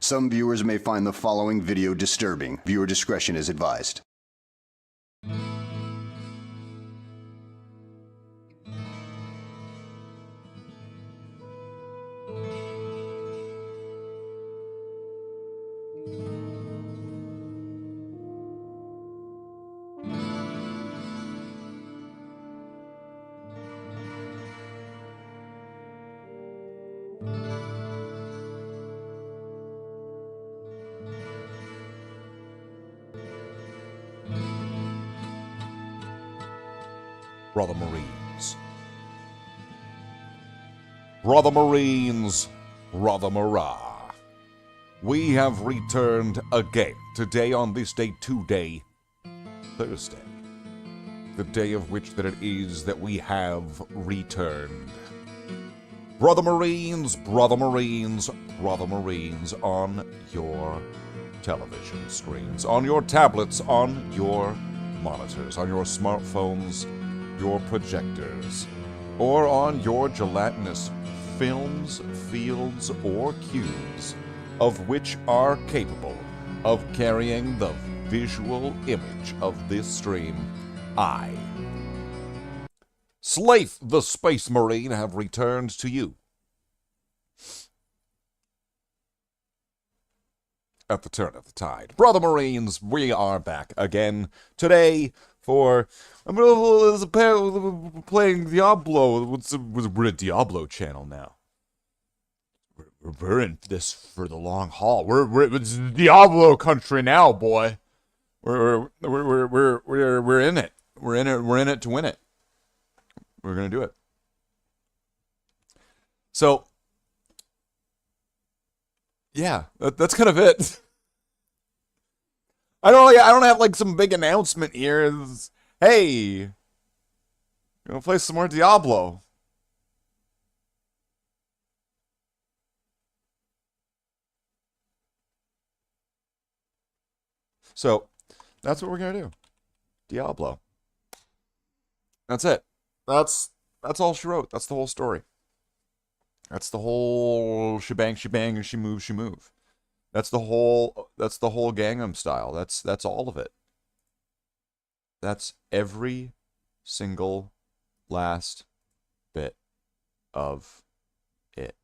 Some viewers may find the following video disturbing. Viewer discretion is advised. Brother Marines. Brother Marines, Brother Marah. We have returned again today on this day, today, Thursday. The day of which that it is that we have returned. Brother Marines, Brother Marines, Brother Marines on your television screens, on your tablets, on your monitors, on your smartphones, your projectors, or on your gelatinous films, fields, or cubes, of which are capable of carrying the visual image of this stream. I, Slathe the Space Marine, have returned to you. At the turn of the tide. Brother Marines, we are back again today for... playing Diablo. We're a Diablo channel now. We're in this for the long haul. It's Diablo country now, boy. We're in it. We're in it to win it. We're gonna do it. So, yeah, that's kind of it. I don't have like some big announcement here. Hey, you wanna play some more Diablo? So, that's what we're gonna do. Diablo. That's it. That's all she wrote. That's the whole story. That's the whole shebang, and she move. That's the whole Gangnam Style. That's all of it. That's every single last bit of it.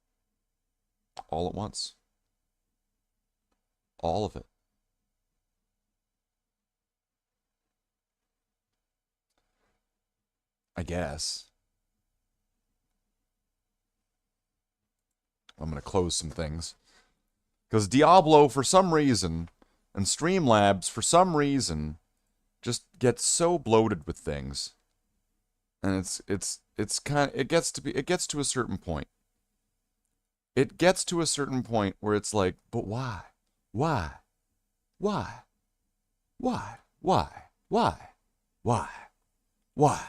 All at once. All of it. I guess. I'm going to close some things. Because Diablo, for some reason, and Streamlabs, for some reason, just gets so bloated with things. And it gets to a certain point. It gets to a certain point where it's like, but why? Why? Why? Why? Why? Why? Why? Why?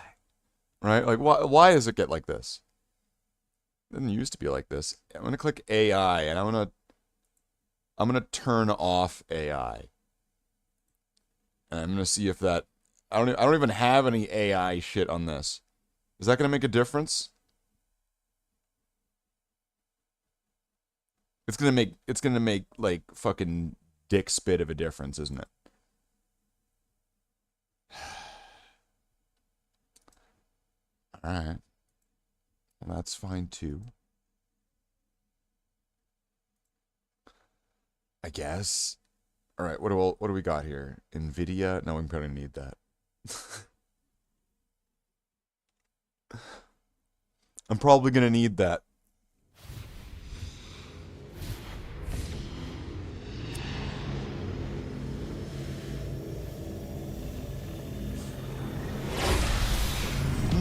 Right? Like, why does it get like this? It didn't used to be like this. I'm going to click AI, and I'm going to turn off AI. And I'm going to see if that... I don't even have any AI shit on this. Is that going to make a difference? It's going to make, like, fucking dick spit of a difference, isn't it? Alright. Well, that's fine, too. I guess. Alright, what do we got here? NVIDIA? No, we probably need that. I'm probably gonna need that.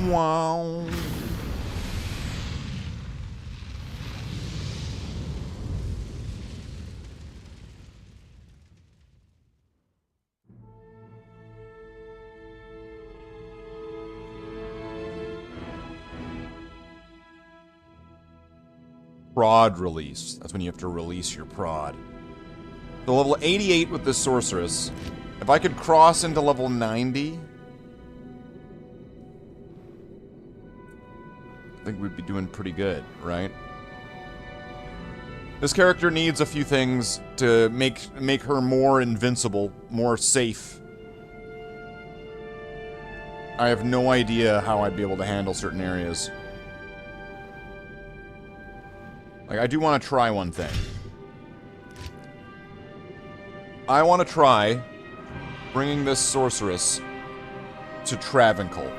Wow. Prod release. That's when you have to release your prod. So level 88 with this sorceress. If I could cross into level 90... I think we'd be doing pretty good, right? This character needs a few things to make her more invincible, more safe. I have no idea how I'd be able to handle certain areas. Like, I do want to try one thing. I want to try bringing this sorceress to Travancore.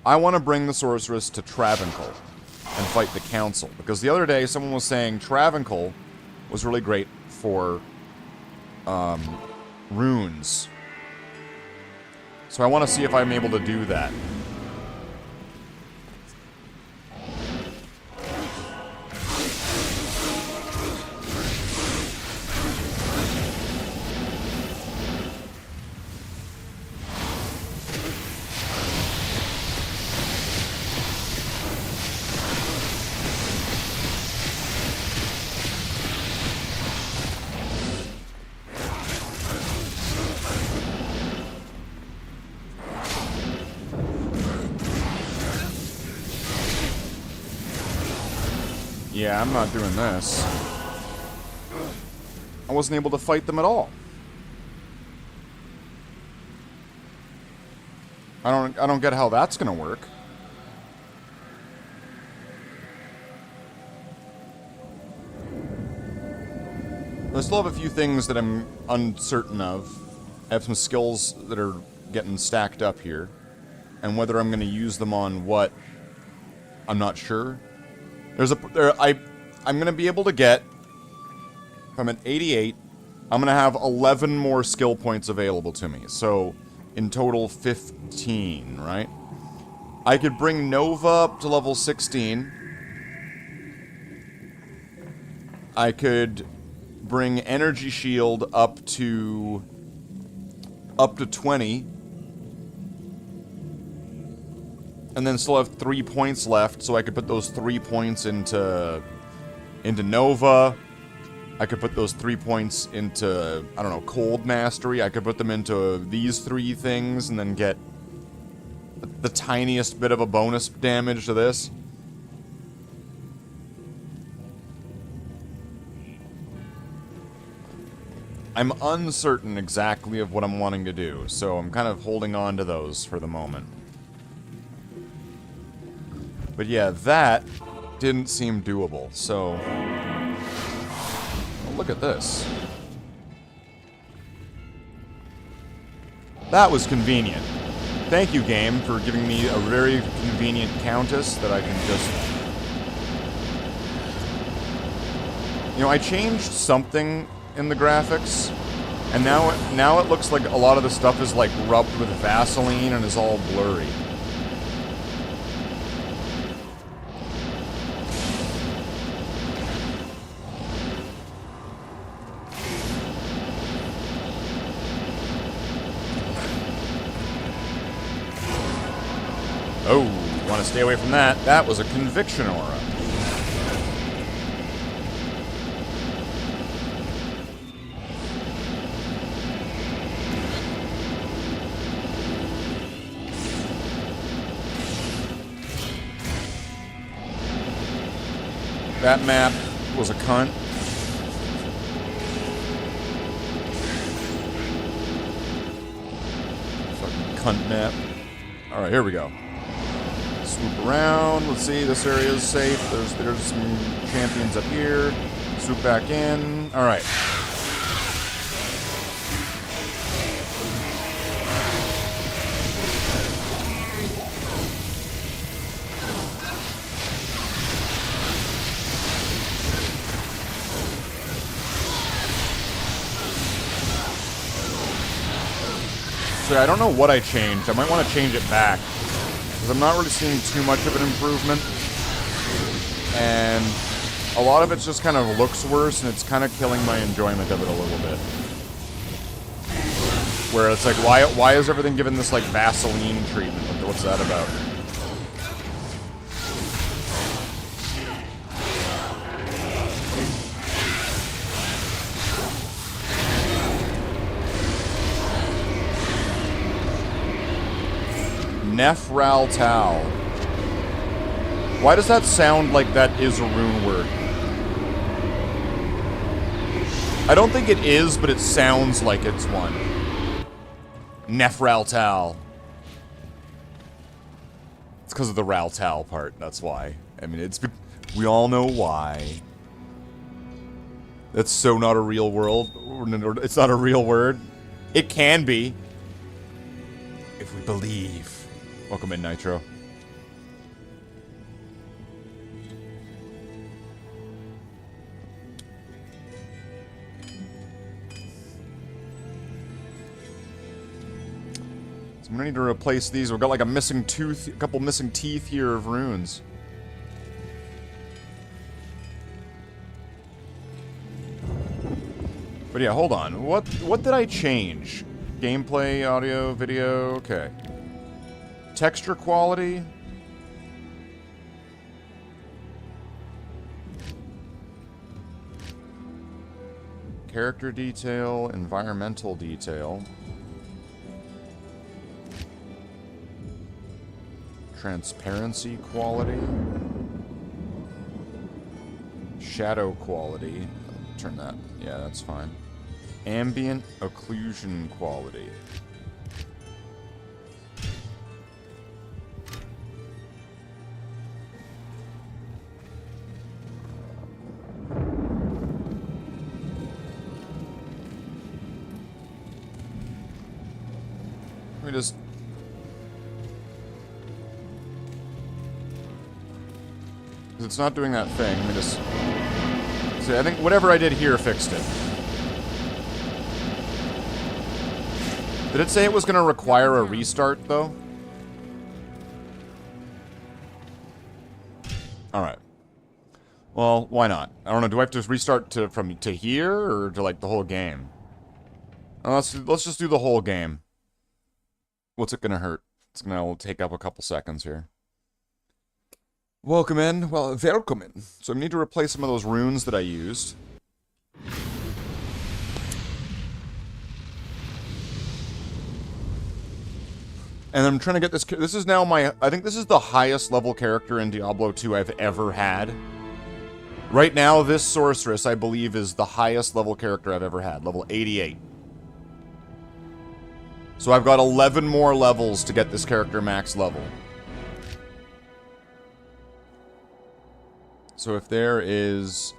I want to bring the sorceress to Travancore and fight the council. Because the other day, someone was saying Travancore was really great for runes. So I want to see if I'm able to do that. Yeah, I'm not doing this. I wasn't able to fight them at all. I don't get how that's gonna work. I still have a few things that I'm uncertain of. I have some skills that are getting stacked up here. And whether I'm gonna use them on what, I'm not sure. I'm gonna be able to get, if I'm at 88, I'm gonna have 11 more skill points available to me. So, in total, 15, right? I could bring Nova up to level 16. I could bring Energy Shield up to 20. And then still have 3 points left, so I could put those 3 points into Nova. I could put those 3 points into, I don't know, Cold Mastery. I could put them into these 3 things and then get the tiniest bit of a bonus damage to this. I'm uncertain exactly of what I'm wanting to do, so I'm kind of holding on to those for the moment. But yeah, that didn't seem doable, so... Oh, look at this. That was convenient. Thank you, game, for giving me a very convenient countess that I can just... You know, I changed something in the graphics, and now it looks like a lot of the stuff is like rubbed with Vaseline and is all blurry. Oh, want to stay away from that. That was a conviction aura. That map was a cunt. Fucking cunt map. Alright, here we go. Swoop around. Let's see, this area is safe. There's some champions up here. Swoop back in. Alright. So I don't know what I changed. I might want to change it back. Because I'm not really seeing too much of an improvement. And a lot of it just kind of looks worse, and it's kind of killing my enjoyment of it a little bit. Where it's like, why is everything given this, like, Vaseline treatment? What's that about? Nefral Tau. Why does that sound like that is a rune word? I don't think it is, but it sounds like it's one. Nefraltal. It's because of the Raltal part, that's why. I mean, we all know why. That's so not a real world. It's not a real word. It can be. If we believe. Welcome in, Nitro. So I'm gonna need to replace these. We've got like a missing tooth, a couple missing teeth here of runes. But yeah, hold on. What did I change? Gameplay, audio, video, okay. Texture quality. Character detail, environmental detail. Transparency quality. Shadow quality. Turn that. Yeah, that's fine. Ambient occlusion quality. Let me just... because it's not doing that thing. Let me just... see, I think whatever I did here fixed it. Did it say it was going to require a restart, though? Alright. Well, why not? I don't know, do I have to restart to here, or to, like, the whole game? Let's just do the whole game. What's it gonna hurt? It's gonna take up a couple seconds here. Welcome in. Well, welcome in. So I need to replace some of those runes that I used. And I'm trying to get this... this is now my... I think this is the highest level character in Diablo 2 I've ever had. Right now, this sorceress, I believe, is the highest level character I've ever had. Level 88. So I've got 11 more levels to get this character max level. So if there is...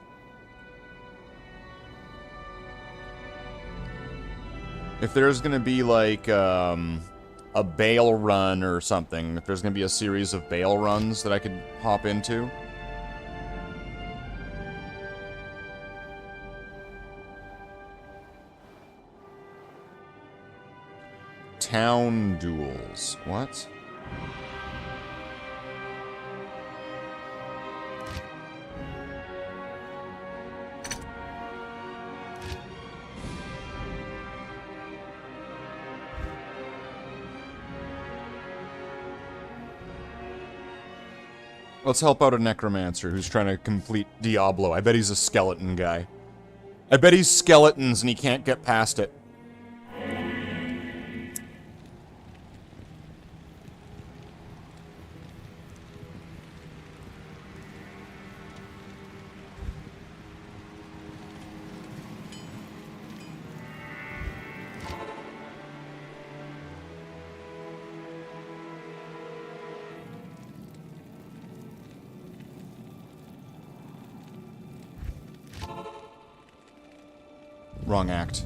if there's gonna be, like, a bail run or something, if there's gonna be a series of bail runs that I could hop into. Town duels. What? Let's help out a necromancer who's trying to complete Diablo. I bet he's a skeleton guy. I bet he's skeletons and he can't get past it. Wrong act.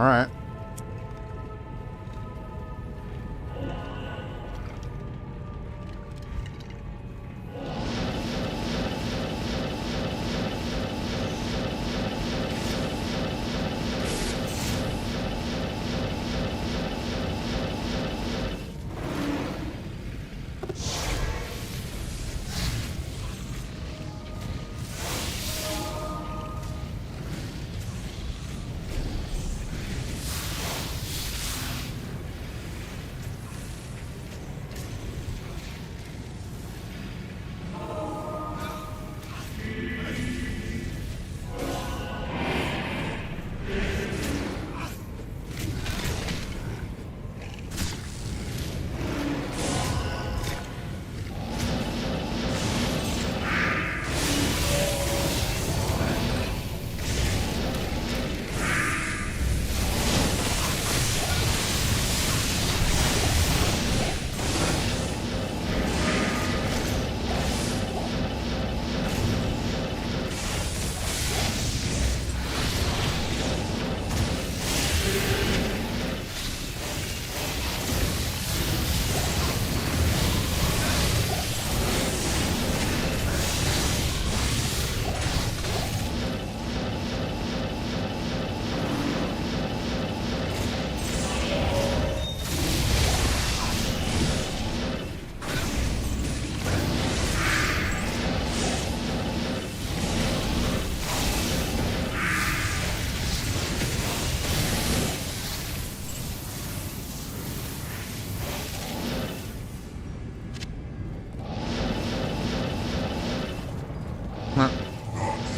Alright.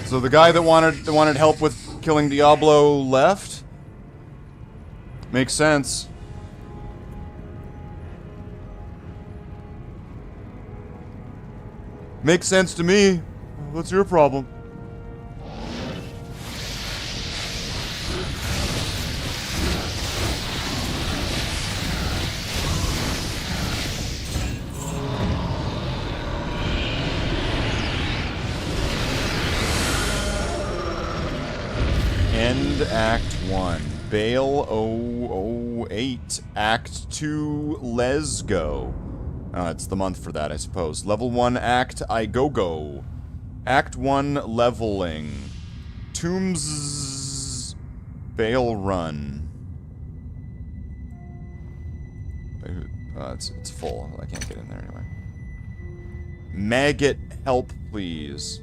So the guy that wanted help with killing Diablo left? Makes sense. Makes sense to me. What's your problem? End Act 1. Bale 008. Act 2. Let's go. It's the month for that, I suppose. Level 1 Act I Go. Act 1 Leveling. Tombs Bale Run. It's full. I can't get in there anyway. Maggot, help please.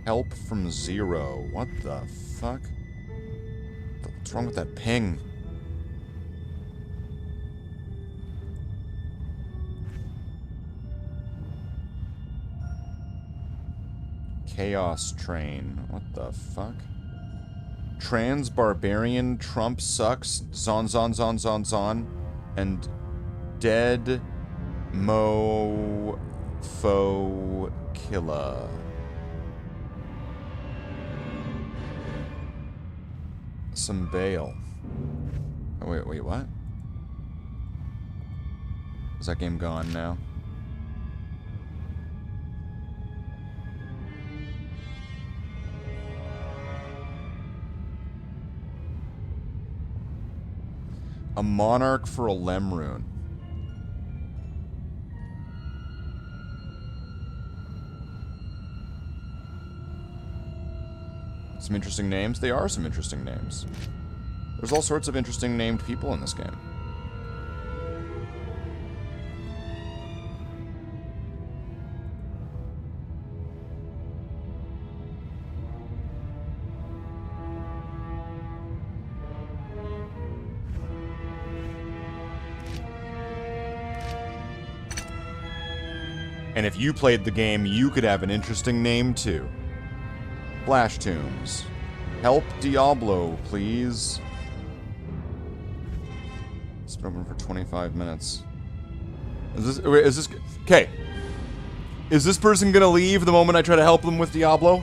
Help from 0. What the fuck? What's wrong with that ping? Chaos Train. What the fuck? Trans Barbarian Trump sucks. Zon. And Dead Mo Fo Killa. Some Bale. Oh, wait, what? Is that game gone now? A monarch for a Lemrune. Some interesting names? They are some interesting names. There's all sorts of interesting named people in this game. And if you played the game, you could have an interesting name too. Flash Tombs. Help Diablo, please. It's been open for 25 minutes. Is this... Okay. Is this person gonna leave the moment I try to help them with Diablo?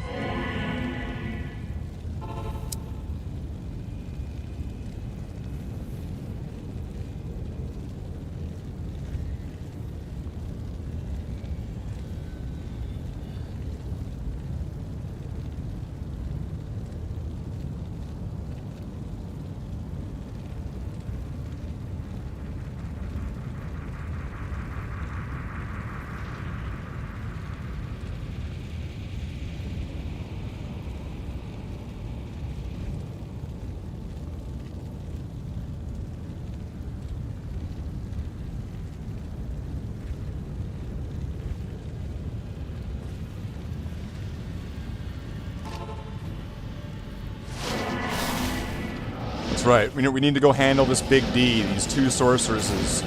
That's right. We need to go handle this big D. These two sorceresses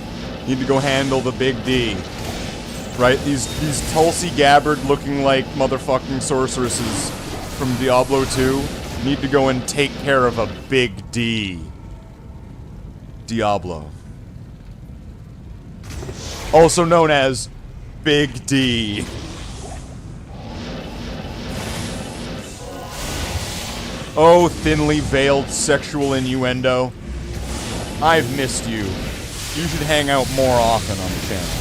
need to go handle the big D. Right? These Tulsi Gabbard looking like motherfucking sorceresses from Diablo 2 need to go and take care of a big D. Diablo. Also known as Big D. Oh, thinly veiled sexual innuendo. I've missed you. You should hang out more often on the channel.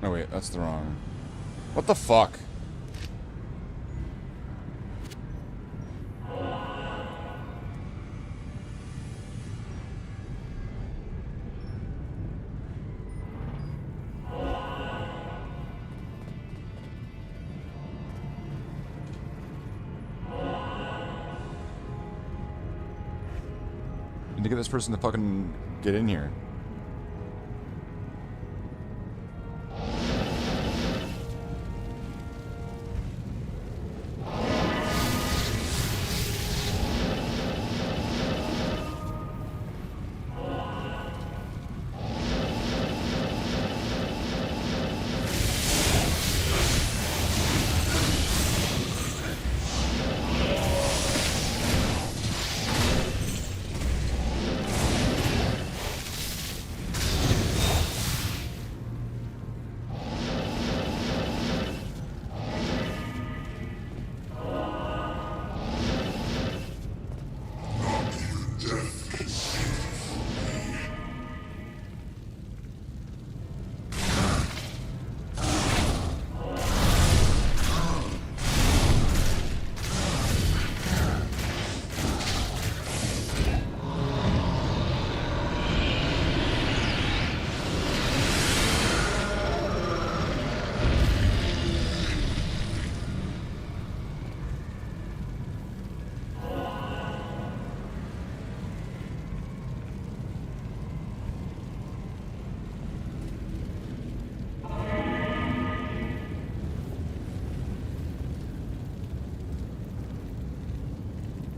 Oh wait, that's the wrong... What the fuck? Need to get this person to fucking get in here.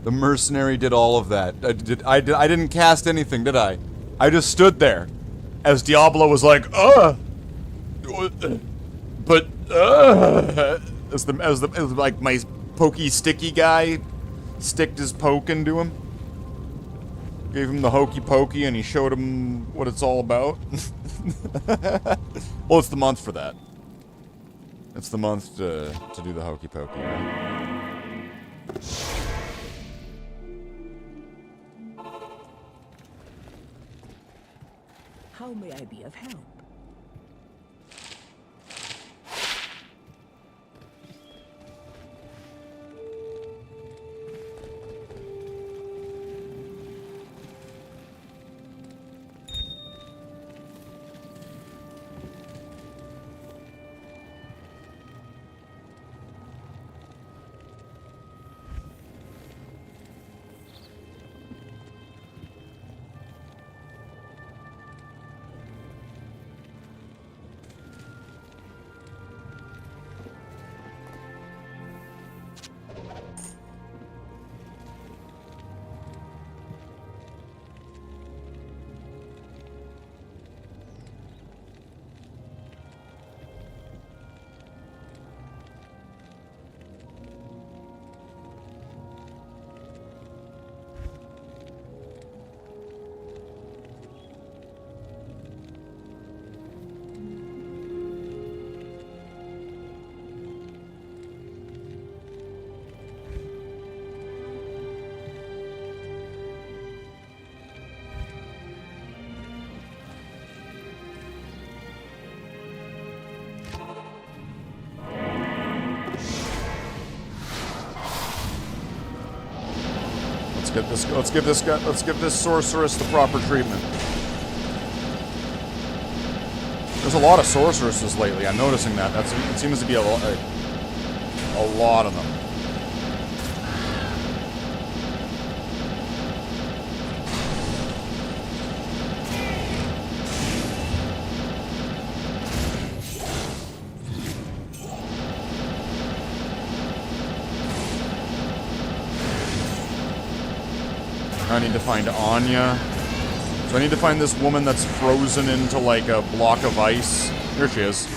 The mercenary did all of that. I didn't cast anything, did I? I just stood there as Diablo was like, but as like my pokey sticky guy sticked his poke into him, gave him the hokey pokey, and he showed him what it's all about. Well, it's the month for that. It's the month to do the hokey pokey, right? How may I be of help? Let's give this sorceress the proper treatment. There's a lot of sorceresses lately. I'm noticing that. It seems to be a lot of them. I need to find Anya. So I need to find this woman that's frozen into like a block of ice. Here she is.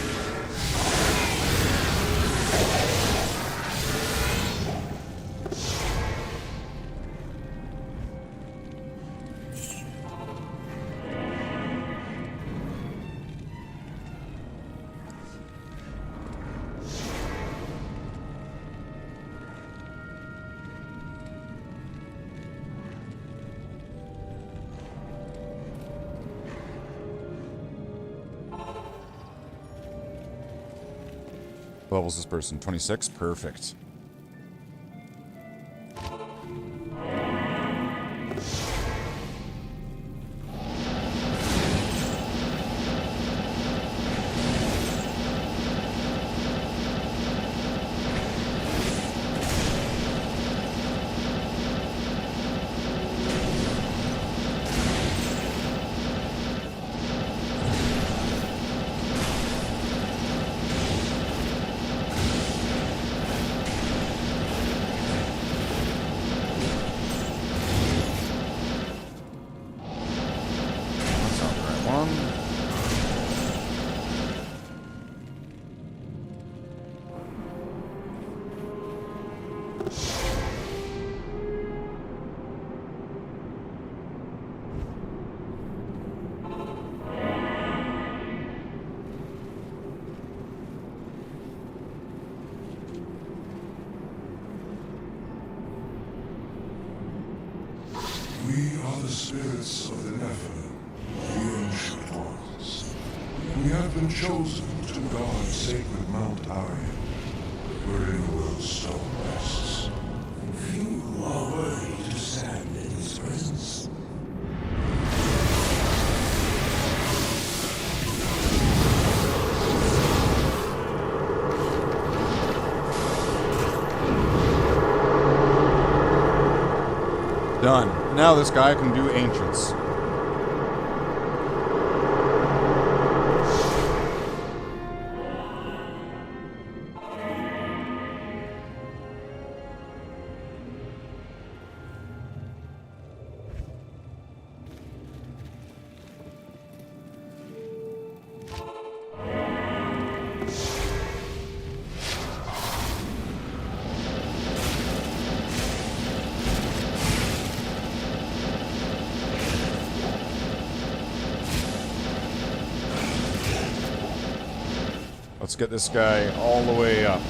What level's this person? 26? Perfect. We are the spirits of the Nephilim, the ancient ones. We have been chosen to guard sacred Mount Aryan, wherein the world's stone rests. Few are worthy to stand in his presence. Done. Now this guy can do ancients. Let's get this guy all the way up.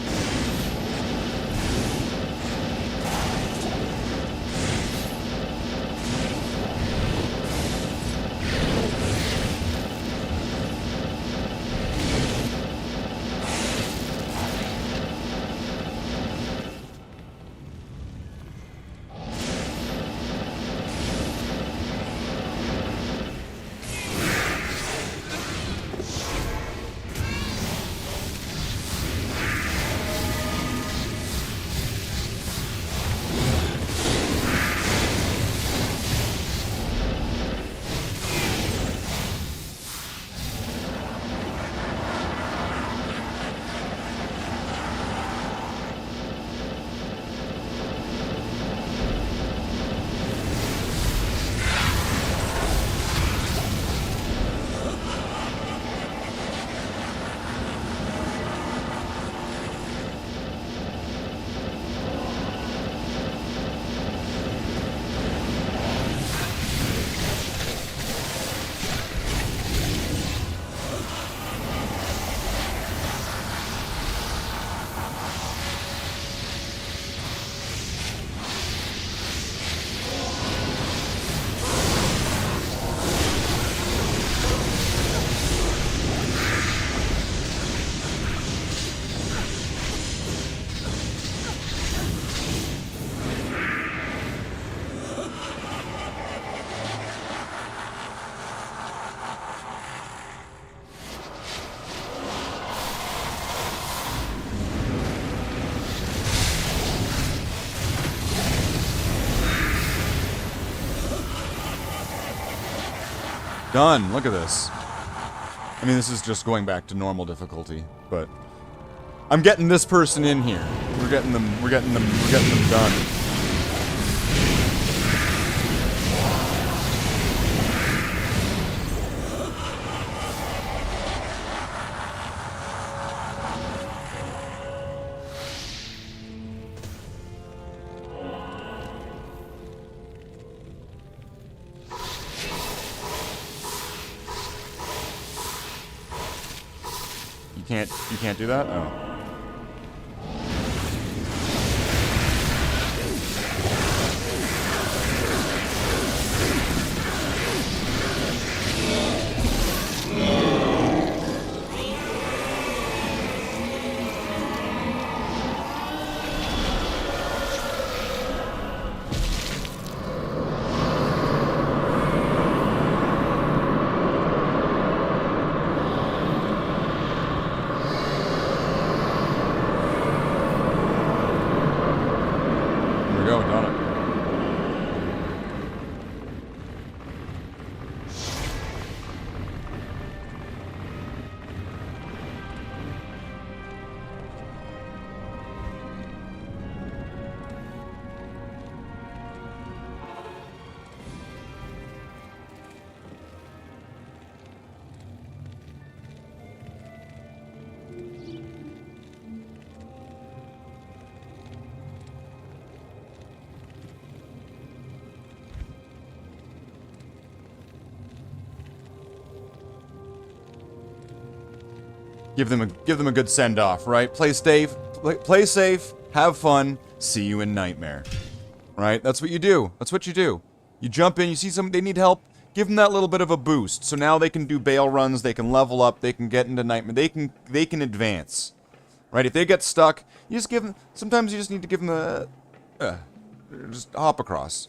Done. Look at this. I mean, this is just going back to normal difficulty, but I'm getting this person in here. We're getting them done. You can't do that? Oh. Give them a good send off, right? Play safe, have fun, see you in Nightmare. Right? That's what you do. That's what you do. You jump in, you see somebody, they need help, give them that little bit of a boost. So now they can do bail runs, they can level up, they can get into Nightmare, they can advance. Right? If they get stuck, you just give them, sometimes you just need to give them just hop across.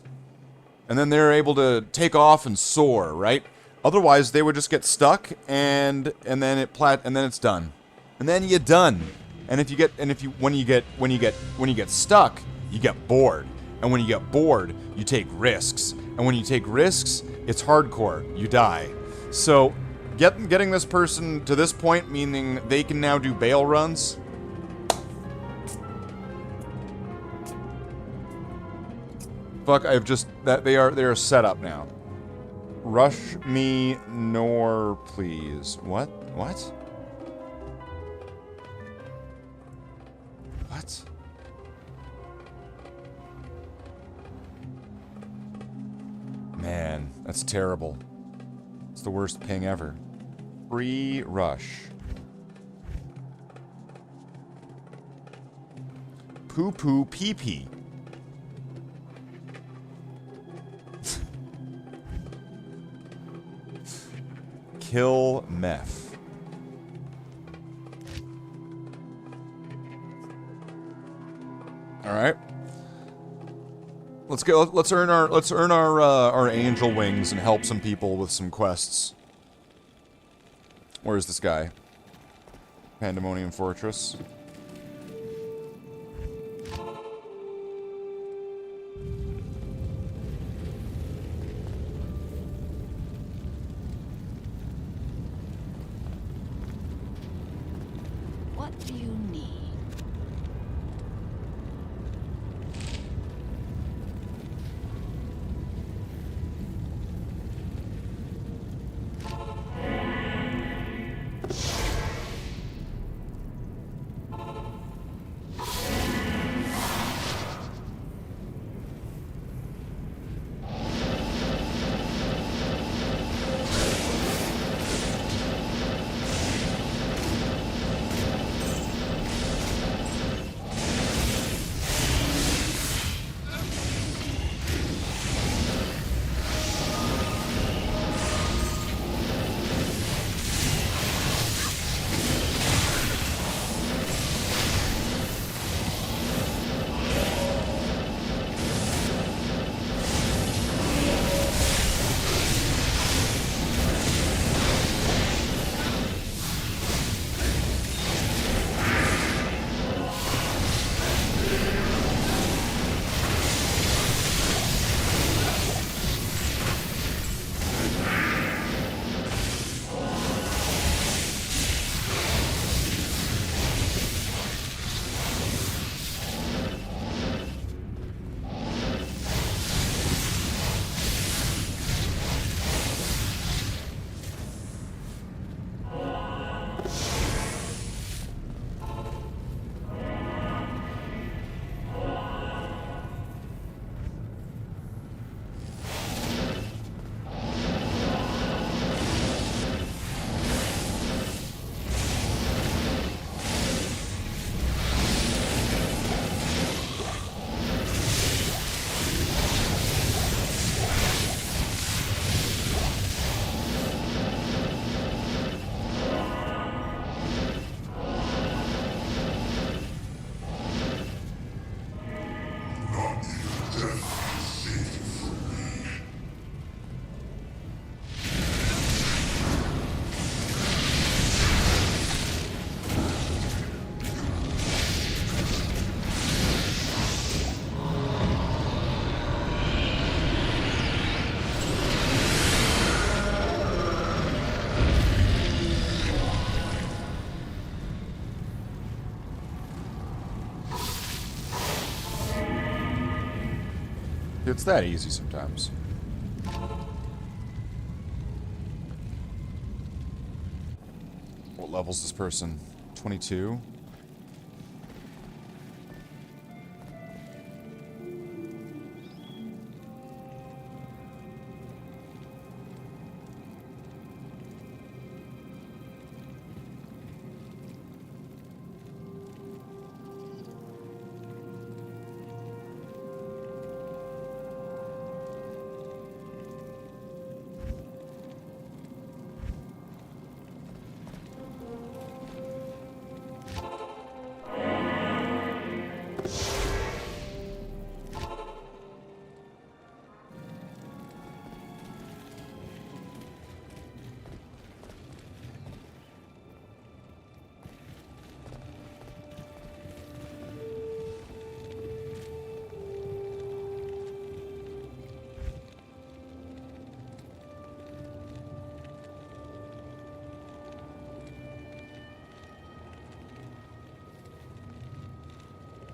And then they're able to take off and soar, right? Otherwise, they would just get stuck, and then it's done, and then you're done. And when you get stuck, you get bored, and when you get bored, you take risks, and when you take risks, it's hardcore. You die. So, getting this person to this point, meaning they can now do bail runs. Fuck! They are set up now. Rush me nor please. What? What? What? Man, that's terrible. It's the worst ping ever. Free rush. Poo poo pee pee. Kill meth. All right. Let's go. Let's earn our angel wings and help some people with some quests. Where's this guy? Pandemonium Fortress. What do you need? It's that easy sometimes. What level's this person? 22?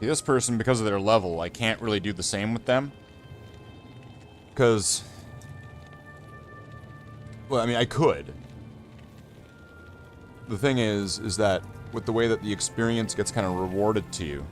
This person, because of their level, I can't really do the same with them. Because... well, I mean, I could. The thing is that with the way that the experience gets kind of rewarded to you,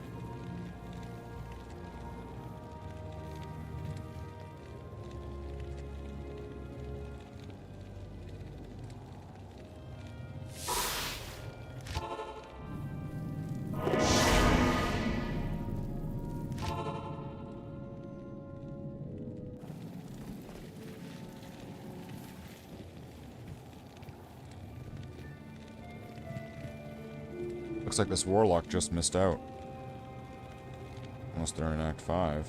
looks like this Warlock just missed out. Unless they're in Act 5.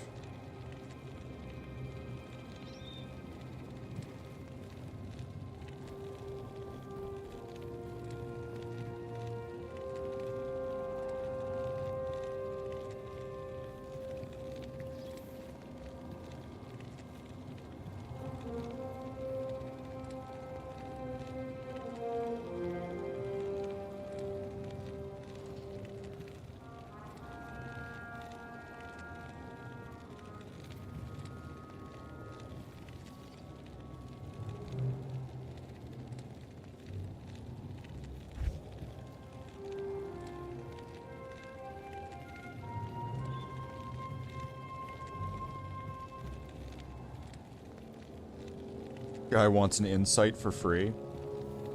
Guy wants an insight for free.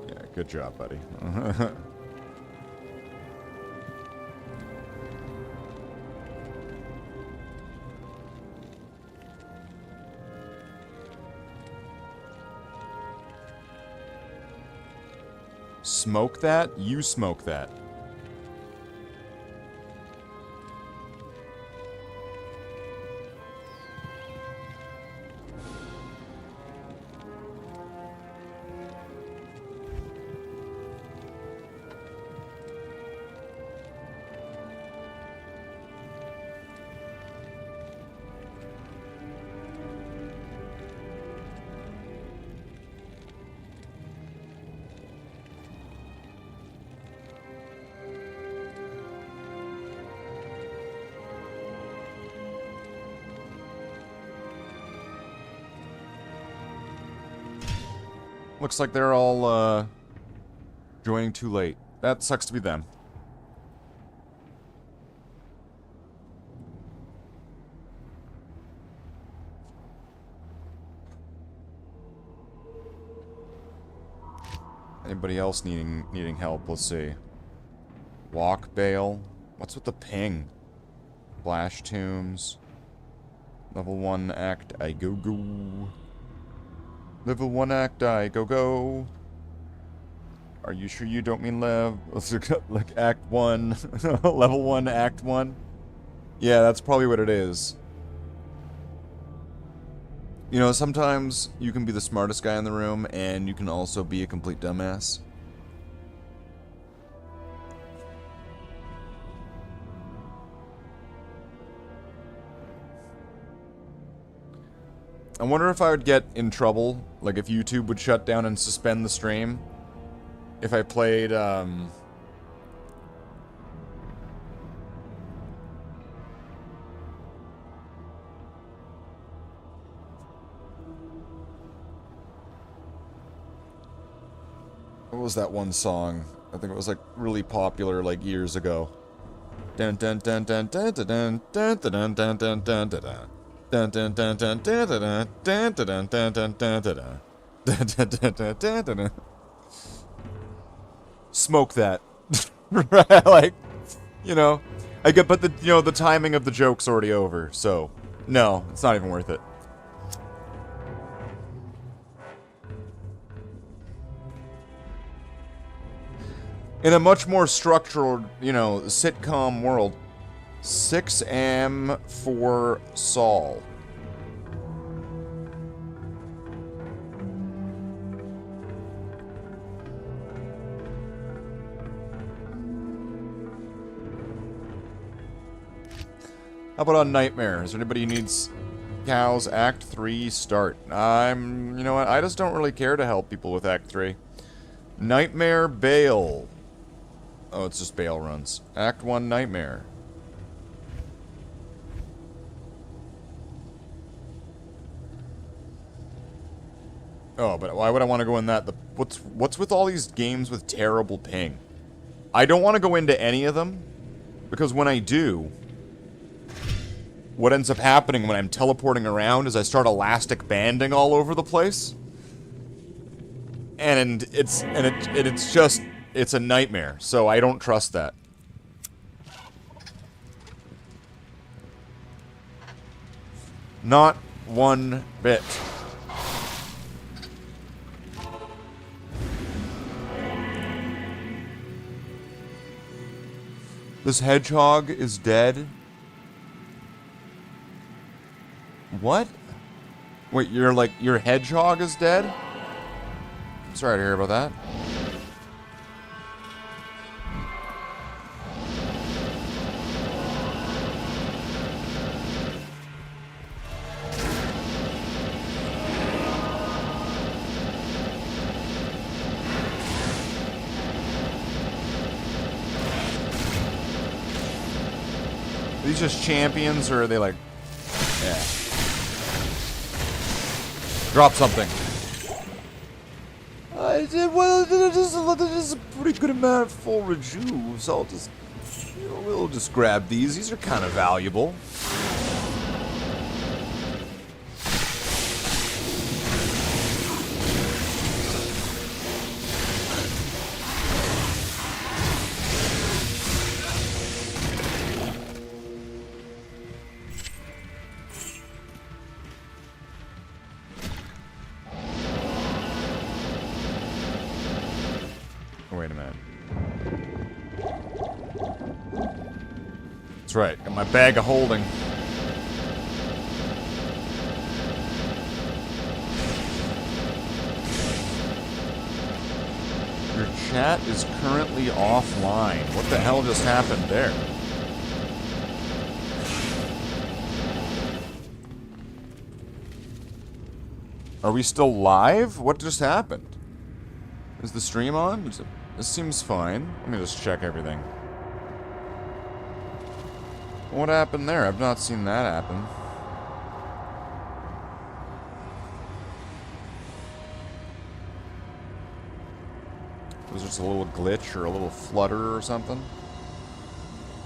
Yeah, good job, buddy. Smoke that? You smoke that. Looks like they're all, joining too late. That sucks to be them. Anybody else needing help? Let's see. Walk Bale. What's with the ping? Flash Tombs. Level 1 Act I Go Go. Level 1 Act I Go Go. Are you sure you don't mean like Act 1? Level 1 Act 1? Yeah, that's probably what it is. You know, sometimes you can be the smartest guy in the room, and you can also be a complete dumbass. I wonder if I would get in trouble, like if YouTube would shut down and suspend the stream, if I played, What was that one song? I think it was like really popular like years ago. Dun dun dun dun dun dun dun dun dun dun dun dun dun. Dun dun dun dun dun dun dun dun dun dun dun dun. Dun dun dun dun dun dun. Smoke that. Right, like, you know, I get, but the timing of the joke's already over, so no, it's not even worth it. In a much more structured, sitcom world, 6am for Saul. How about on Nightmare? Is there anybody who needs cows? Act 3 start. You know what? I just don't really care to help people with Act 3. Nightmare Bale. Oh, it's just Bale runs. Act 1 Nightmare. Oh, but why would I want to go in that? What's with all these games with terrible ping? I don't want to go into any of them, because when I do, what ends up happening when I'm teleporting around is I start elastic banding all over the place. And it's a nightmare, so I don't trust that. Not one bit. This hedgehog is dead. What? Wait, your hedgehog is dead? Sorry to hear about that. Are these just champions, or are they like... Yeah. Drop something. Well, there's a pretty good amount of full rejuve, so we'll just grab these. These are kind of valuable. Wait a minute. That's right, got my bag of holding. Your chat is currently offline. What the hell just happened there? Are we still live? What just happened? Is the stream on? This seems fine. Let me just check everything. What happened there? I've not seen that happen. Was there just a little glitch or a little flutter or something?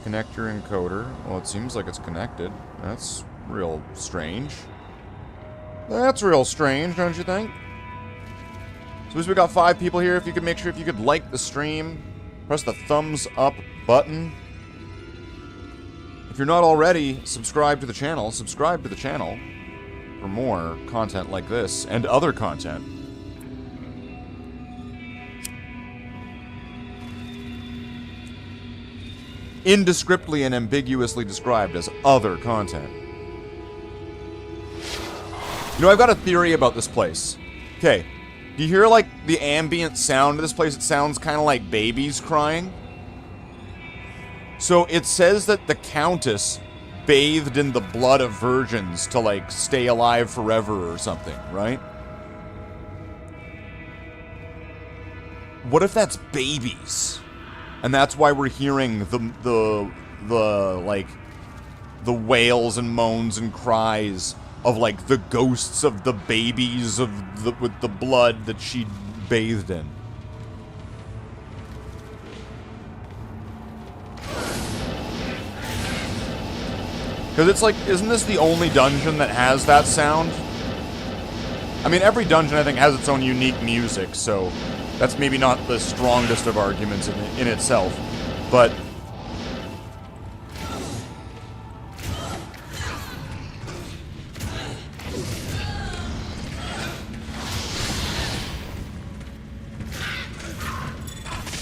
Connector encoder. Well, it seems like it's connected. That's real strange. That's real strange, don't you think? So we got 5 people here. If you could make sure if you could like the stream, press the thumbs up button. If you're not already, subscribe to the channel. Subscribe to the channel for more content like this and other content. Indescriptly and ambiguously described as other content. You know, I've got a theory about this place. Okay. Do you hear, like, the ambient sound of this place? It sounds kind of like babies crying. So it says that the Countess bathed in the blood of virgins to, like, stay alive forever or something, right? What if that's babies? And that's why we're hearing the wails and moans and cries of, like, the ghosts of the babies with the blood that she bathed in. Because it's like, isn't this the only dungeon that has that sound? I mean, every dungeon, I think, has its own unique music, so that's maybe not the strongest of arguments in itself. But...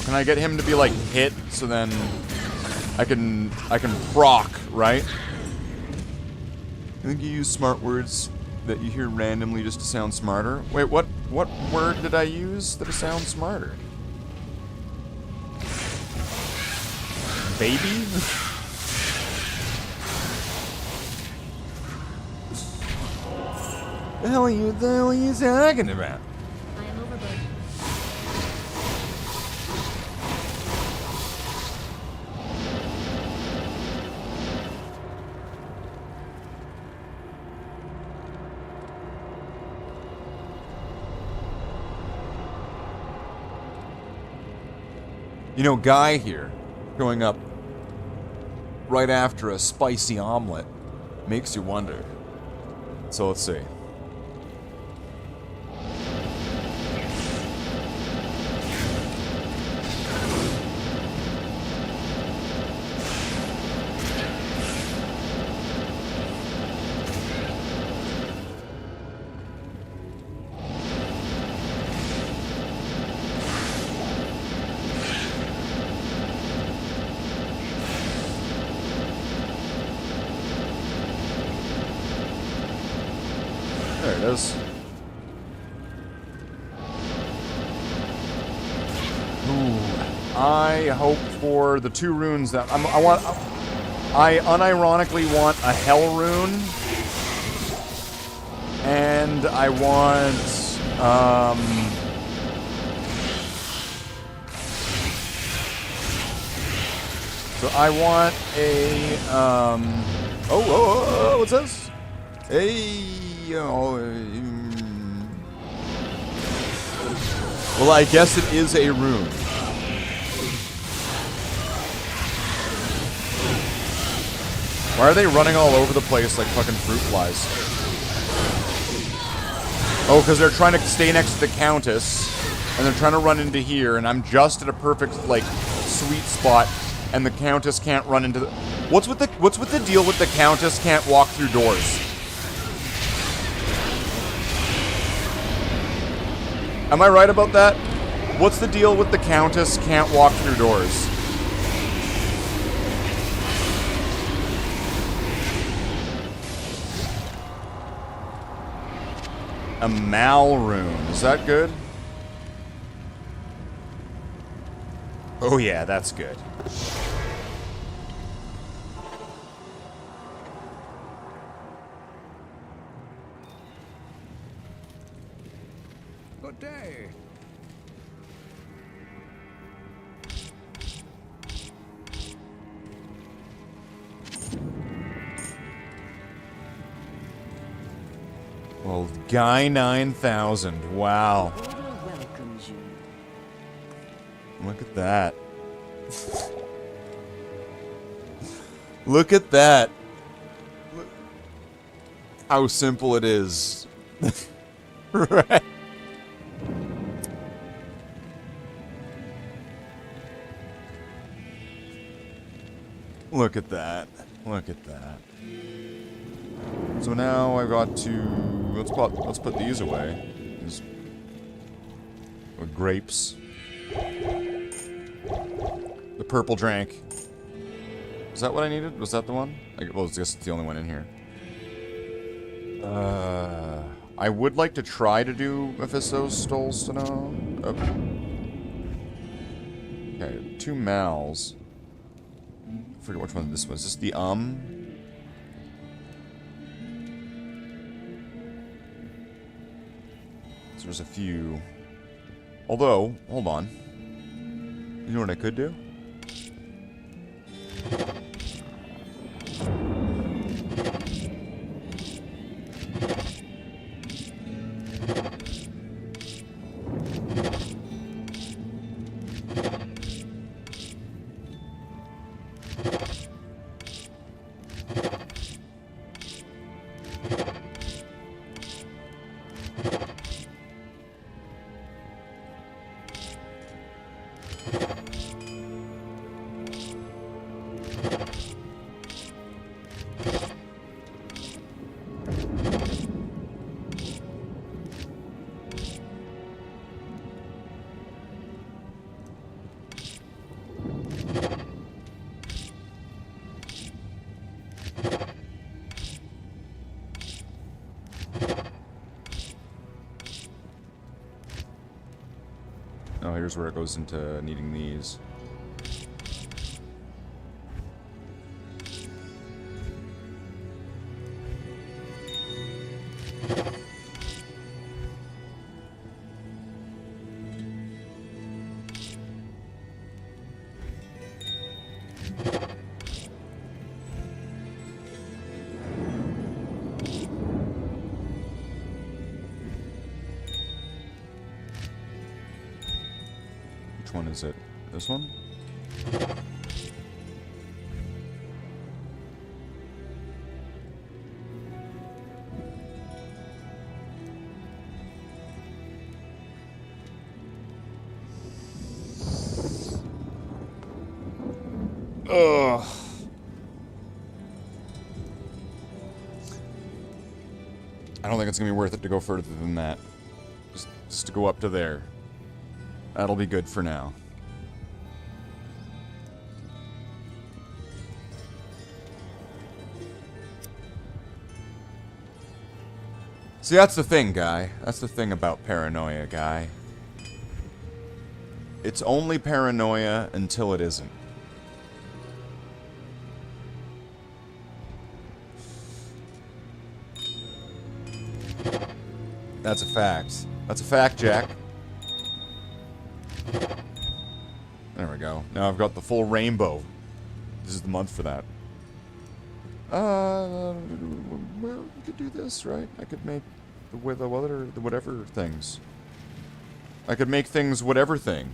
can I get him to be, like, hit, so then I can proc, right? I think you use smart words that you hear randomly just to sound smarter. Wait, what word did I use that to sound smarter? Baby? The hell are you talking about? I am overboard. You know, Guy here, growing up right after a spicy omelet, makes you wonder. So let's see. There it is. Ooh, I hope for the 2 runes that I unironically want a hell rune, and I want so I want a what's this? Well, I guess it is a rune. Why are they running all over the place like fucking fruit flies? Oh, because they're trying to stay next to the Countess, and they're trying to run into here, and I'm just at a perfect, like, sweet spot, and the Countess can't run into the... What's with the deal with the Countess can't walk through doors? Am I right about that? What's the deal with the Countess can't walk through doors? A Mal rune. Is that good? Oh yeah, that's good. Good day. Well, Guy 9000. Wow. Order welcomes you. Look at that. Look at that. Look how simple it is. Right. Look at that. Look at that. So now I've got to let's put these away. These grapes. The purple drank. Is that what I needed? Was that the one? Well, I guess it's the only one in here. I would like to try to do Mephisto's Stolstano. Okay, 2 Mals. I forget which one this was. Is this the So there's a few. Although, hold on. You know what I could do? Oh, here's where it goes into needing these. Which one is it? This one? Ugh. I don't think it's gonna be worth it to go further than that. Just to go up to there. That'll be good for now. See, that's the thing, guy. That's the thing about paranoia, guy. It's only paranoia until it isn't. That's a fact. That's a fact, Jack. There we go. Now I've got the full rainbow. This is the month for that. Well, we could do this, right? I could make the whatever things. I could make things whatever thing.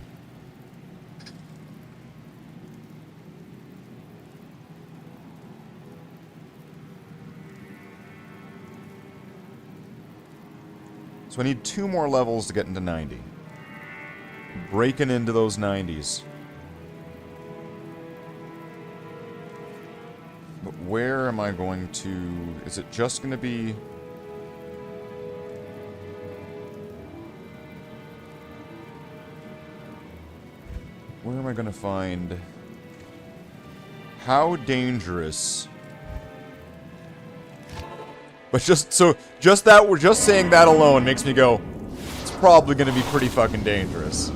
So I need 2 more levels to get into 90. Breaking into those 90s. But where am I going to... Is it just going to be... Where am I going to find... How dangerous... But just that, we're just saying that alone makes me go, it's probably going to be pretty fucking dangerous.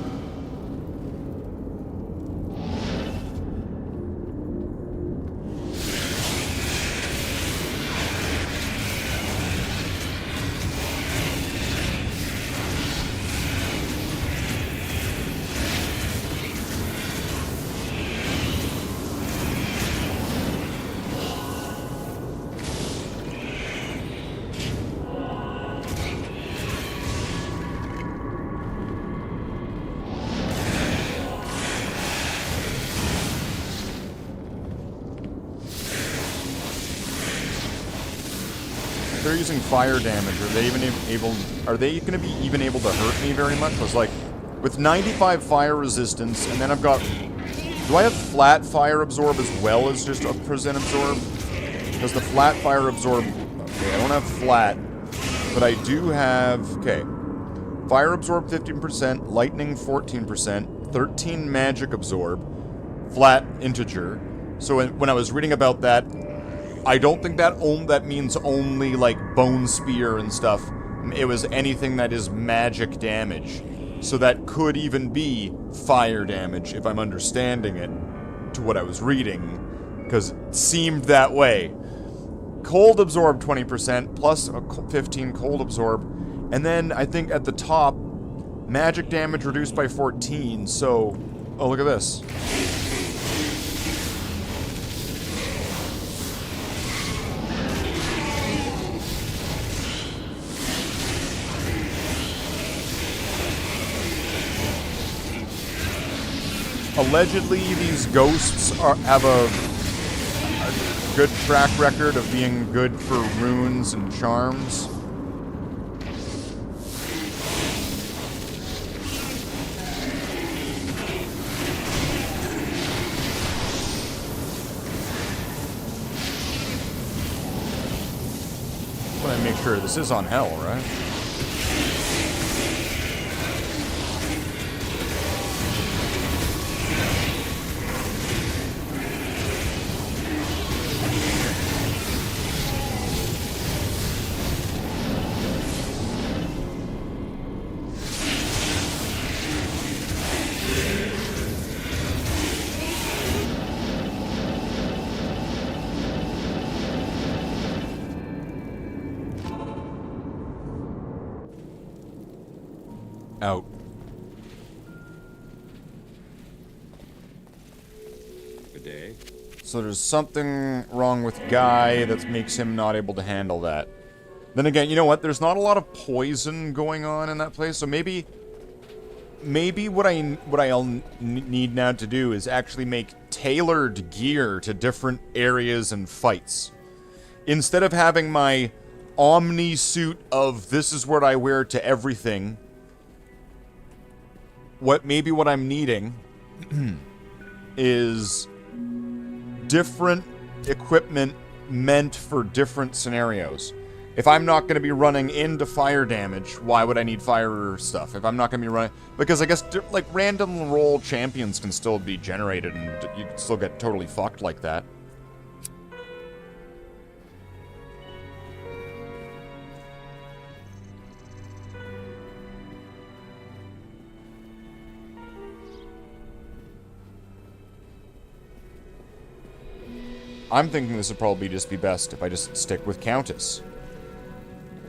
They're using fire damage. Are they even able? Are they going to be even able to hurt me very much? Because like, with 95 fire resistance, and then I've got. Do I have flat fire absorb as well as just a percent absorb? Because the flat fire absorb. Okay, I don't have flat, but I do have. Okay, fire absorb 15%, lightning 14%, 13 magic absorb, flat integer. So when I was reading about that. I don't think that means only, like, bone spear and stuff. It was anything that is magic damage. So that could even be fire damage, if I'm understanding it to what I was reading. Because it seemed that way. Cold absorb 20%, plus a 15 cold absorb. And then, I think at the top, magic damage reduced by 14, so... Oh, look at this. Allegedly, these ghosts have a good track record of being good for runes and charms. I want to make sure this is on hell, right? Out. Good day. So there's something wrong with Guy that makes him not able to handle that. Then again, you know what? There's not a lot of poison going on in that place, so maybe what I'll need now to do is actually make tailored gear to different areas and fights. Instead of having my Omni suit of this is what I wear to everything, what I'm needing is different equipment meant for different scenarios. If I'm not going to be running into fire damage, why would I need fire stuff? If I'm not going to be running... Because I guess, like, random roll champions can still be generated, and you can still get totally fucked like that. I'm thinking this would probably just be best if I just stick with Countess.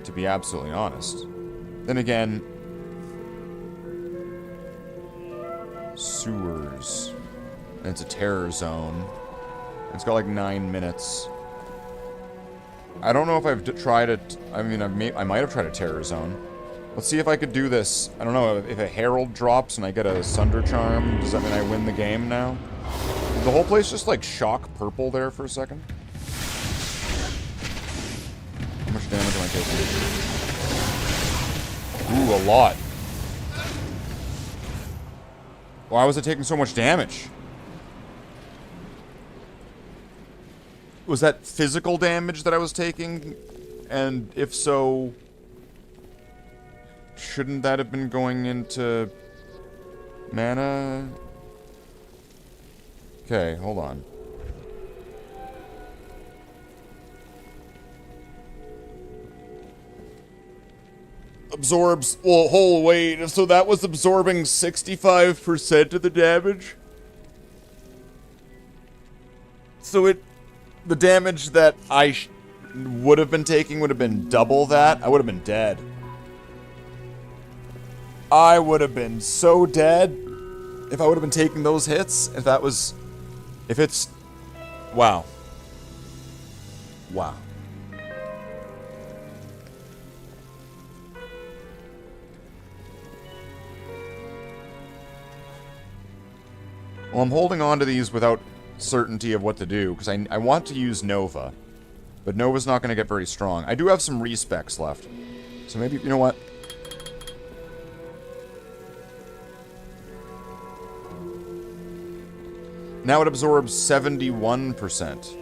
To be absolutely honest. Then again... Sewers. And it's a terror zone. It's got like 9 minutes. I don't know if I've tried it... I mean, I might have tried a terror zone. Let's see if I could do this. I don't know, if a Herald drops and I get a Sunder Charm, does that mean I win the game now? The whole place just like shock purple there for a second. How much damage am I taking? Ooh, a lot. Why was it taking so much damage? Was that physical damage that I was taking? And if so, shouldn't that have been going into mana? Okay, hold on. Absorbs... Well, hold, wait. So that was absorbing 65% of the damage? So the damage that I would have been taking would have been double that? I would have been dead. I would have been so dead if I would have been taking those hits. If that was... If it's... Wow. Wow. Well, I'm holding on to these without certainty of what to do, because I want to use Nova. But Nova's not going to get very strong. I do have some respecs left. So maybe, you know what? Now it absorbs 71%.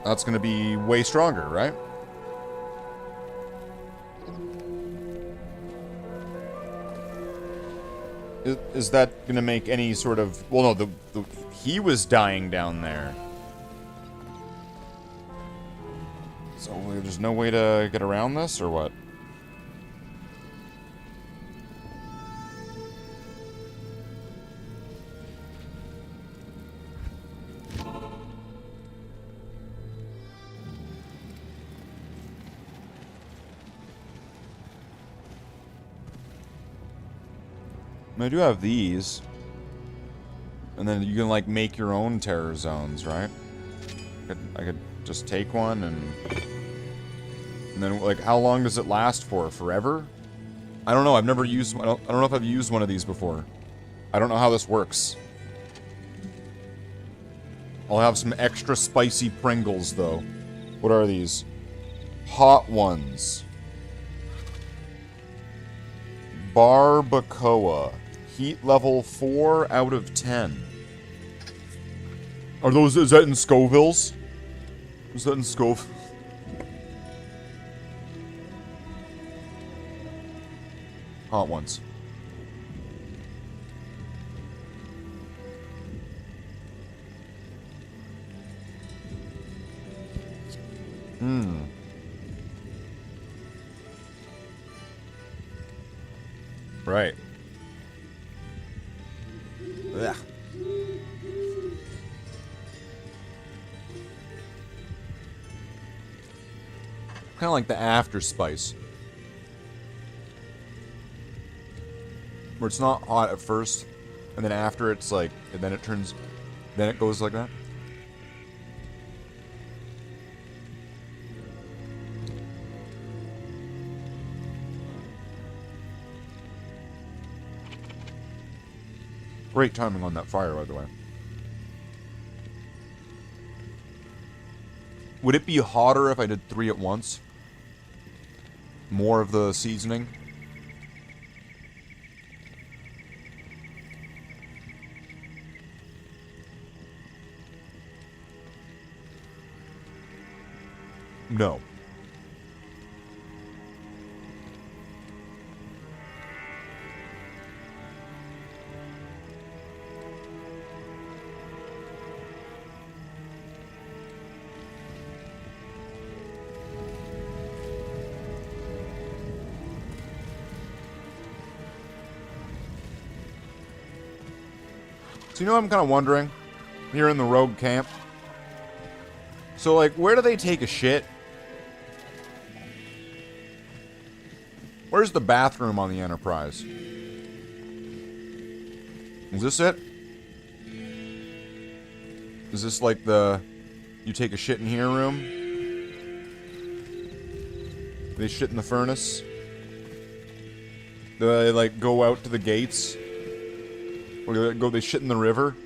That's going to be way stronger, right? Is that going to make any sort of... Well, no, he was dying down there. So there's no way to get around this, or what? I do have these. And then you can, like, make your own terror zones, right? I could just take one and then, like, how long does it last for? Forever? I don't know. I've never used... I don't know if I've used one of these before. I don't know how this works. I'll have some extra spicy Pringles, though. What are these? Hot ones. Barbacoa. Heat level 4 out of 10. Are those... Is that in Scovilles? Is that in Scoville? Hot ones. Right. Ugh. Kind of like the after spice. Where it's not hot at first, and then after it's like, and then it turns, then it goes like that. Great timing on that fire, by the way. Would it be hotter if I did 3 at once? More of the seasoning? No. So you know what I'm kind of wondering? Here in the rogue camp. So, like, where do they take a shit? Where's the bathroom on the Enterprise? Is this it? Is this like the... you take a shit in here room? They shit in the furnace? Do they, like, go out to the gates? Or do they shit in the river?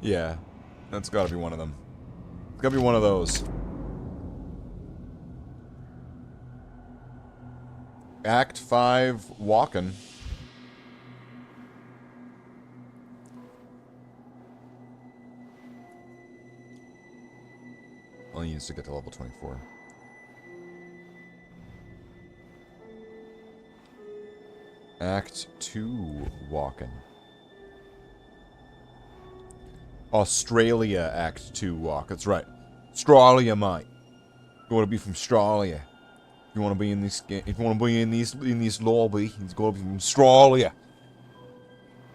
Yeah, that's gotta be one of them. It's gotta be one of those. Act 5, walking. Well, he needs to get to level 24. Act 2, walking. Australia, Act 2, walk. That's right. Australia, mate. You want to be from Australia. You want to be in this game. If you want to be in this lobby, it's got to be from Australia.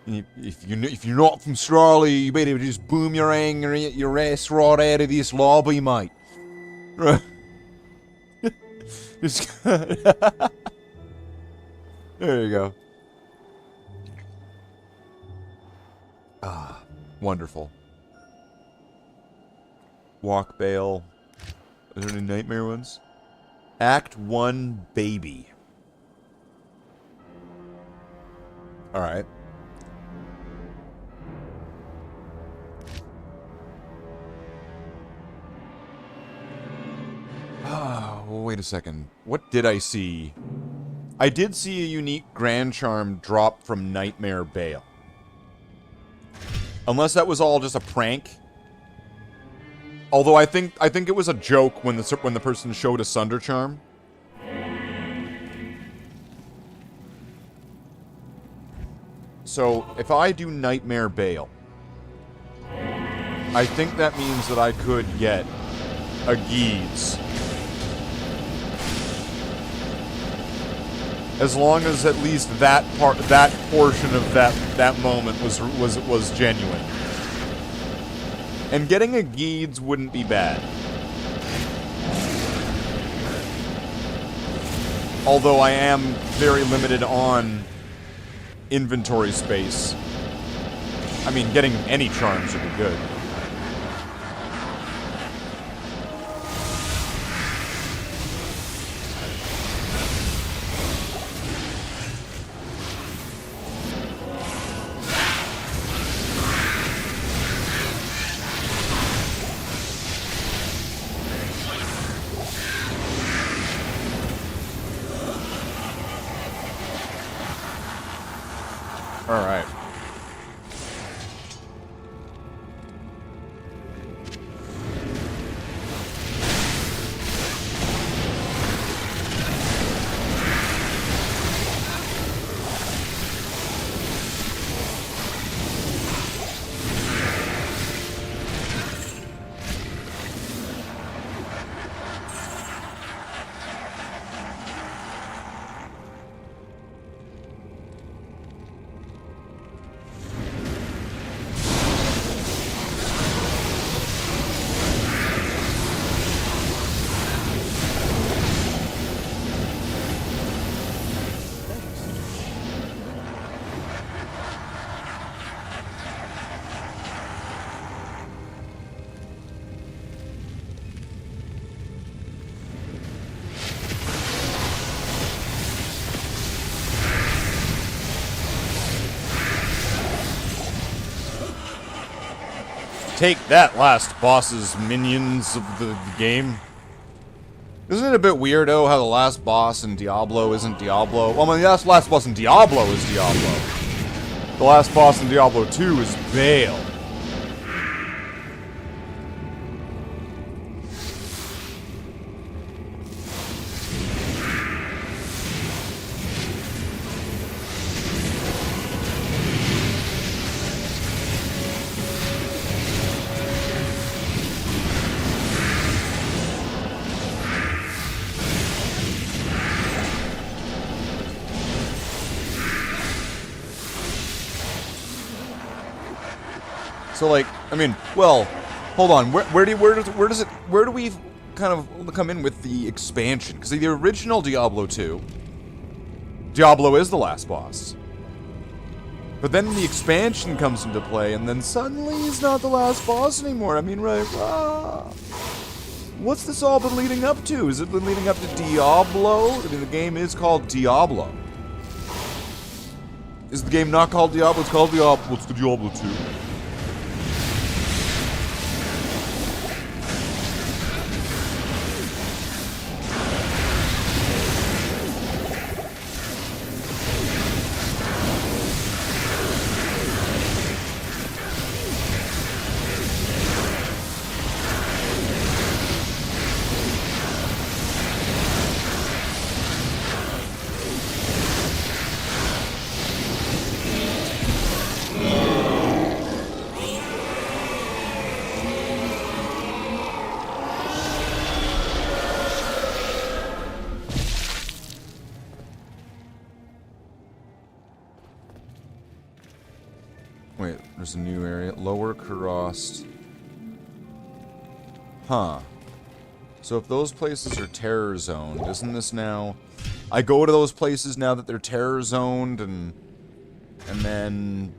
If you're not from Australia, you better just boom your ass right out of this lobby, mate. Right. There you go. Ah, wonderful. Walk Bale. Are there any nightmare ones? Act 1, baby. Alright. Oh, wait a second. What did I see? I did see a unique Grand Charm drop from Nightmare Bale. Unless that was all just a prank. Although I think it was a joke when the person showed a Sunder Charm. So if I do Nightmare Bale, I think that means that I could get a Geeds. As long as at least that portion of that moment was genuine. And getting a Geeds wouldn't be bad. Although I am very limited on inventory space. I mean, getting any charms would be good. Take that, last boss's minions of the game. Isn't it a bit weirdo how the last boss in Diablo isn't Diablo? Well, I mean, the last boss in Diablo is Diablo. The last boss in Diablo 2 is Baal. So, like, I mean, well, hold on. Where do we kind of come in with the expansion? Because the original Diablo 2, Diablo is the last boss. But then the expansion comes into play, and then suddenly he's not the last boss anymore. I mean, right? What's this all been leading up to? Has it been leading up to Diablo? I mean, the game is called Diablo. Is the game not called Diablo? It's called Diablo. What's the Diablo 2? Wait, there's a new area. Lower Kurost. Huh. So if those places are terror zoned, isn't this now... I go to those places now that they're terror zoned, and then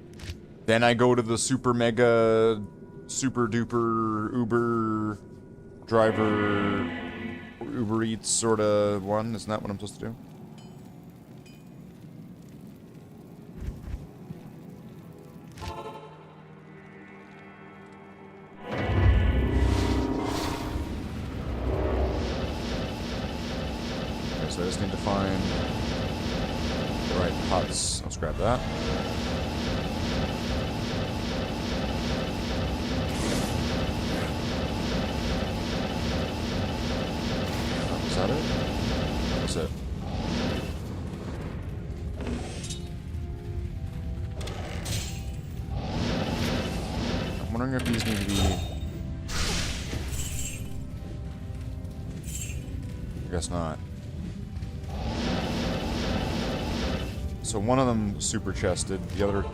I go to the super mega, super duper, Uber driver, Uber Eats sort of one? Isn't that what I'm supposed to do? So I just need to find the right huts. Let's grab that. Is that it? That's it. I'm wondering if these need to be... I guess not. So one of them super chested, the other...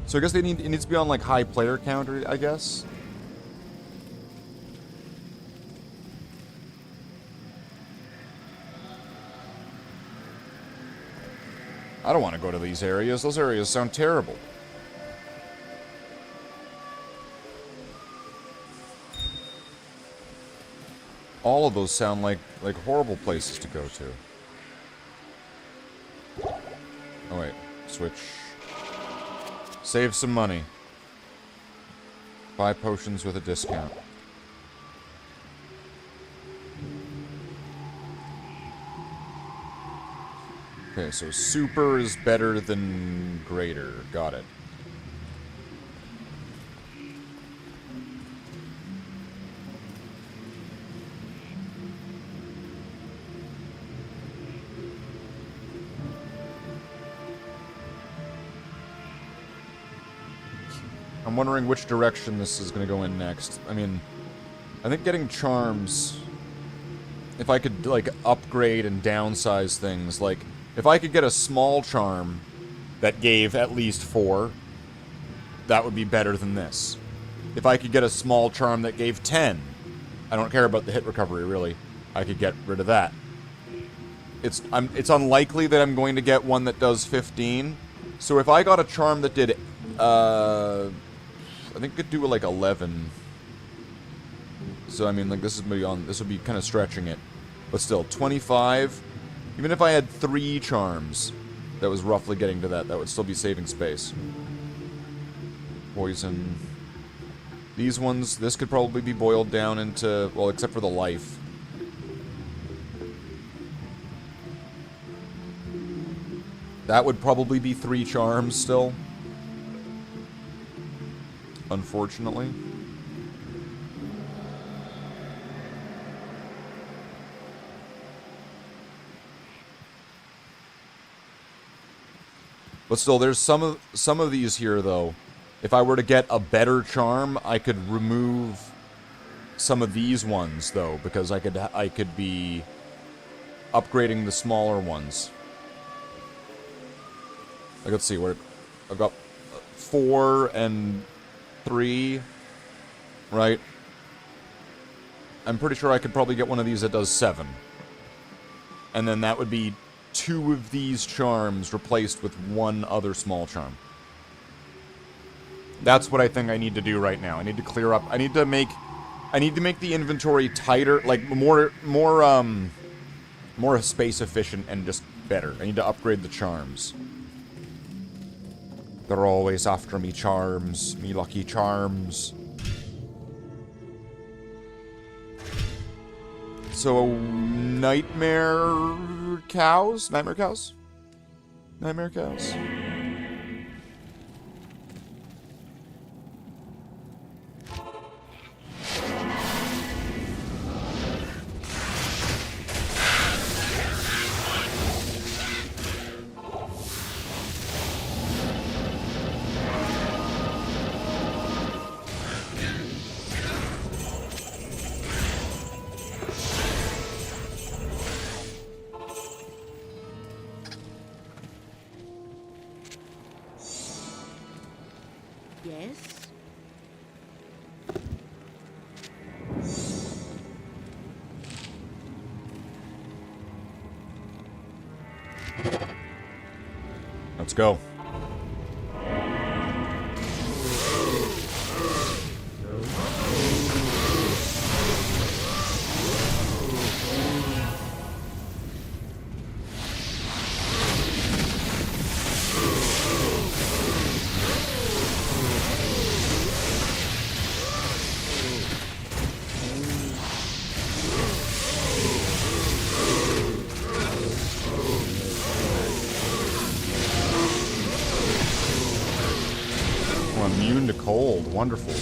So I guess it needs to be on like high player counter, I guess? I don't want to go to these areas. Those areas sound terrible. All of those sound like horrible places to go to. Oh wait, switch. Save some money. Buy potions with a discount. Okay, so super is better than greater. Got it. I'm wondering which direction this is going to go in next. I mean, I think getting charms... If I could, like, upgrade and downsize things, like... If I could get a small charm that gave at least 4, that would be better than this. If I could get a small charm that gave 10, I don't care about the hit recovery, really. I could get rid of that. It's unlikely that I'm going to get one that does 15. So if I got a charm that did, I think it could do like 11. So I mean, like this would be kind of stretching it, but still 25. Even if I had 3 charms, that was roughly getting to that would still be saving space. Poison. These ones, this could probably be boiled down into, well, except for the life. That would probably be 3 charms still. Unfortunately. But still, there's some of these here, though. If I were to get a better charm, I could remove some of these ones, though, because I could be upgrading the smaller ones. Like, let's see, I've got 4 and 3, right? I'm pretty sure I could probably get one of these that does 7. And then that would be 2 of these charms replaced with 1 other small charm. That's what I think I need to do right now. I need to clear up. I need to make the inventory tighter, like more space efficient and just better. I need to upgrade the charms. They're always after me, charms. Me lucky charms. So, nightmare cows? Nightmare cows? Nightmare cows? Yes? Let's go. Oh, immune to cold. Wonderful.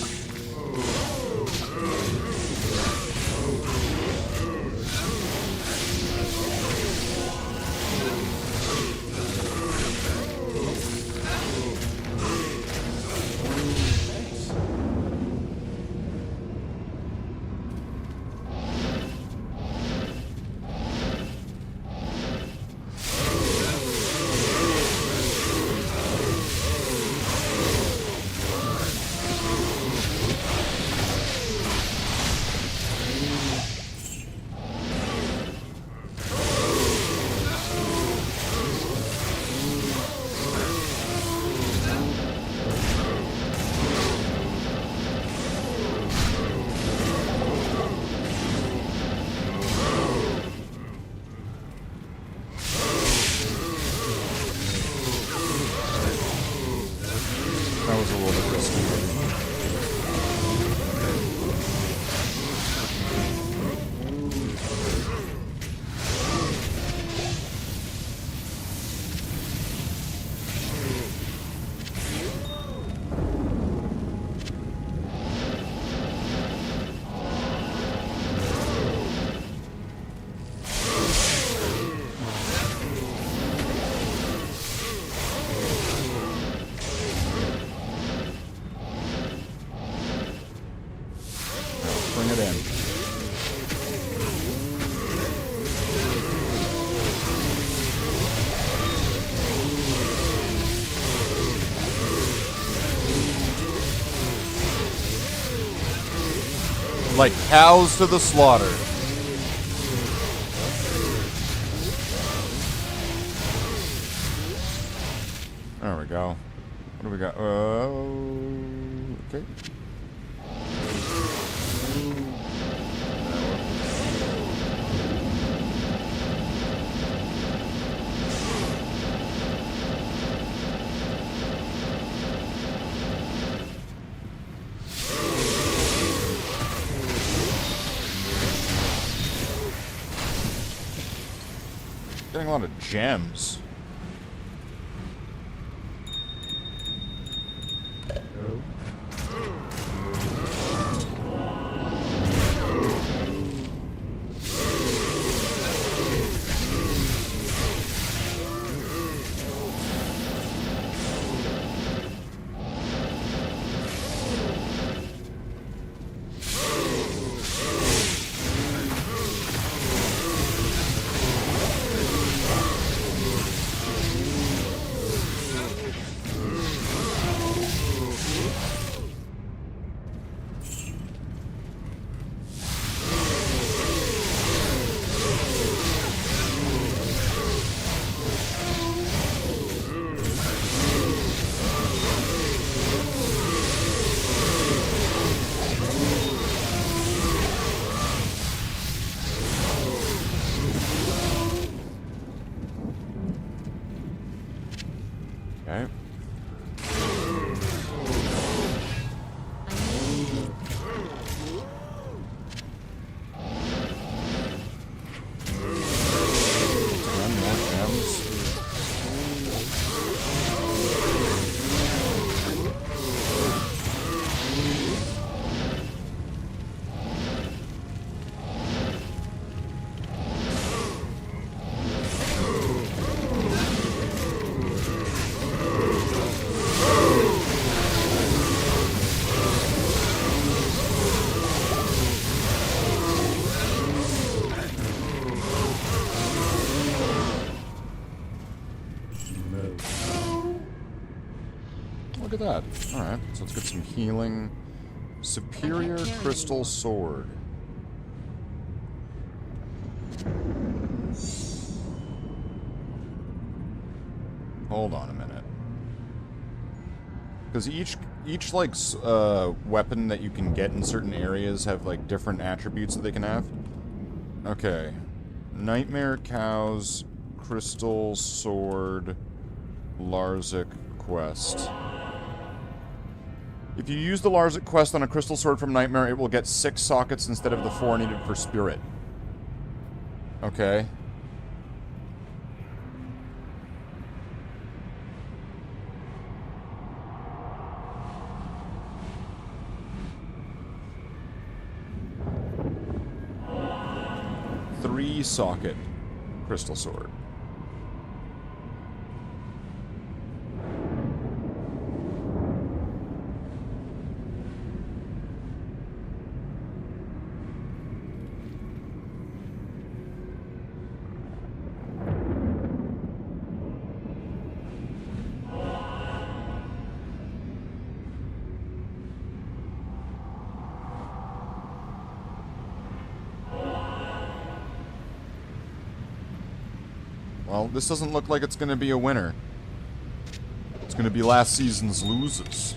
That was a little bit risky. Bring it in. Like cows to the slaughter. There we go. What do we got? Okay. Getting a lot of gems. Okay. More gems. Look at that. Alright, so let's get some healing. Superior Crystal Sword. Hold on a minute. Because each like weapon that you can get in certain areas have like different attributes that they can have. Okay. Nightmare Cows, Crystal Sword, Larzik Quest. If you use the Larzik Quest on a Crystal Sword from Nightmare, it will get 6 sockets instead of the 4 needed for Spirit. Okay. Three socket Crystal Sword. Well, this doesn't look like it's going to be a winner. It's going to be last season's losers.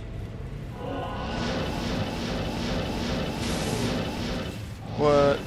What?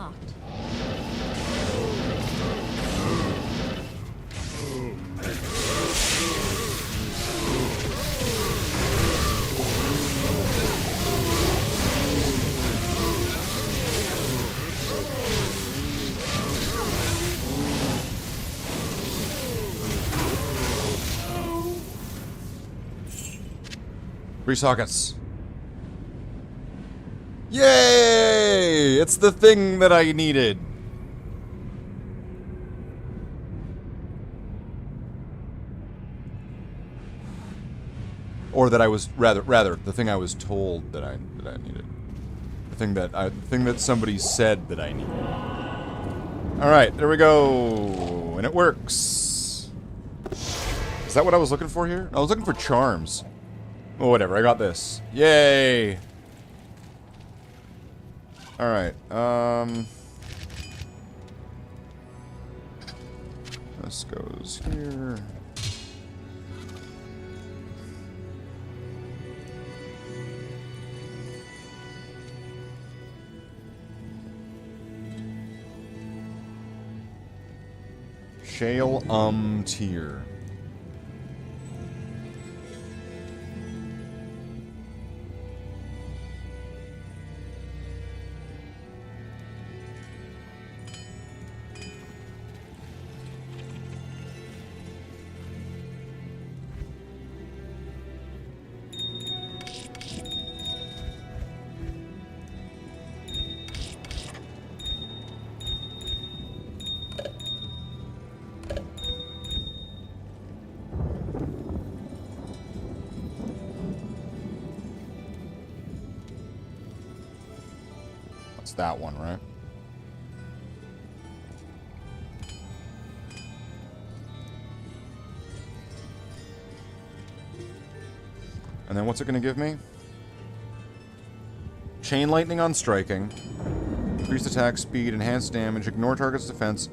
unlocked. Three sockets. Yay! It's the thing that I needed. Or that I was rather the thing I was told that I needed. The thing that somebody said that I needed. All right, there we go. And it works. Is that what I was looking for here? I was looking for charms. Oh, whatever. I got this. Yay! Alright, this goes here. Shale tier. That one, right? And then what's it going to give me? Chain lightning on striking. Increased attack speed, enhanced damage, ignore target's defense.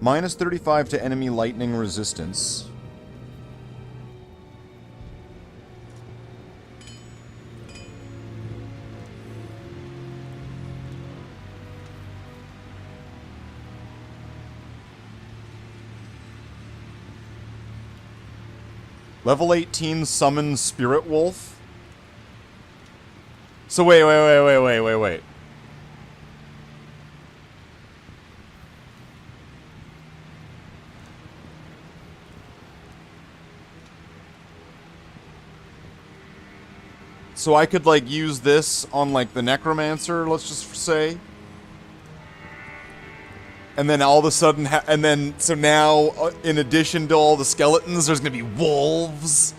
Minus 35 to enemy lightning resistance. Level 18 summon Spirit Wolf. So wait. So I could like use this on like the Necromancer, let's just say. And then all of a sudden, so now, in addition to all the skeletons, there's gonna be wolves.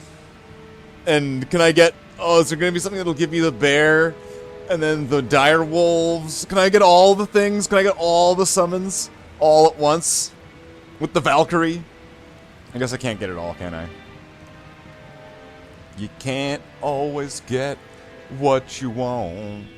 And can I get, is there gonna be something that'll give me the bear? And then the dire wolves? Can I get all the things? Can I get all the summons? All at once? With the Valkyrie? I guess I can't get it all, can I? You can't always get what you want.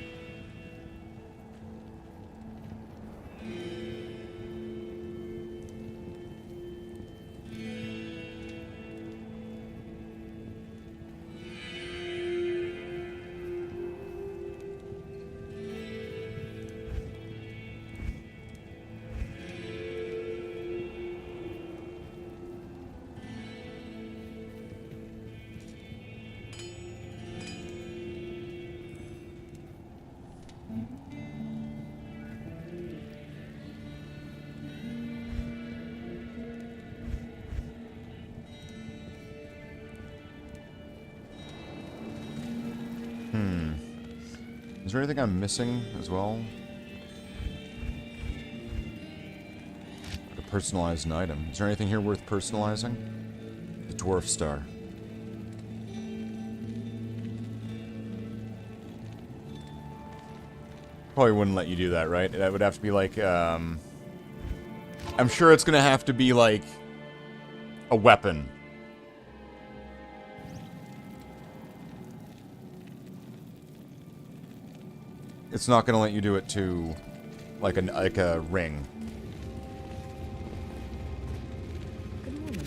Is there anything I'm missing as well? Like a personalized item. Is there anything here worth personalizing? The Dwarf Star. Probably wouldn't let you do that, right? That would have to be like, I'm sure it's gonna have to be like a weapon. It's not gonna let you do it to like a ring. Good morning.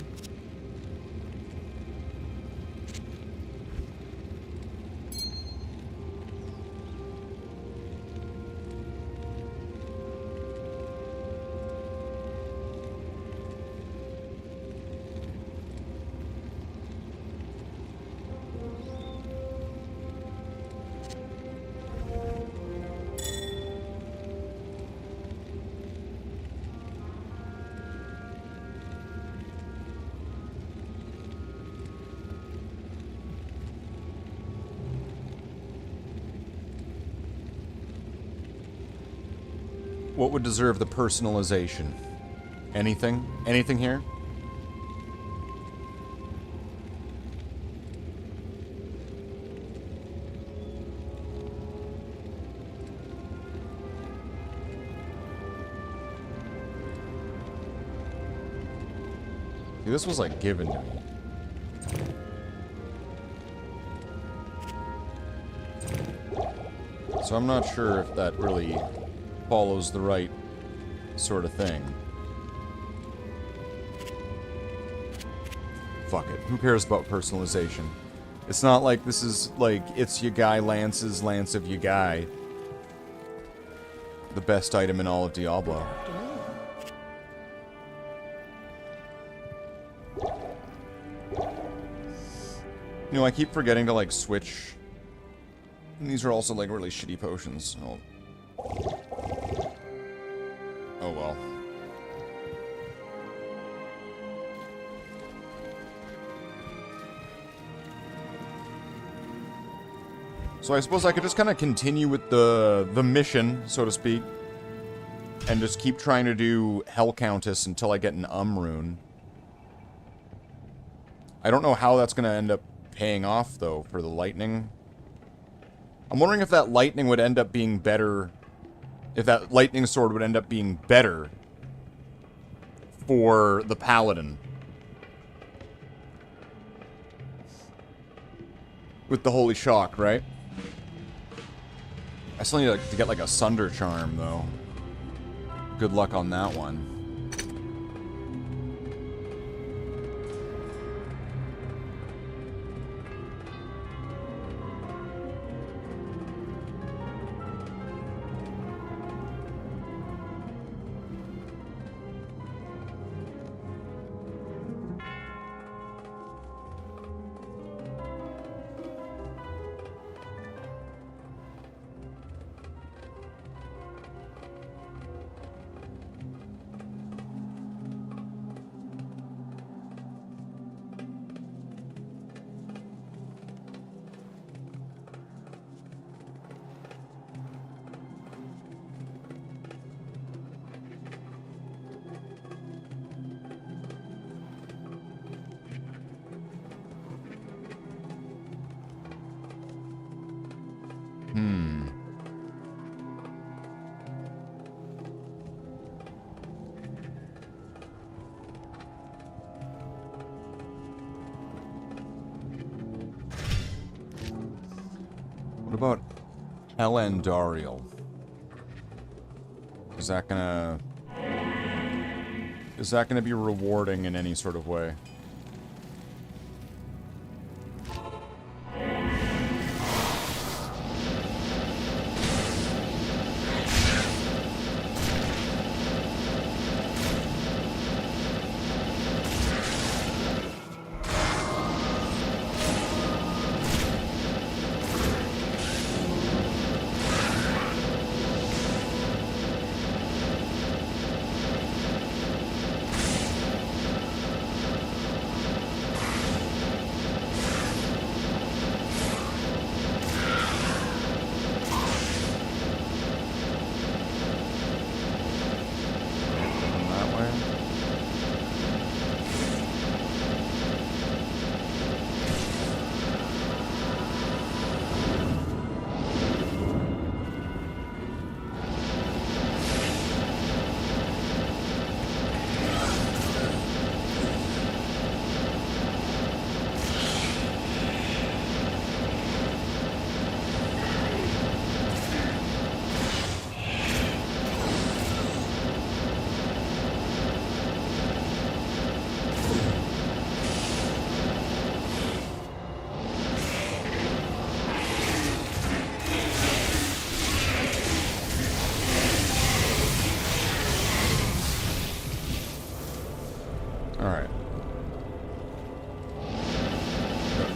What would deserve the personalization? Anything? Anything here? See, this was like given to me. So I'm not sure if that really follows the right sort of thing. Fuck it. Who cares about personalization? It's not like this is like It's Ya Guy Lance's Lance of Ya Guy. The best item in all of Diablo. You know, I keep forgetting to like switch. And these are also like really shitty potions. Oh well. So I suppose I could just kind of continue with the mission, so to speak, and just keep trying to do Hell Countess until I get an rune. I don't know how that's going to end up paying off, though, for the lightning. I'm wondering if that lightning would end up being better, if that lightning sword would end up being better for the paladin. With the Holy Shock, right? I still need to get like a Sunder Charm, though. Good luck on that one. What about Elendariel? Is that gonna be rewarding in any sort of way?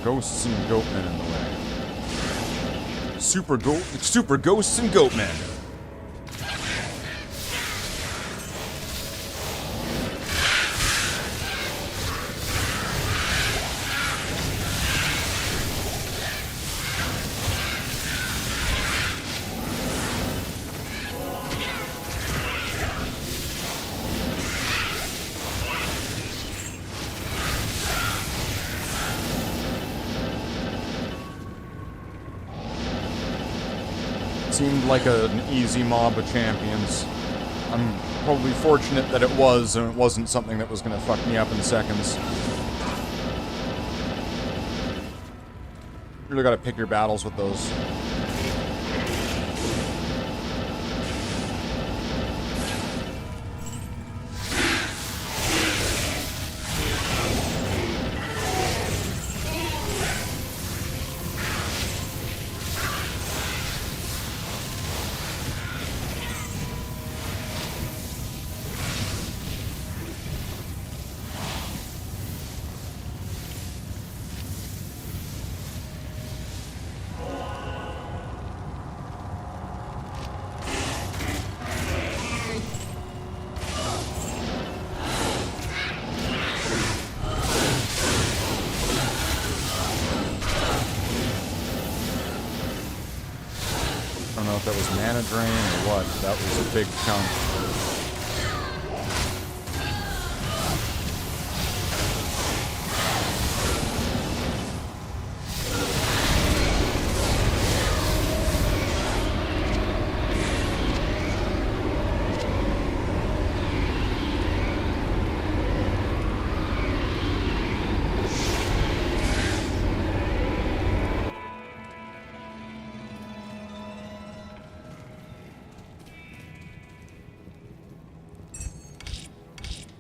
Ghosts and goatmen in the way. Super ghosts and goatmen. seemed like an easy mob of champions. I'm probably fortunate that it was, and it wasn't something that was going to fuck me up in seconds. You really gotta pick your battles with those. I don't know if that was mana drain or what. That was a big chunk.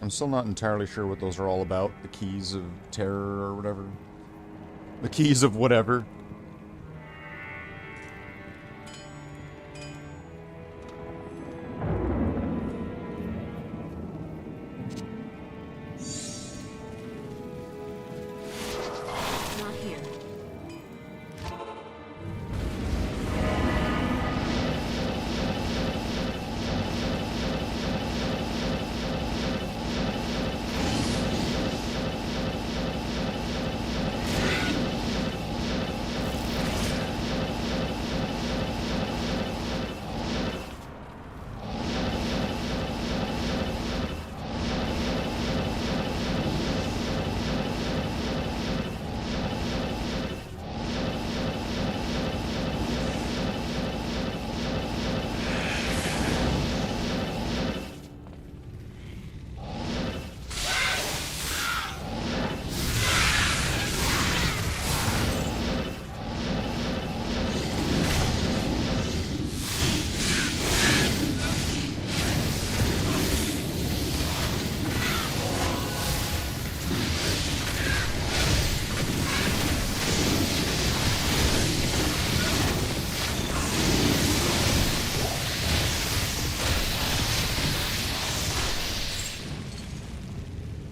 I'm still not entirely sure what those are all about. The keys of terror or whatever. The keys of whatever. Not here.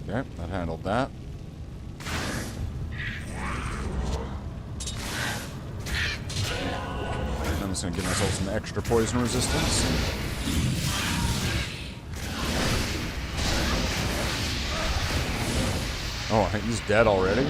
Okay, that handled that. I'm just gonna give myself some extra poison resistance. Oh, he's dead already?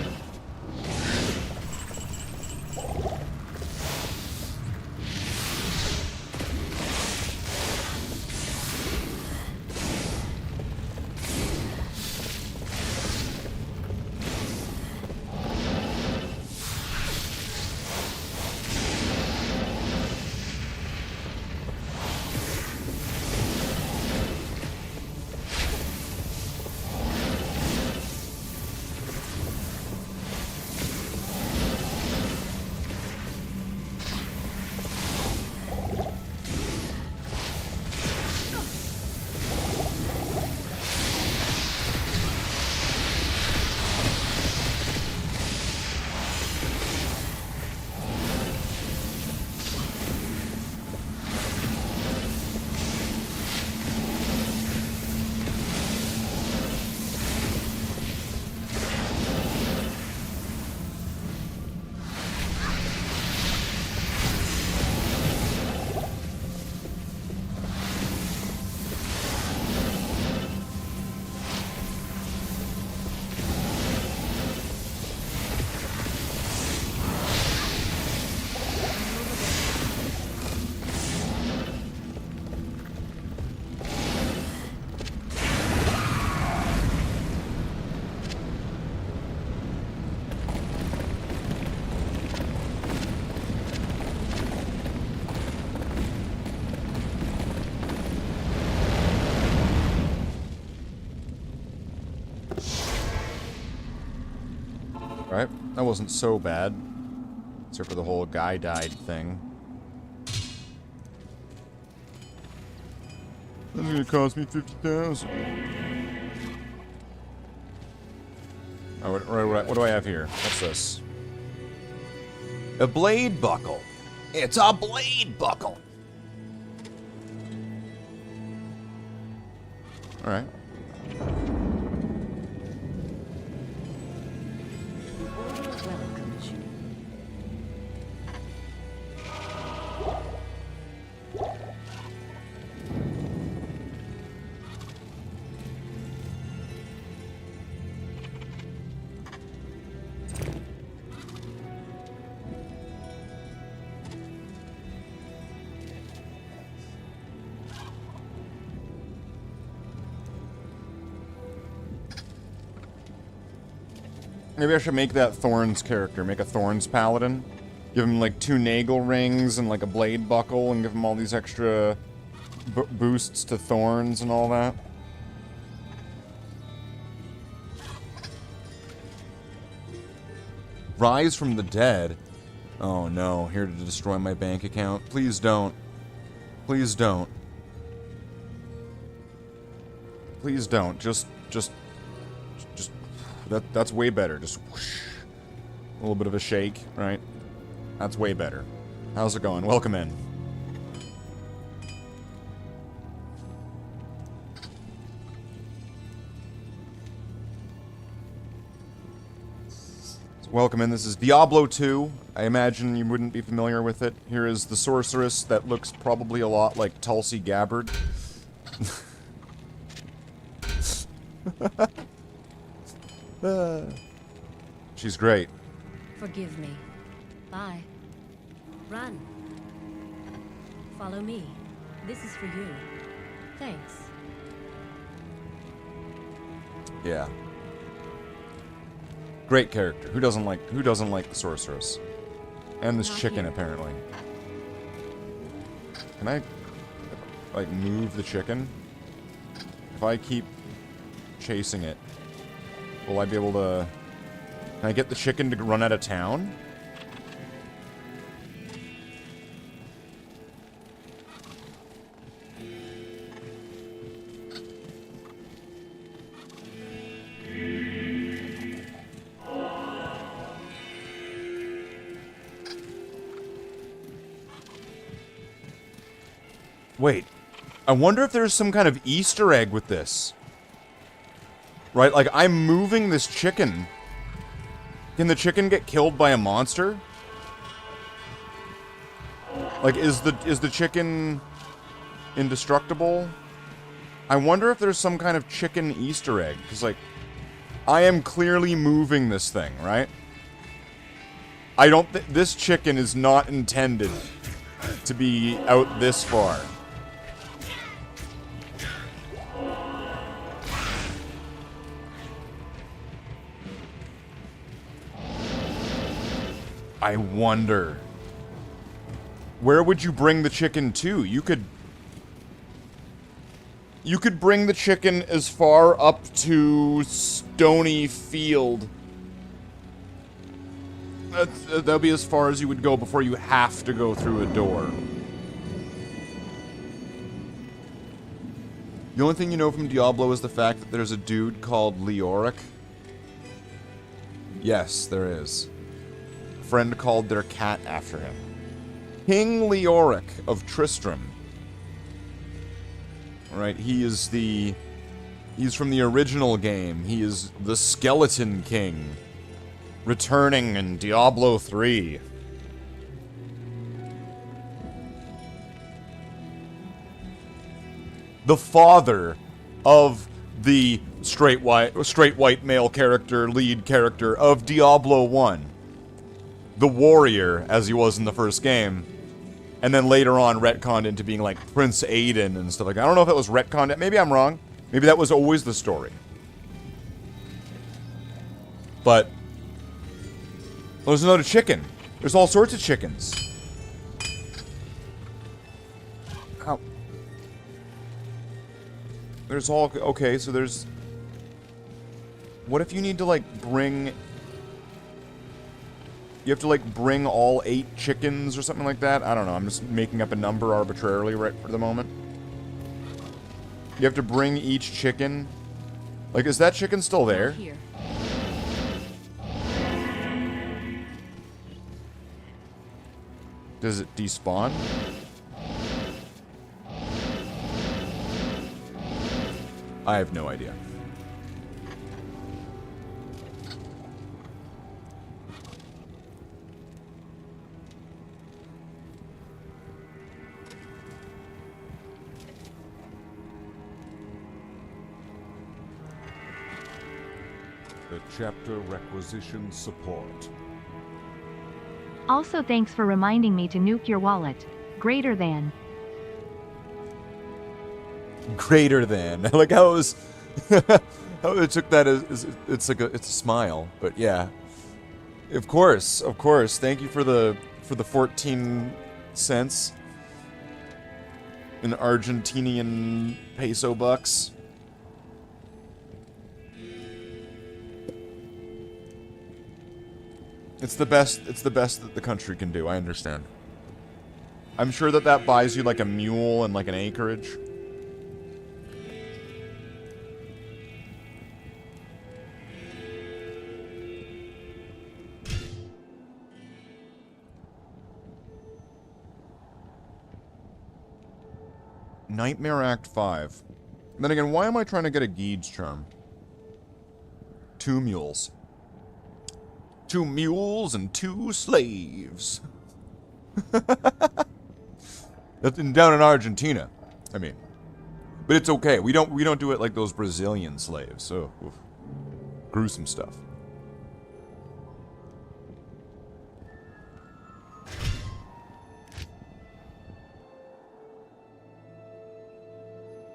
That wasn't so bad. Except for the whole guy died thing. That's gonna cost me 50,000. Oh, what do I have here? What's this? A blade buckle. It's a blade buckle. Alright. Maybe I should make that Thorns character. Make a Thorns paladin. Give him like 2 Nagel rings and like a blade buckle and give him all these extra boosts to Thorns and all that. Rise from the dead? Oh no, here to destroy my bank account. Please don't. Please don't. Please don't. Just that's way better. Just whoosh. A little bit of a shake, right? That's way better. How's it going? Welcome in. Welcome in. This is Diablo 2. I imagine you wouldn't be familiar with it. Here is the sorceress that looks probably a lot like Tulsi Gabbard. She's great. Forgive me. Bye. Run. Follow me. This is for you. Thanks. Yeah. Great character. Who doesn't like the sorceress? And this Not chicken here. apparently. Can I like move the chicken? If I keep chasing it, will I be able to... Can I get the chicken to run out of town? Wait. I wonder if there's some kind of Easter egg with this. Right, like, I'm moving this chicken. Can the chicken get killed by a monster? Like, is the chicken indestructible? I wonder if there's some kind of chicken Easter egg. Because, like, I am clearly moving this thing, right? I don't this chicken is not intended to be out this far. I wonder. Where would you bring the chicken to? You could bring the chicken as far up to Stony Field. That'll be as far as you would go before you have to go through a door. The only thing you know from Diablo is the fact that there's a dude called Leoric. Yes, there is. Friend called their cat after him. King Leoric of Tristram. Right, he's from the original game. He is the Skeleton King. Returning in Diablo 3. The father of the straight white male character, lead character of Diablo 1. The warrior, as he was in the first game, and then later on retconned into being like Prince Aiden and stuff like that. I don't know if it was retconned. Maybe I'm wrong. Maybe that was always the story. But there's another chicken. There's all sorts of chickens. Ow. There's all... Okay, so there's... What if you need to, like, bring... You have to, like, bring all 8 chickens or something like that. I don't know. I'm just making up a number arbitrarily right for the moment. You have to bring each chicken. Like, is that chicken still there? Here. Does it despawn? I have no idea. The chapter requisitions support. Also thanks for reminding me to nuke your wallet. Greater than. Greater than. Like how it was how it took that as it's like it's a smile, but yeah. Of course. Thank you for the 14 cents in Argentinian peso bucks. It's the best that the country can do, I understand. I'm sure that buys you like a mule and like an acreage. Nightmare Act 5. Then again, why am I trying to get a Geed's charm? 2 mules. 2 mules and 2 slaves. That's down in Argentina. I mean, but it's okay. We don't do it like those Brazilian slaves. So gruesome stuff.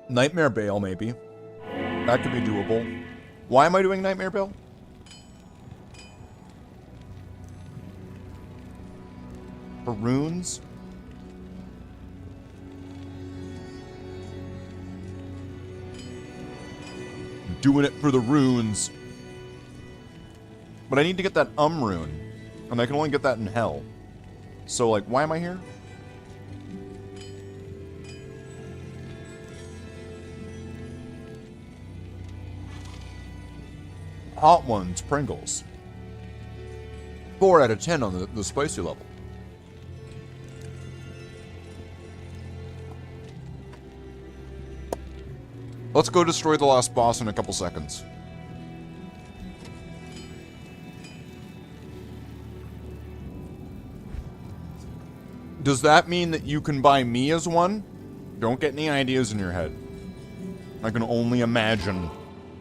Nightmare Bale, maybe. That could be doable. Why am I doing Nightmare Bale? For runes? I'm doing it for the runes. But I need to get that rune. And I can only get that in hell. So, like, why am I here? Hot ones, Pringles. 4 out of 10 on the spicy level. Let's go destroy the last boss in a couple seconds. Does that mean that you can buy me as one? Don't get any ideas in your head. I can only imagine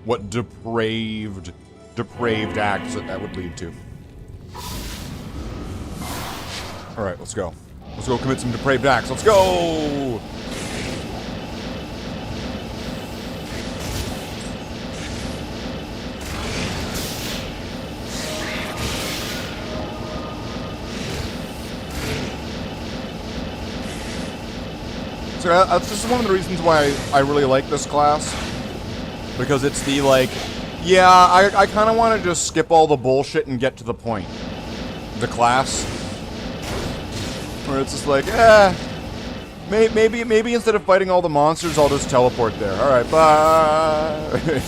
what depraved acts that would lead to. Alright, let's go. Let's go commit some depraved acts. Let's go! So that's just one of the reasons why I really like this class. Because it's the, like, yeah, I kind of want to just skip all the bullshit and get to the point. The class. Where it's just like, maybe instead of fighting all the monsters, I'll just teleport there. Alright, bye!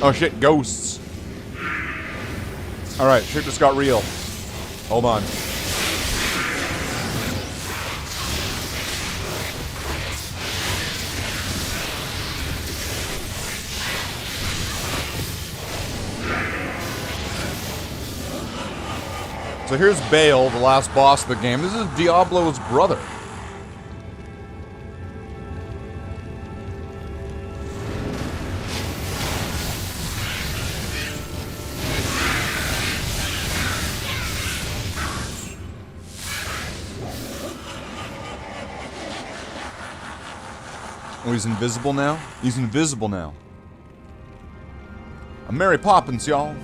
Oh shit, ghosts. Alright, shit just got real. Hold on. So here's Bale, the last boss of the game. This is Diablo's brother. Oh, he's invisible now? He's invisible now. I'm Mary Poppins, y'all.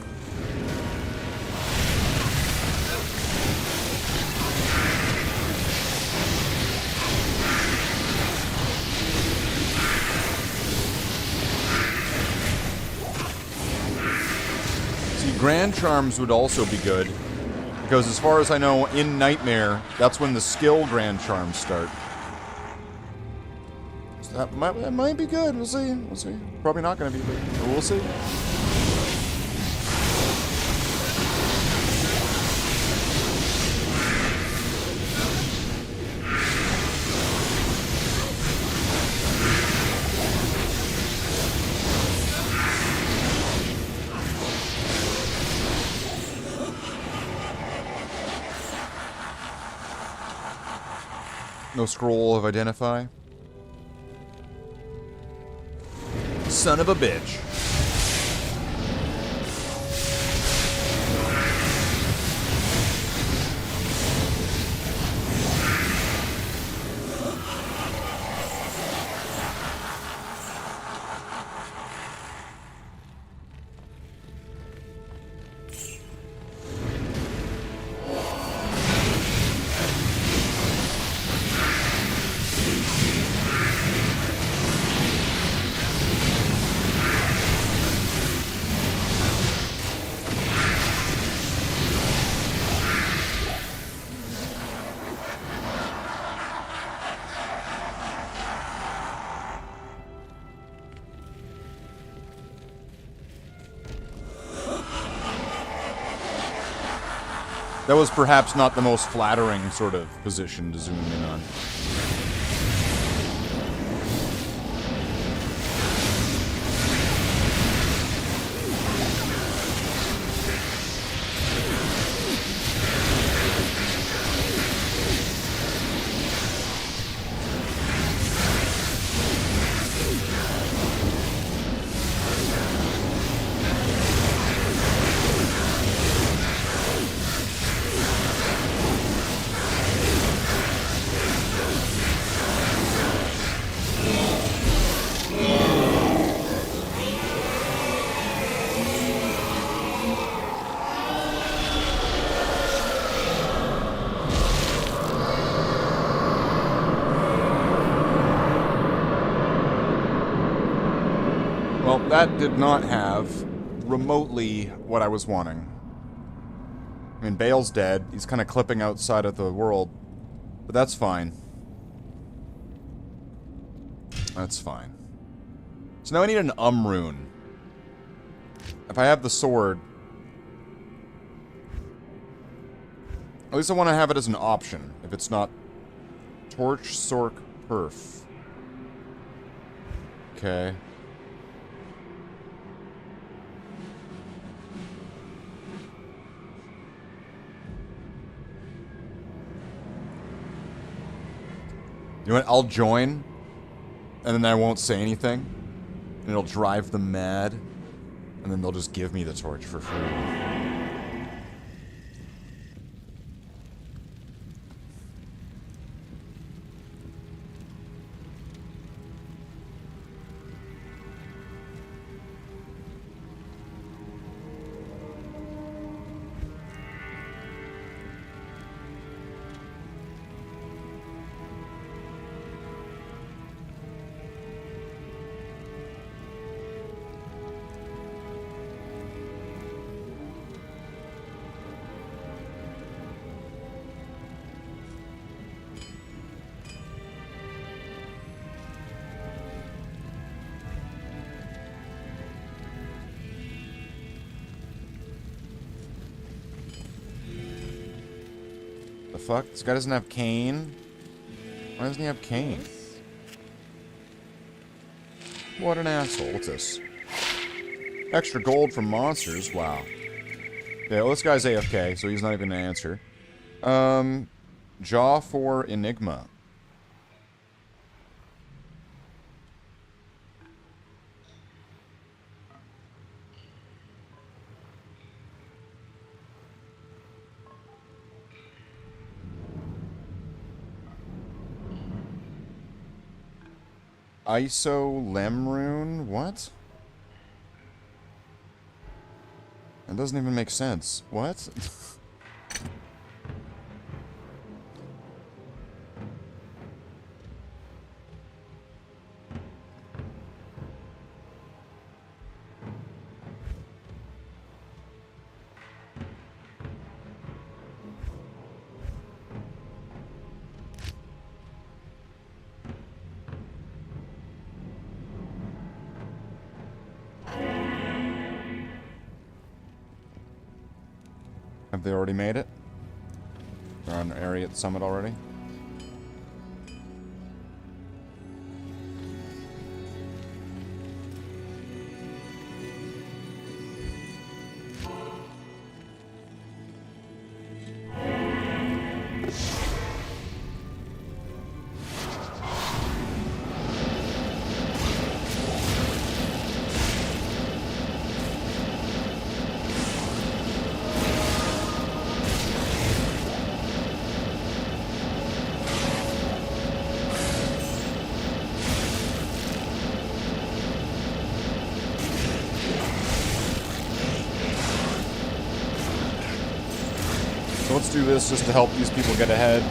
Grand Charms would also be good. Because as far as I know, in Nightmare, that's when the skill Grand Charms start. So that might be good. We'll see. We'll see. Probably not going to be, but we'll see. No scroll of identify. Son of a bitch. That was perhaps not the most flattering sort of position to zoom in on. Well, that did not have remotely what I was wanting. I mean, Bale's dead. He's kind of clipping outside of the world. But that's fine. That's fine. So now I need an rune. If I have the sword... At least I want to have it as an option. If it's not... Torch, Sork, Perf. Okay. You know what? I'll join, and then I won't say anything, and it'll drive them mad, and then they'll just give me the torch for free. The fuck? This guy doesn't have cane? Why doesn't he have cane? What an asshole. What's this? Extra gold from monsters? Wow. Yeah, well, this guy's AFK, so he's not even gonna answer. Jaw for Enigma. ISO Lemrune? What? That doesn't even make sense. What? Have they already made it? They're on area at the summit already? So let's do this just to help these people get ahead.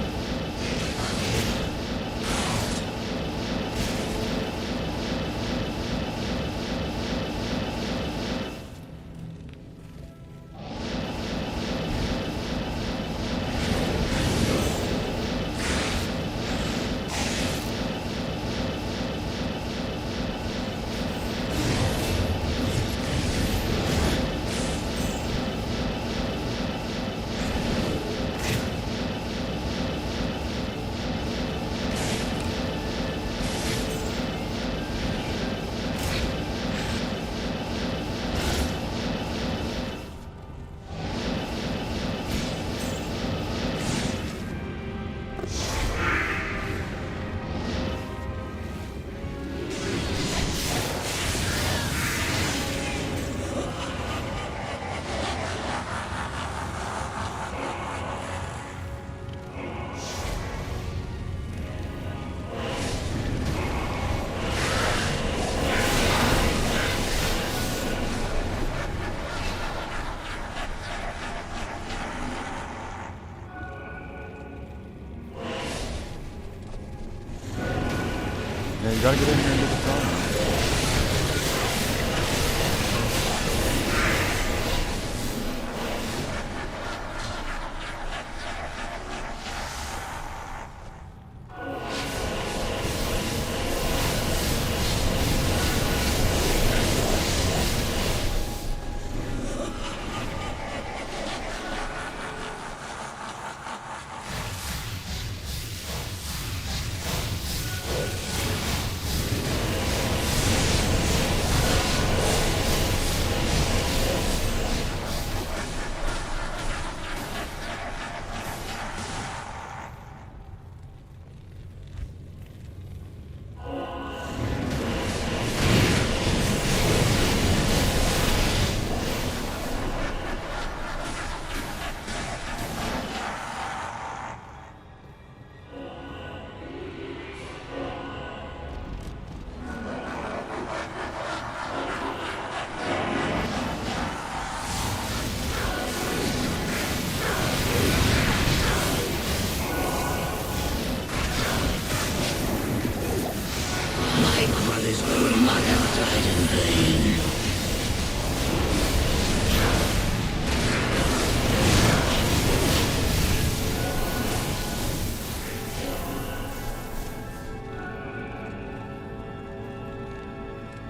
Yeah, you gotta get in here and get the throne.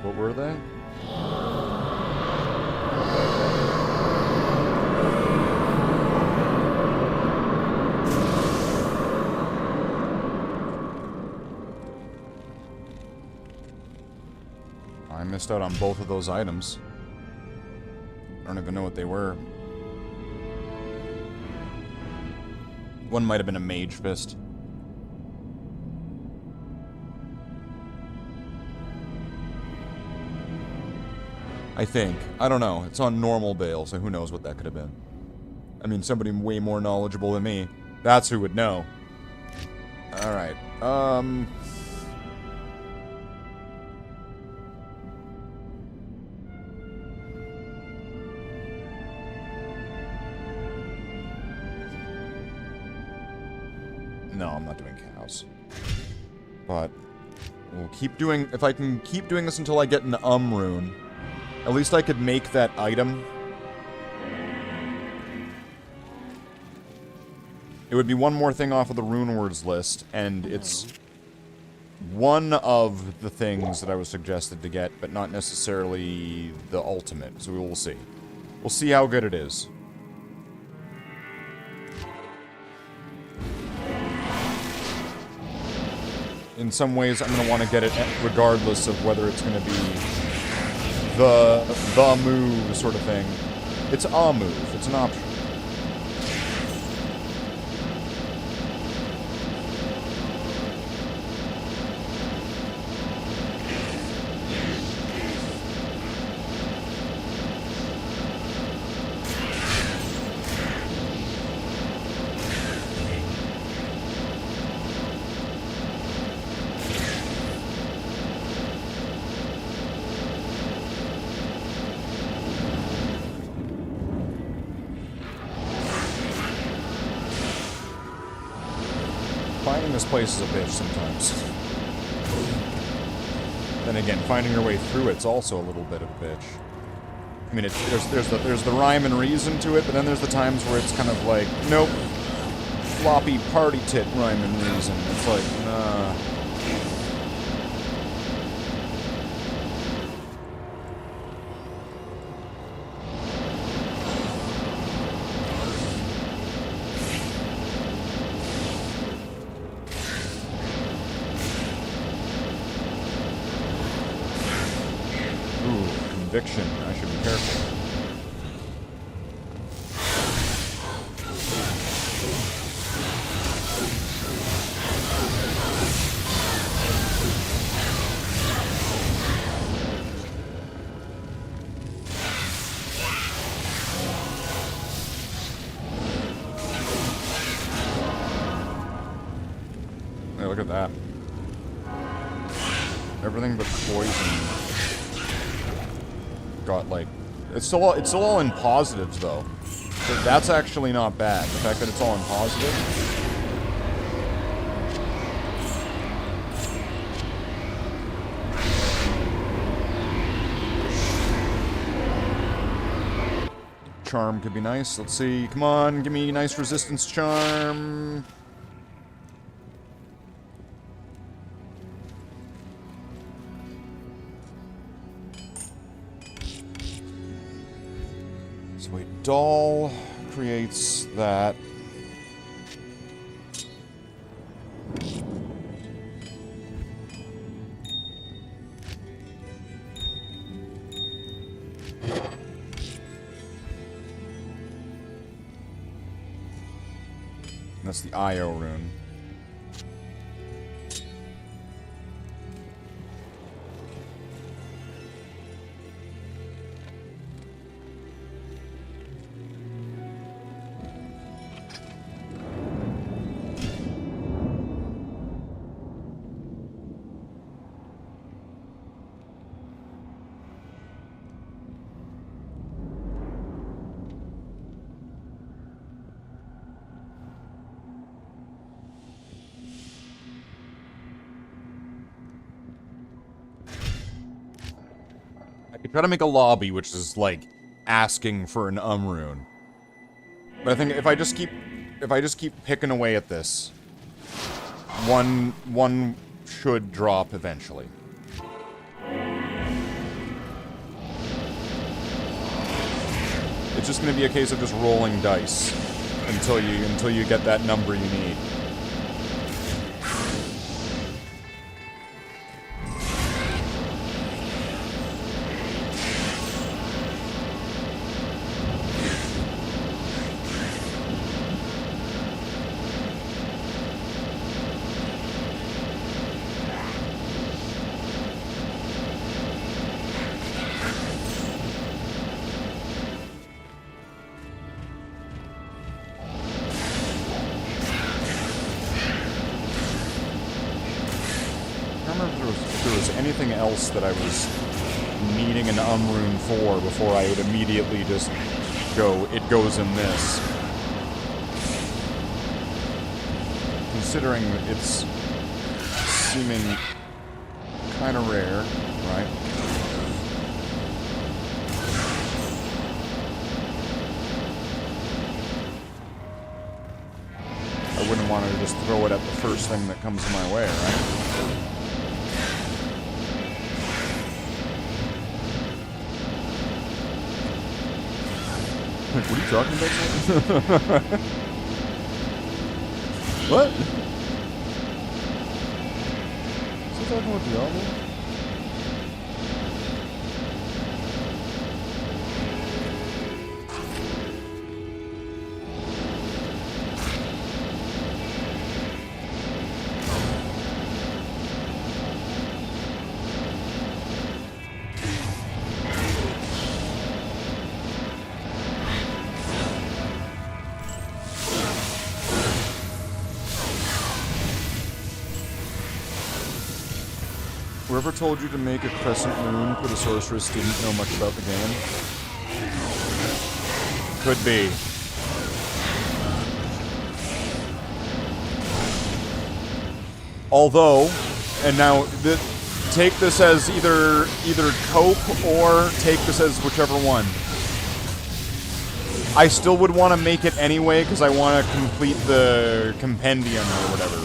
What were they? I missed out on both of those items. I don't even know what they were. One might have been a mage fist. I think. I don't know. It's on normal bail, so who knows what that could have been. I mean, somebody way more knowledgeable than me. That's who would know. Alright. No, I'm not doing cows. But we'll keep doing... If I can keep doing this until I get an rune, at least I could make that item. It would be one more thing off of the rune words list, and it's one of the things that I was suggested to get, but not necessarily the ultimate, so we will see. We'll see how good it is. in some ways, I'm gonna want to get it regardless of whether it's gonna be the move sort of thing. It's a move. It's an option. Finding this place is a bitch sometimes. Then again, finding your way through it's also a little bit of a bitch. I mean, there's the rhyme and reason to it, but then there's the times where it's kind of like, nope, floppy party tit rhyme and reason. It's like, nah. Conviction. I should be careful. Hey, look at that. Everything but poison. Got like, it's still all in positives though. So that's actually not bad. The fact that it's all in positive. Charm could be nice. Let's see. Come on, give me a nice resistance charm. Doll creates that. That's the IO rune. Try to make a lobby, which is like asking for an rune. But I think if I just keep picking away at this, one should drop eventually. It's just going to be a case of just rolling dice until you get that number you need. That I was needing an rune for before I would immediately just go, it goes in this. Considering it's seeming kind of rare, right? I wouldn't want to just throw it at the first thing that comes my way, right? Like, what are you talking about? What? talking about Diablo? Whoever told you to make a crescent moon for the sorceress didn't know much about the game. Could be. Although, and now take this as either cope or take this as whichever one. I still would want to make it anyway because I want to complete the compendium or whatever.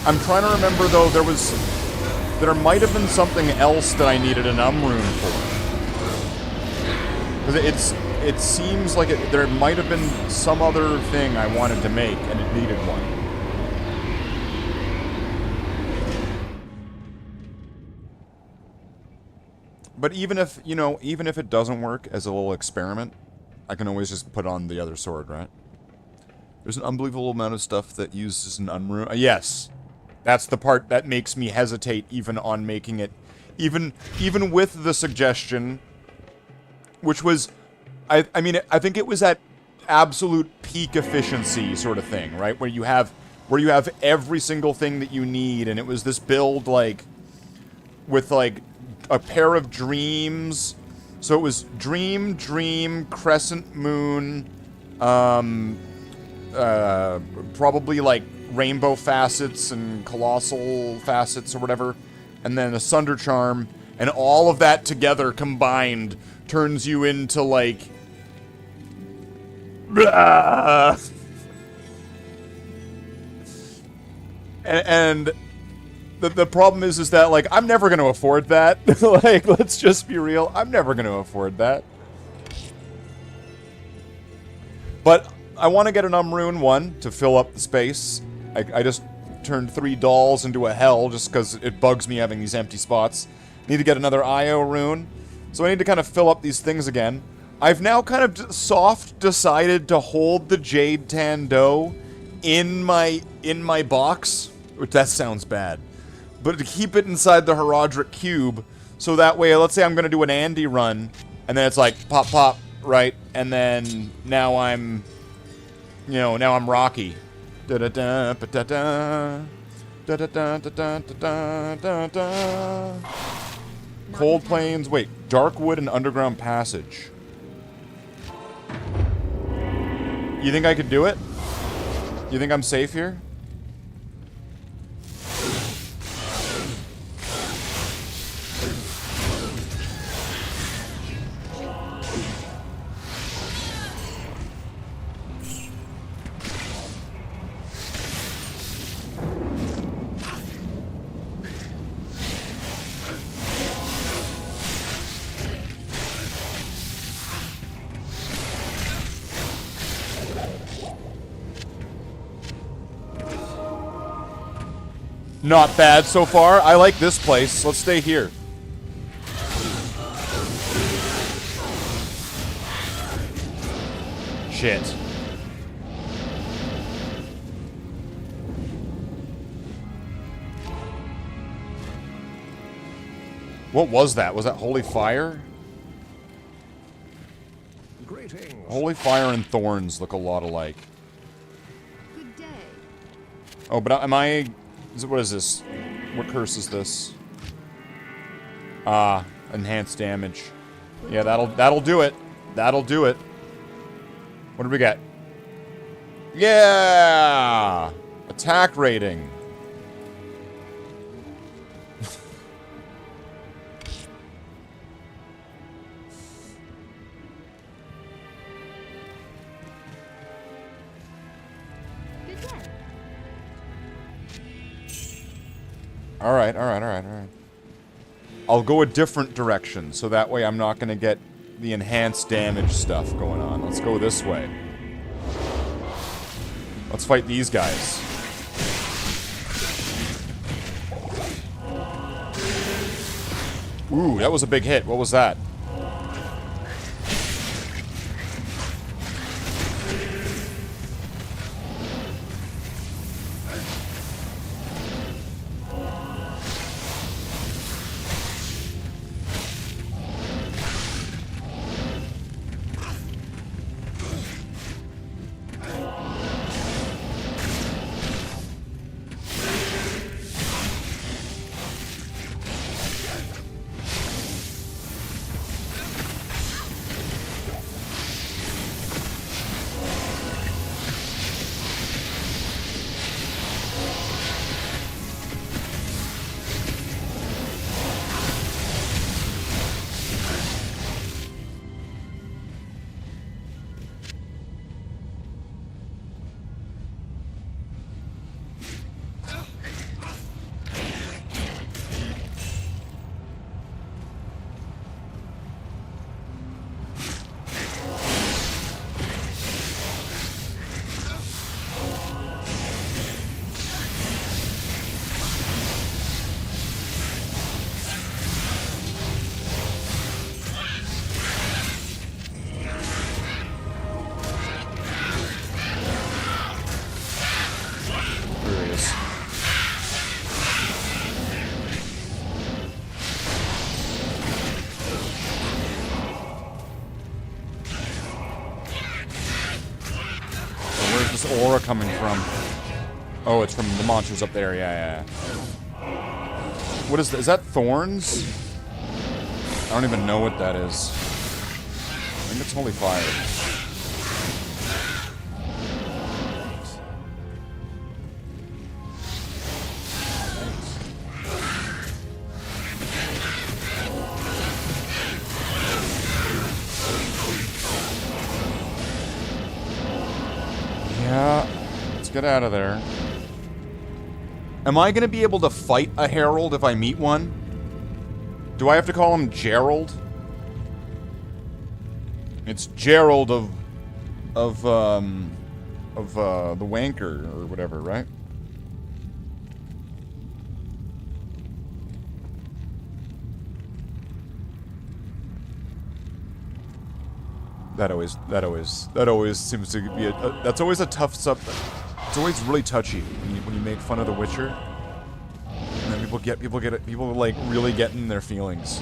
I'm trying to remember though, there might have been something else that I needed an rune for. Because it seems like there might have been some other thing I wanted to make and it needed one. But even if, you know, even if it doesn't work as a little experiment, I can always just put on the other sword, right? There's an unbelievable amount of stuff that uses an unrune. Yes. That's the part that makes me hesitate even on making it. Even with the suggestion, which was, I mean, I think it was at absolute peak efficiency sort of thing, right? Where you have every single thing that you need, and it was this build, like, with, like, a pair of dreams. So it was dream, crescent moon, probably, like, rainbow facets and colossal facets or whatever, and then a sunder charm, and all of that together combined turns you into like and the problem is that like I'm never going to afford that. Like, let's just be real, I'm never going to afford that. But I want to get an rune one to fill up the space. I just turned 3 dolls into a hell just because it bugs me having these empty spots. Need to get another IO rune. So I need to kind of fill up these things again. I've now kind of soft decided to hold the Jade Tando in my box. Which that sounds bad. But to keep it inside the Herodric Cube. So that way, let's say I'm going to do an Andy run. And then it's like, pop, pop, right? And then now I'm, you know, now I'm Rocky. Da-da-da, ba-da-da. Da-da-da-da-da-da-da-da. Cold Plains, wait, Darkwood and Underground Passage. You think I could do it? You think I'm safe here? Not bad so far. I like this place. Let's stay here. Shit. What was that? Was that Holy Fire? Greetings. Holy Fire and Thorns look a lot alike. Good day. Oh, but am I... What is this? What curse is this? Ah, enhanced damage. Yeah, that'll do it. That'll do it. What do we get? Yeah! Attack rating. Good day. Alright. I'll go a different direction, so that way I'm not gonna get the enhanced damage stuff going on. Let's go this way. Let's fight these guys. Ooh, that was a big hit. What was that? Aura coming from? Oh, it's from the monsters up there. Yeah. What is that? Is that thorns? I don't even know what that is. I think it's holy fire. Yeah, let's get out of there. Am I gonna be able to fight a herald if I meet one? Do I have to call him Gerald? It's Gerald of the Wanker or whatever, right? That always seems to be that's always a tough subject. It's always really touchy when you make fun of The Witcher, and then people like really get in their feelings.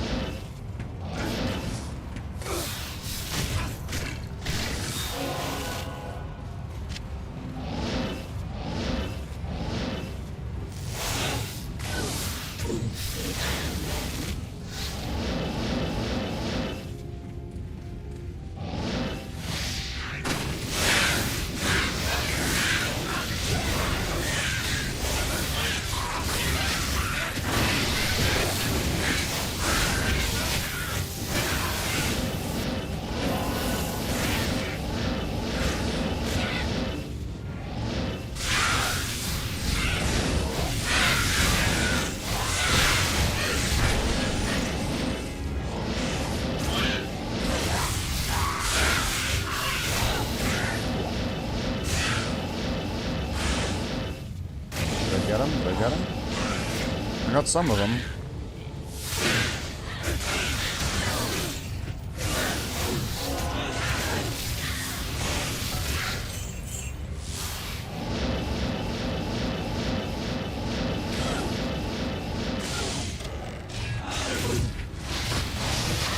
Did I get him? I got some of them.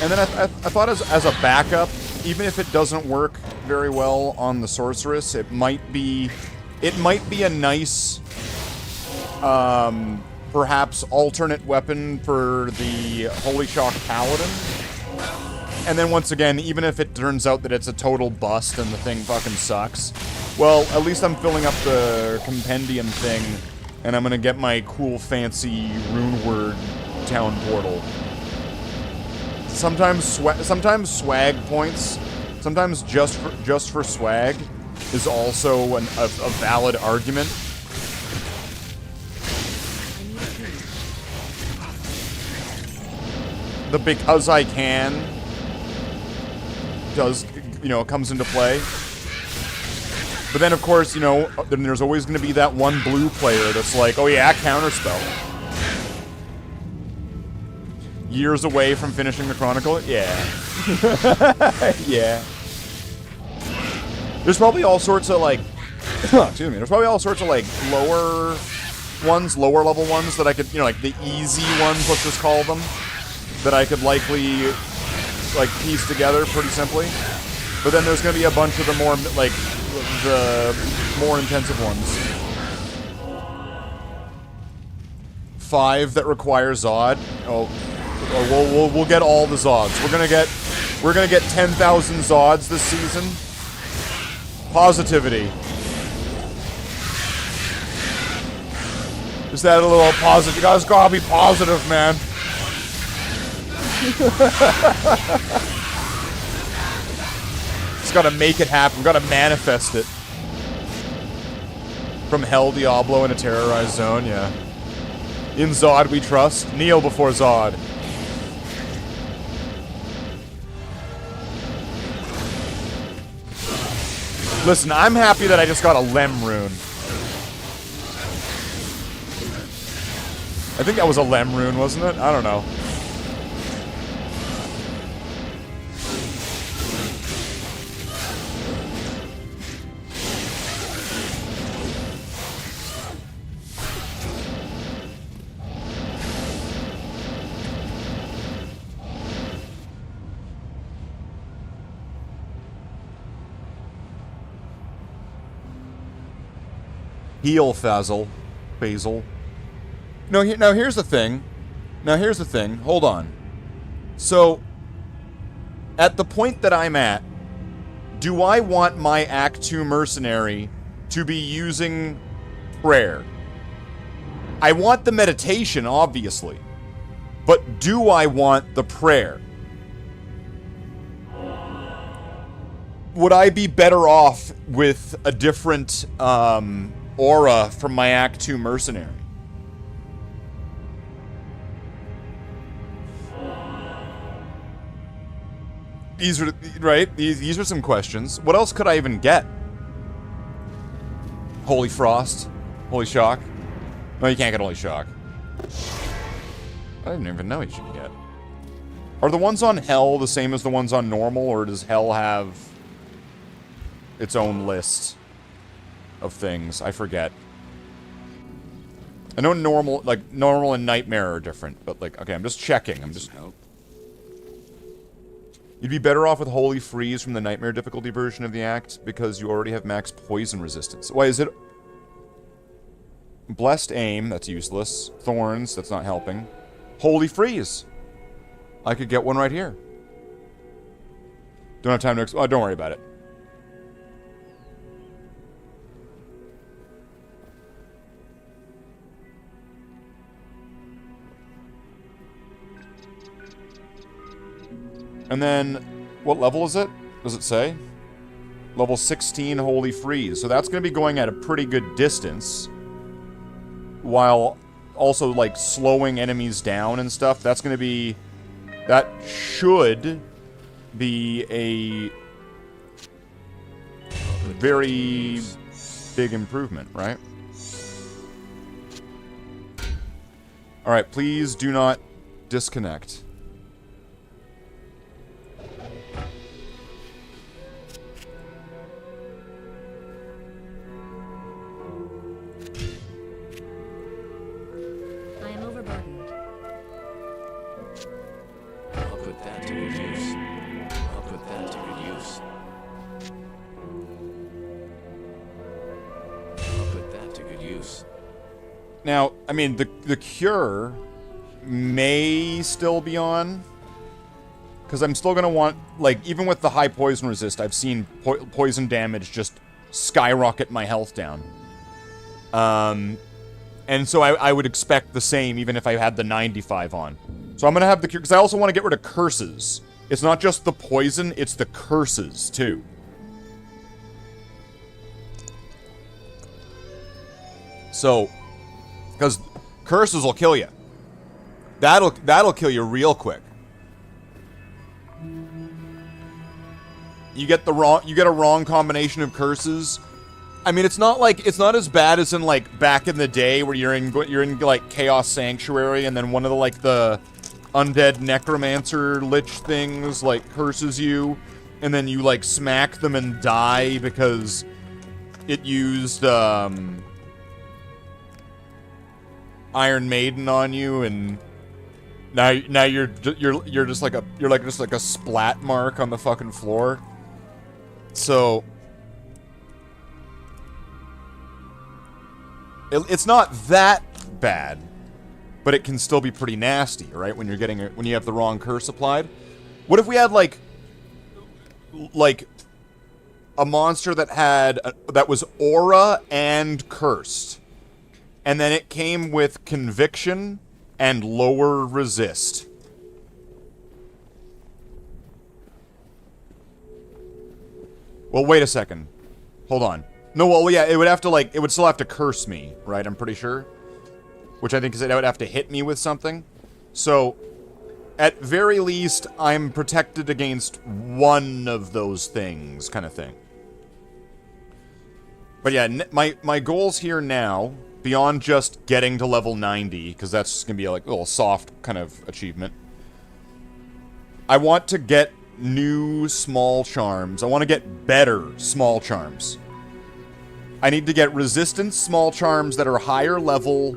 And then I thought as a backup, even if it doesn't work very well on the sorceress, it might be a nice perhaps alternate weapon for the Holy Shock Paladin. And then once again, even if it turns out that it's a total bust and the thing fucking sucks, well, at least I'm filling up the compendium thing, and I'm gonna get my cool fancy rune word town portal. Sometimes swag points, sometimes just for swag is also a valid argument. The because I can does, comes into play. But then, of course, then there's always going to be that one blue player that's like, oh yeah, counterspell. Years away from finishing the Chronicle? Yeah. Yeah. There's probably all sorts of, like... excuse me. There's probably all sorts of, like, lower level ones that I could, you know, like, the easy ones, let's just call them, that I could likely, like, piece together pretty simply. But then there's gonna be a bunch of the more, like, the more intensive ones. 5 that require Zod. We'll get all the Zods. We're gonna get 10,000 Zods this season. Positivity. Just add a little positive. You guys gotta be positive, man. Just gotta make it happen. Gotta manifest it. From Hell, Diablo, in a terrorized zone, yeah. In Zod we trust. Kneel before Zod. Listen, I'm happy that I just got a Lem rune. I think that was a Lem rune, wasn't it? I don't know. Heal, Fazel. Basil. No, now here's the thing. Hold on. So, at the point that I'm at, do I want my Act 2 mercenary to be using prayer? I want the meditation, obviously. But do I want the prayer? Would I be better off with a different, aura from my Act 2 mercenary? These are, right? These are some questions. What else could I even get? Holy Frost? Holy Shock? No, you can't get Holy Shock. I didn't even know you should get. Are the ones on Hell the same as the ones on Normal, or does Hell have its own list of things? I forget. I know Normal and Nightmare are different, but like, okay, I'm just checking. Help. You'd be better off with Holy Freeze from the Nightmare difficulty version of the Act, because you already have max poison resistance. Why is it... Blessed Aim, that's useless. Thorns, that's not helping. Holy Freeze! I could get one right here. Don't have time to... Oh, don't worry about it. And then, what level is it? Does it say? Level 16 Holy Freeze. So that's going to be going at a pretty good distance. While also, like, slowing enemies down and stuff. That's going to be... That should be a very big improvement, right? Alright, please do not disconnect. Now, I mean, the cure may still be on. Because I'm still going to want, like, even with the high poison resist, I've seen poison damage just skyrocket my health down. And so I would expect the same even if I had the 95 on. So I'm going to have the cure, because I also want to get rid of curses. It's not just the poison, it's the curses, too. So... Because curses will kill you. That'll kill you real quick. You get a wrong combination of curses. I mean, it's not as bad as in like back in the day where you're in like Chaos Sanctuary and then one of the undead necromancer lich things, like, curses you, and then you, like, smack them and die because it used, Iron Maiden on you, and now you're just like a splat mark on the fucking floor. So it's not that bad, but it can still be pretty nasty, right? When you have the wrong curse applied. What if we had like a monster that was aura and cursed, and then it came with conviction and lower resist? Well, wait a second. Hold on. No, well, yeah, it would still have to curse me, right? I'm pretty sure. Which I think is that it would have to hit me with something. So, at very least, I'm protected against one of those things, kind of thing. But yeah, my goals here now, beyond just getting to level 90, because that's just going to be like a little soft kind of achievement. I want to get new small charms. I want to get better small charms. I need to get resistance small charms that are higher level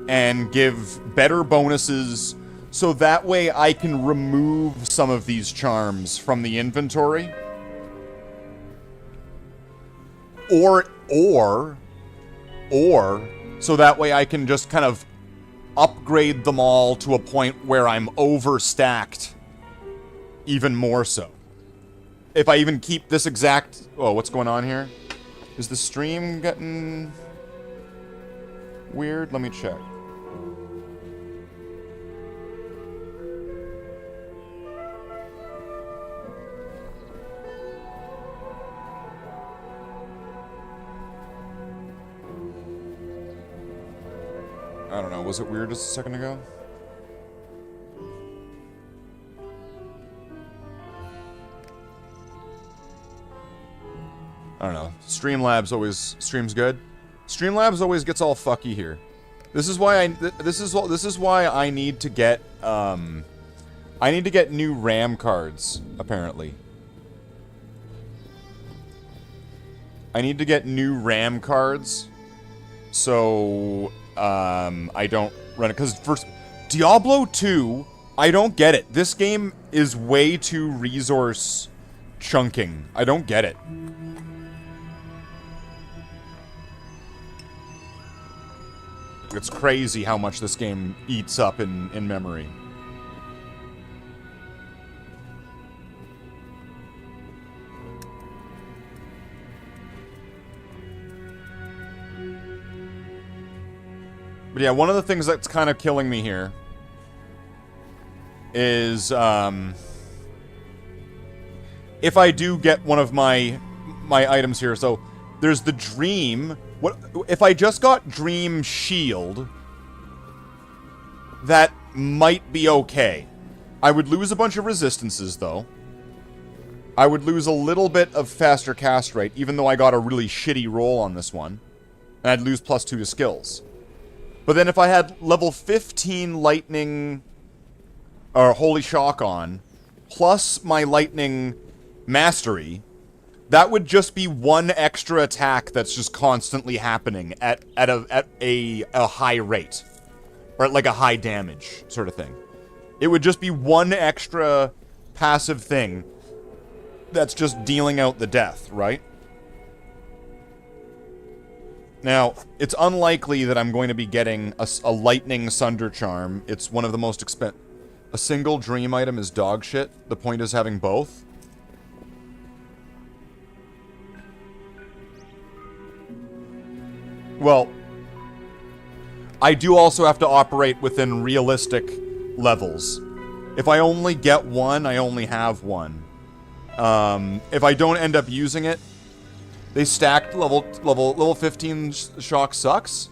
and give better bonuses, so that way I can remove some of these charms from the inventory. Or so that way I can just kind of upgrade them all to a point where I'm overstacked even more so. If I even keep this exact... Oh, what's going on here? Is the stream getting weird? Let me check. I don't know, was it weird just a second ago? I don't know. Streamlabs always streams good. Streamlabs always gets all fucky here. This is why I need to get new RAM cards, apparently. I need to get new RAM cards so I don't run it, because first Diablo 2, I don't get it. This game is way too resource chunking. I don't get it. It's crazy how much this game eats up in memory. But yeah, one of the things that's kind of killing me here is if I do get one of my items here. So there's the Dream. What if I just got Dream Shield? That might be okay. I would lose a bunch of resistances though. I would lose a little bit of faster cast rate, even though I got a really shitty roll on this one. And I'd lose +2 to skills. But then if I had level 15 lightning or holy shock on, plus my lightning mastery, that would just be one extra attack that's just constantly happening at a high rate. Or at like a high damage sort of thing. It would just be one extra passive thing that's just dealing out the death, right? Now, it's unlikely that I'm going to be getting a Lightning Sunder Charm. It's one of the most expensive. A single dream item is dog shit. The point is having both. Well, I do also have to operate within realistic levels. If I only get one, I only have one. If I don't end up using it, they stacked level 15 shock sucks?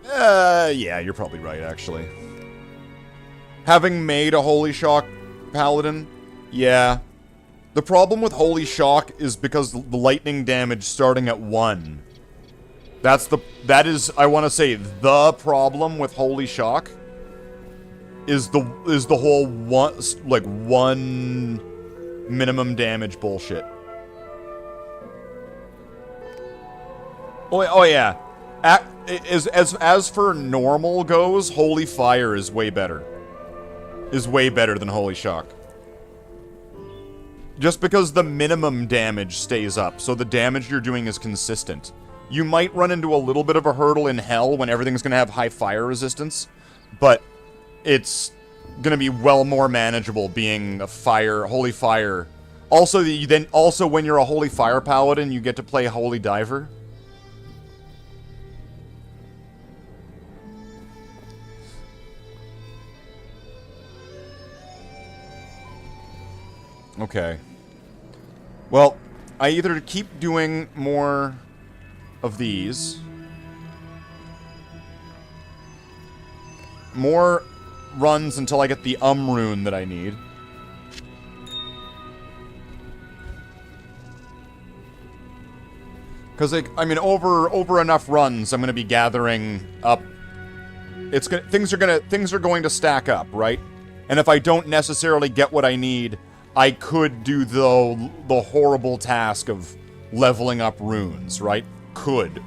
Yeah, you're probably right, actually. Having made a Holy Shock Paladin, yeah. The problem with Holy Shock is because the lightning damage starting at 1. That is, I want to say, the problem with Holy Shock. is the whole one minimum damage bullshit. Oh yeah. As for normal goes, Holy Fire is way better. Is way better than Holy Shock. Just because the minimum damage stays up, so the damage you're doing is consistent. You might run into a little bit of a hurdle in Hell when everything's gonna have high fire resistance, but it's gonna be well more manageable being a Holy Fire. Also, also when you're a Holy Fire Paladin, you get to play Holy Diver. Okay. Well, I either keep doing more of these. More runs until I get the rune that I need. Because, I mean, over enough runs, I'm going to be gathering up. Things are going to stack up, right? And if I don't necessarily get what I need, I could do the horrible task of leveling up runes, right? Could.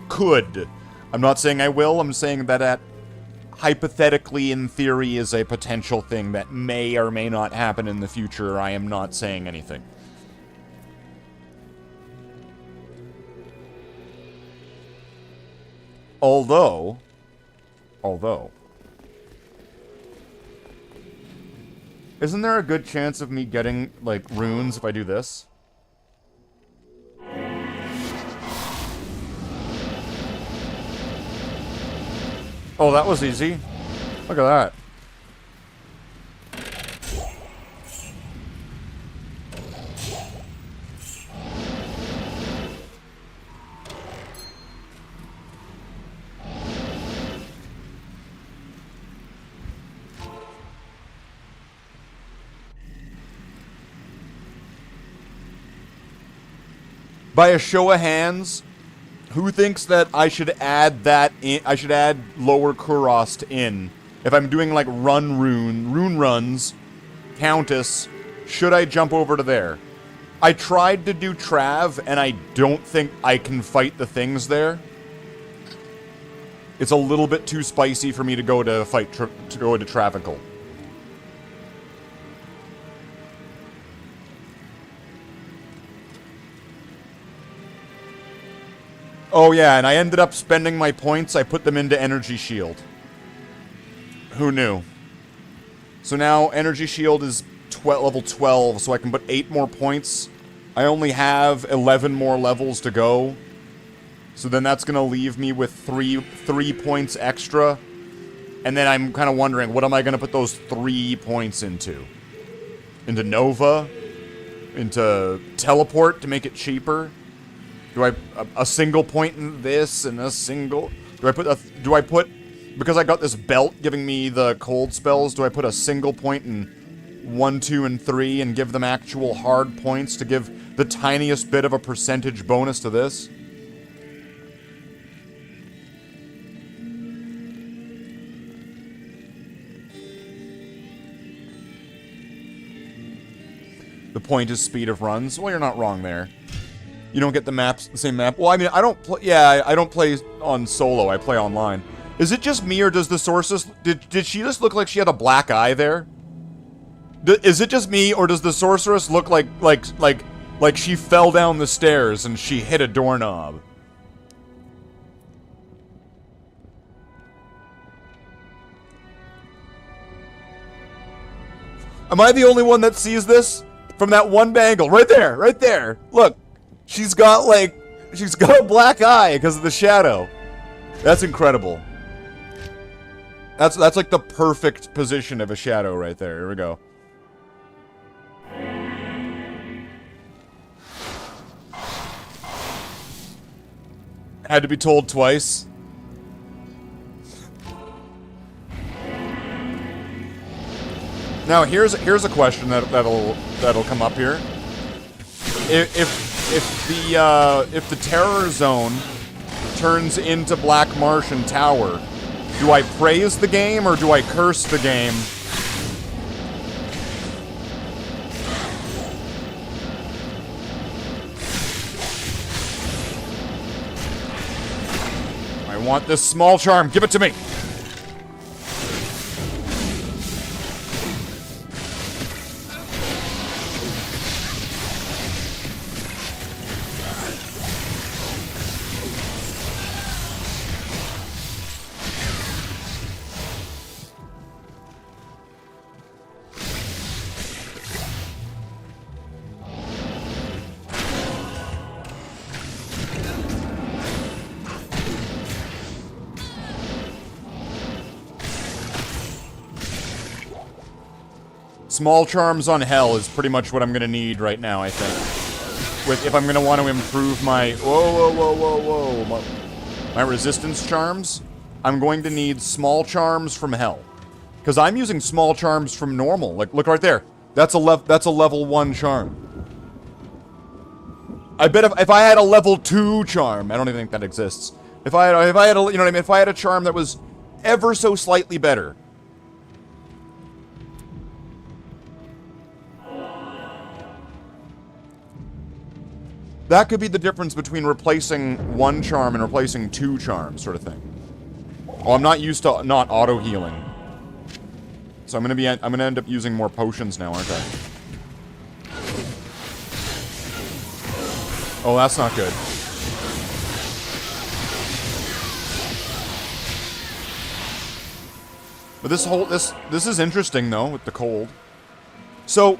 I'm not saying I will, I'm saying that hypothetically, in theory, is a potential thing that may or may not happen in the future. I am not saying anything. Although... Isn't there a good chance of me getting, like, runes if I do this? Oh, that was easy. Look at that. By a show of hands, who thinks that I should add that in? I should add Lower Kurost in. If I'm doing like rune runs, Countess, should I jump over to there? I tried to do Trav, and I don't think I can fight the things there. It's a little bit too spicy for me to go to fight, to go to Travical. Oh yeah, and I ended up spending my points. I put them into Energy Shield. Who knew? So now Energy Shield is level 12, so I can put 8 more points. I only have 11 more levels to go. So then that's going to leave me with 3 points extra. And then I'm kind of wondering, what am I going to put those 3 points into? Into Nova? Into Teleport to make it cheaper? Do I a single point in this and a single? Do I put because I got this belt giving me the cold spells? Do I put a single point in 1, 2, and 3 and give them actual hard points to give the tiniest bit of a percentage bonus to this? The point is speed of runs. Well, you're not wrong there. You don't get the same map. Well, I mean, I don't play. Yeah, I don't play on solo. I play online. Is it just me, or does the sorceress? Did she just look like she had a black eye there? Is it just me, or does the sorceress look like she fell down the stairs and she hit a doorknob? Am I the only one that sees this from that one angle? Right there, right there. Look. She's got a black eye because of the shadow. That's incredible. That's like the perfect position of a shadow right there. Here we go. Had to be told twice. Now here's a question that'll come up here. If the terror zone turns into Black Martian Tower, do I praise the game or do I curse the game want this small charm. Give it to me. Small charms on hell is pretty much what I'm gonna need right now, I think. If I'm gonna want to improve my... Whoa. My resistance charms, I'm going to need small charms from hell. Because I'm using small charms from normal. Like, look right there. That's a level 1 charm. I bet if I had a level 2 charm... I don't even think that exists. If I had a... You know what I mean? If I had a charm that was ever so slightly better... That could be the difference between replacing 1 charm and replacing 2 charms, sort of thing. Oh, I'm not used to not auto-healing. So I'm gonna end up using more potions now, aren't I? Oh, that's not good. But this is interesting though, with the cold. So,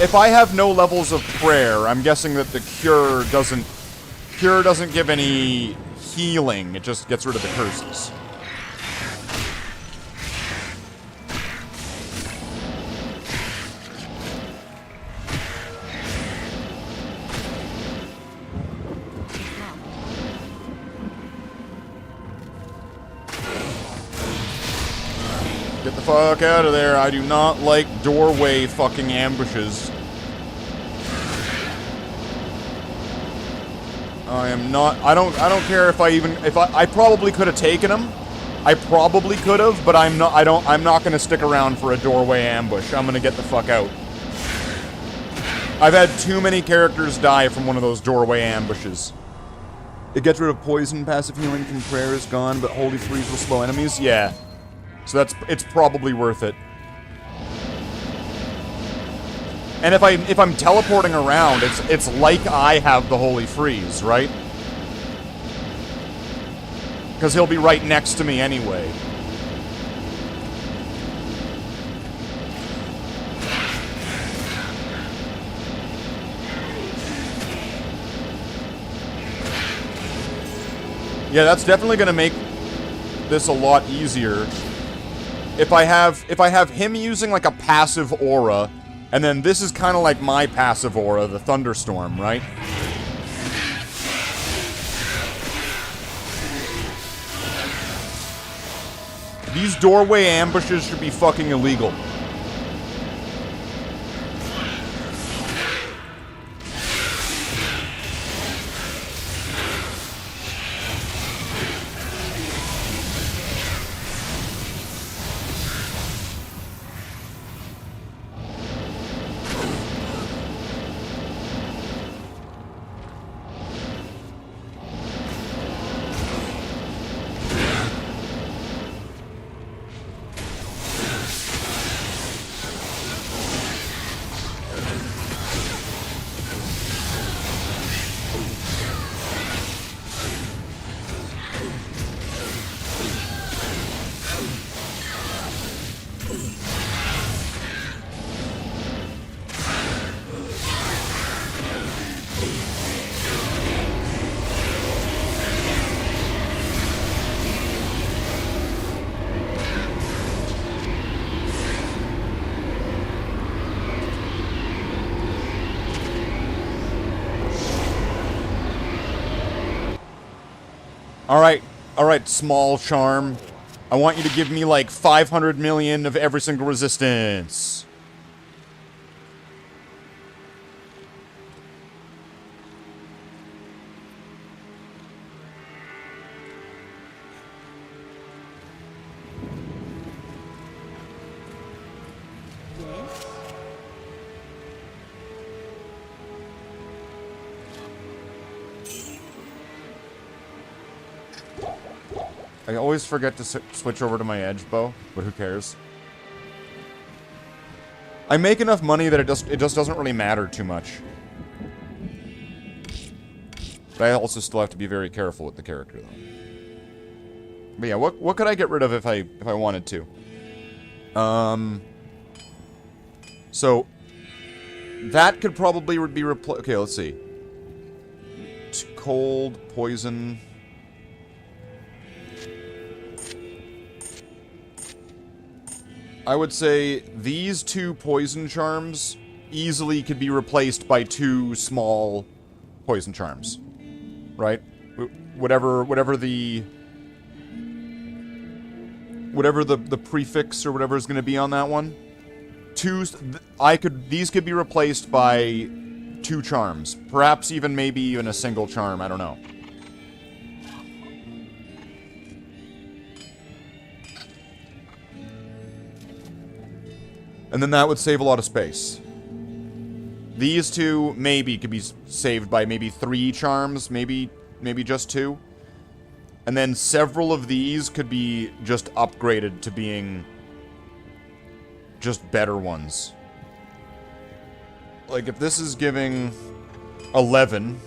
if I have no levels of prayer, I'm guessing that the cure doesn't give any healing, it just gets rid of the curses. Get the fuck out of there. I do not like doorway fucking ambushes. I am not... I don't care if I probably could have taken him. I probably could have, but I'm not gonna stick around for a doorway ambush. I'm gonna get the fuck out. I've had too many characters die from one of those doorway ambushes. It gets rid of poison, passive healing from prayer is gone, but Holy Freeze will slow enemies? Yeah. So it's probably worth it. And if I'm teleporting around, it's like I have the Holy Freeze, right? Because he'll be right next to me anyway. Yeah, that's definitely gonna make this a lot easier. If I have him using like a passive aura, and then this is kind of like my passive aura, the thunderstorm, right? These doorway ambushes should be fucking illegal. Alright, small charm. I want you to give me like 500 million of every single resistance. I always forget to switch over to my edge bow, but who cares? I make enough money that it just doesn't really matter too much. But I also still have to be very careful with the character, though. But yeah, what could I get rid of if I wanted to? So that could probably be replaced. Okay, let's see. Cold, poison. I would say these 2 poison charms easily could be replaced by 2 small poison charms. Right? Whatever the prefix or whatever is going to be on that one. These could be replaced by 2 charms. Perhaps maybe even a single charm, I don't know. And then that would save a lot of space. These 2 maybe could be saved by maybe 3 charms, maybe just 2. And then several of these could be just upgraded to being just better ones. Like if this is giving 11,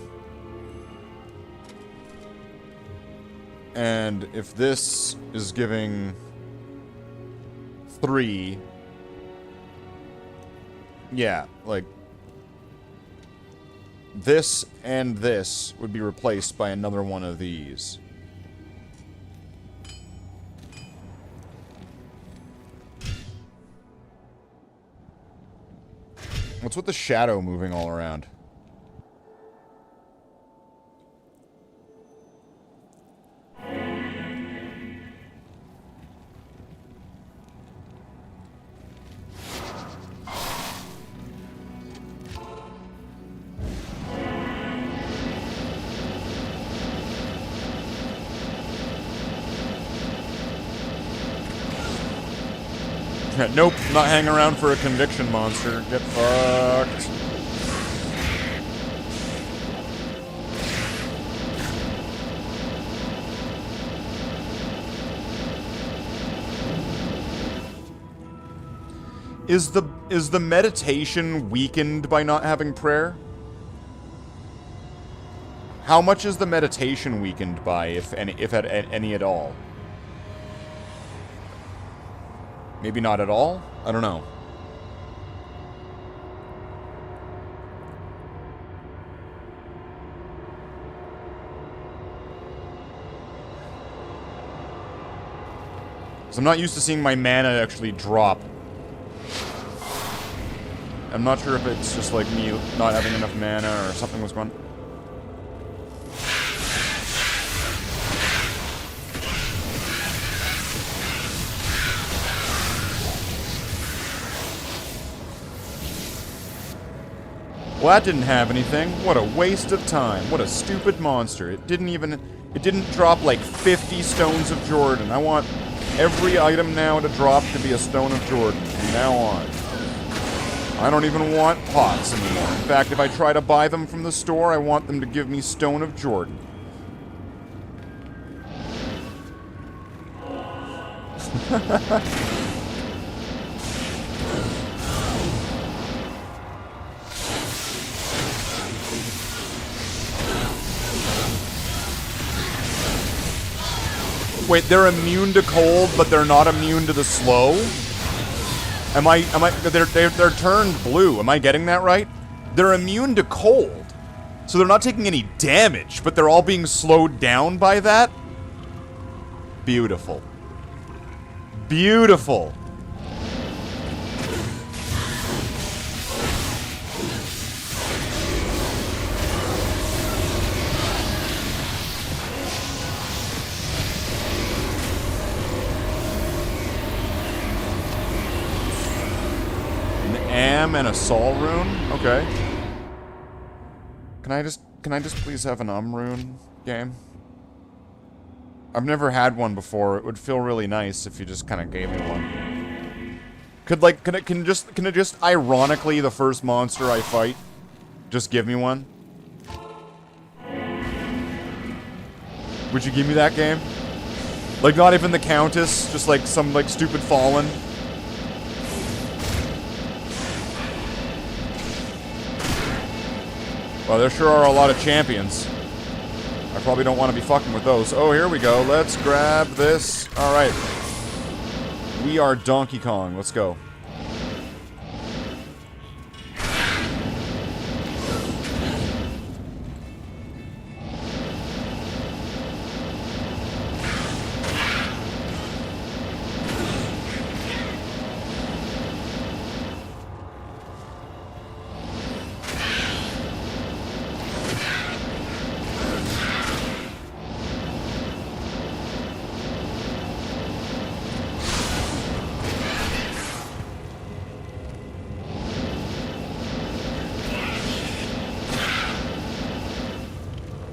and if this is giving 3, yeah, like this and this would be replaced by another one of these. What's with the shadow moving all around? Nope, not hanging around for a conviction monster. Get fucked. Is the meditation weakened by not having prayer? How much is the meditation weakened by, if any at all? Maybe not at all? I don't know. So I'm not used to seeing my mana actually drop. I'm not sure if it's just like me not having enough mana or something was going on. Well, that didn't have anything. What a waste of time. What a stupid monster. It didn't drop like 50 stones of Jordan. I want every item now to drop to be a stone of Jordan from now on. I don't even want pots anymore. In fact, if I try to buy them from the store, I want them to give me stone of Jordan. Wait, they're immune to cold, but they're not immune to the slow? They're turned blue. Am I getting that right? They're immune to cold. So they're not taking any damage, but they're all being slowed down by that? Beautiful. Beautiful. And a Sol rune? Okay. Can I just please have an rune game? I've never had one before. It would feel really nice if you just kind of gave me one. Can it just ironically the first monster I fight just give me one? Would you give me that game? Like, not even the Countess, just like some, like, stupid fallen. Well, there sure are a lot of champions. I probably don't want to be fucking with those. Oh, here we go. Let's grab this. Alright. We are Donkey Kong. Let's go.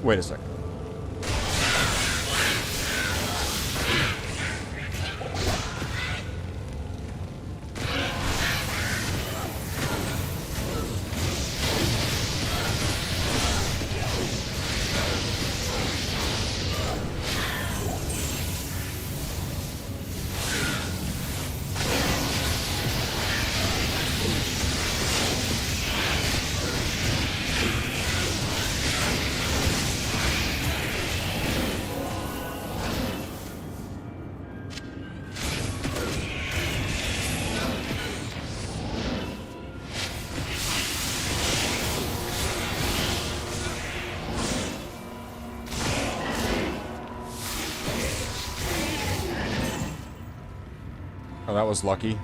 Wait a second. Oh, that was lucky.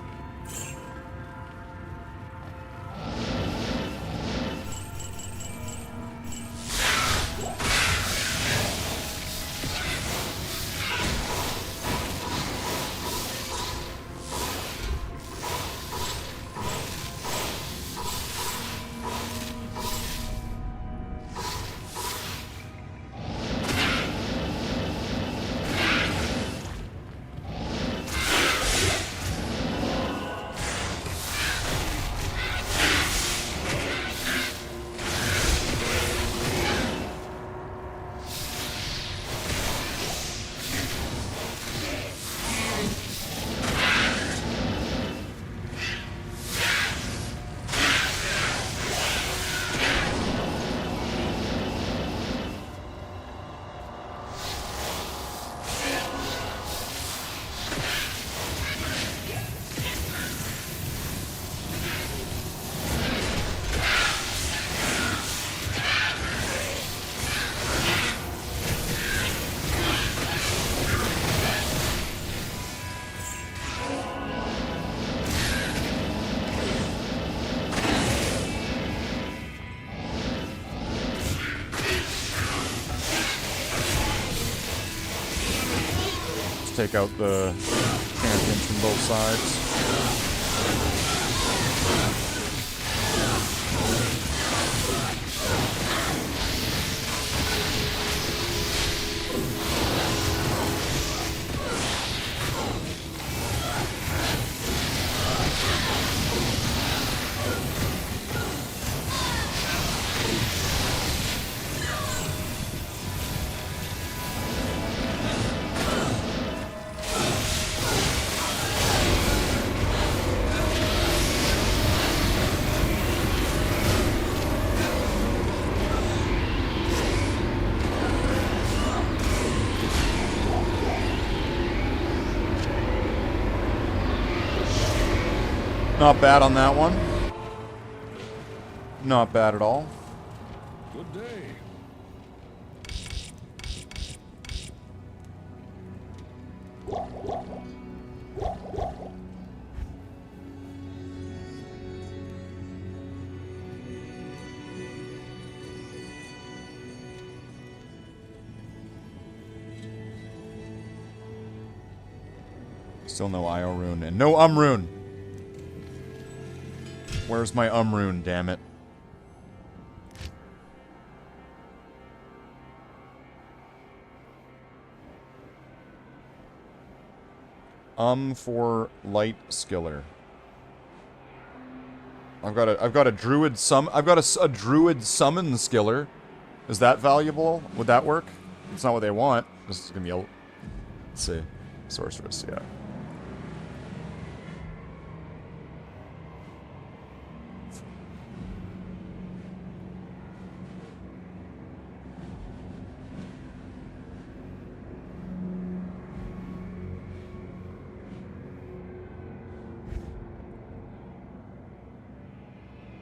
Take out the champions from both sides. Not bad on that one. Not bad at all. Good day. Still no IO rune and no rune. Where's my rune, damn it? For light skiller. I've got a druid a druid summon skiller. Is that valuable? Would that work? It's not what they want. This is gonna be a Let's see. Sorceress, yeah.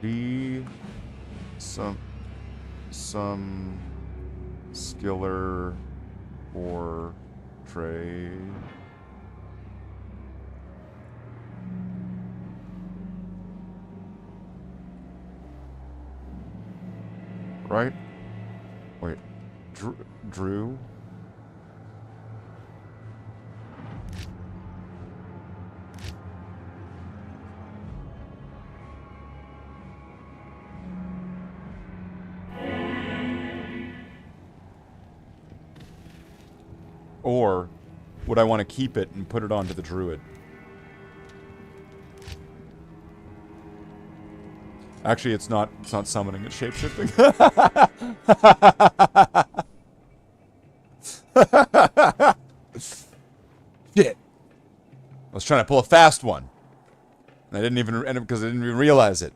Be some skiller or trade. Right? Wait. Drew? Or would I want to keep it and put it onto the druid? Actually, it's not summoning, it's shapeshifting. Shit. I was trying to pull a fast one. And I didn't even end up because I didn't even realize it.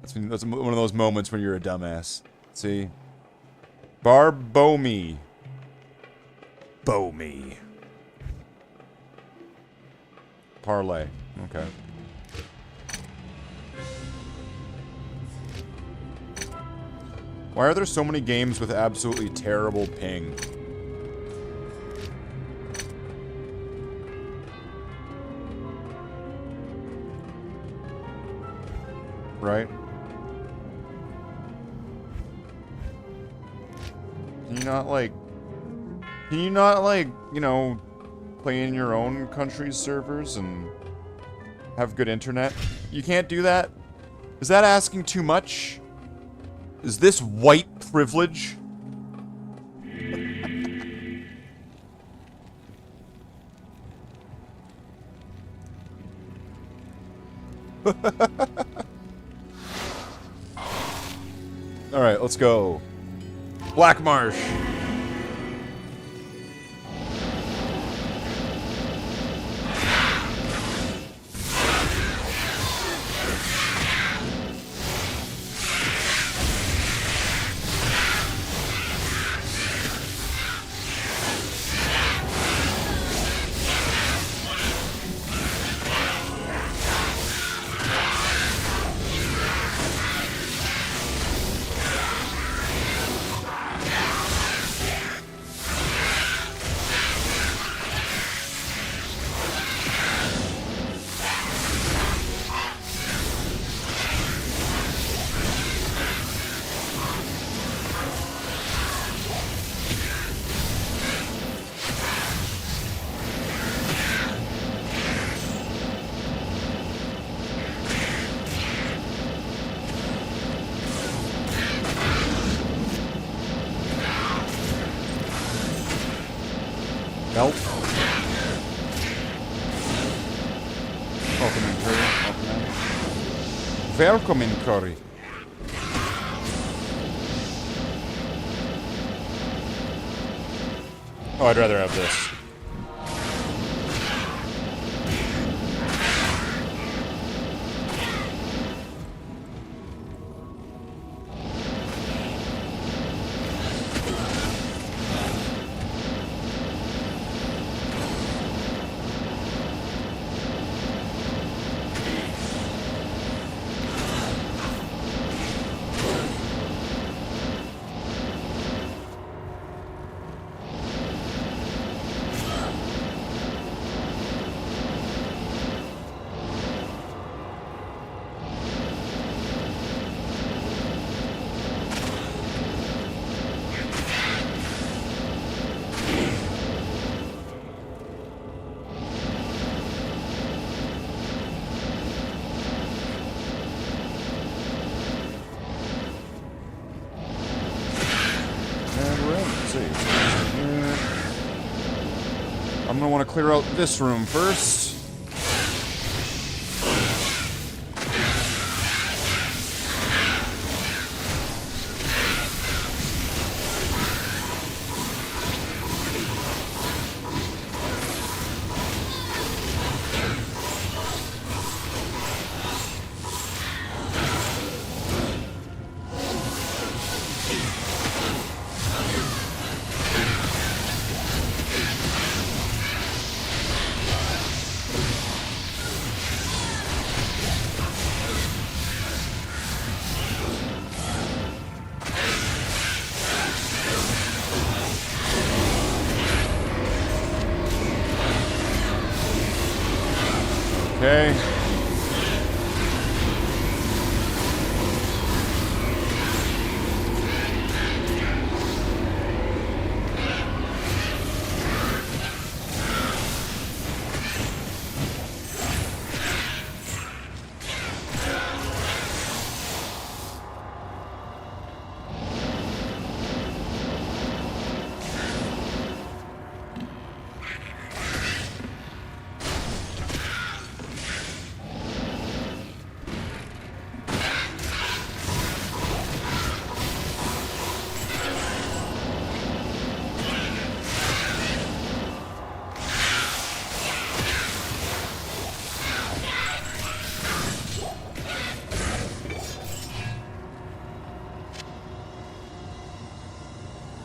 That's one of those moments when you're a dumbass. See? Barbomi. Bow me. Parlay. Okay. Why are there so many games with absolutely terrible ping? Right? Can you not, like, you know, play in your own country's servers and have good internet? You can't do that? Is that asking too much? Is this white privilege? Alright, let's go. Black Marsh. Nope. Welcome in, Curry. Welcome in, Curry. Oh, I'd rather have this. I'm gonna want to clear out this room first. Okay.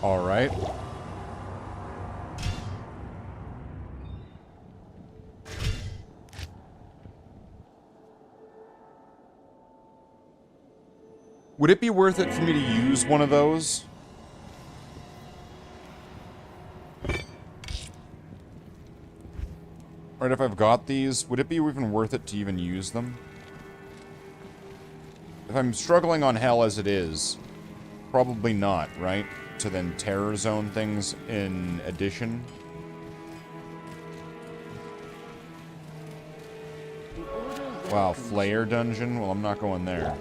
All right. Would it be worth it for me to use one of those? Right, if I've got these, would it be even worth it to even use them? If I'm struggling on hell as it is, probably not, right? To then terror zone things in addition. Wow, Flayer dungeon? Well, I'm not going there.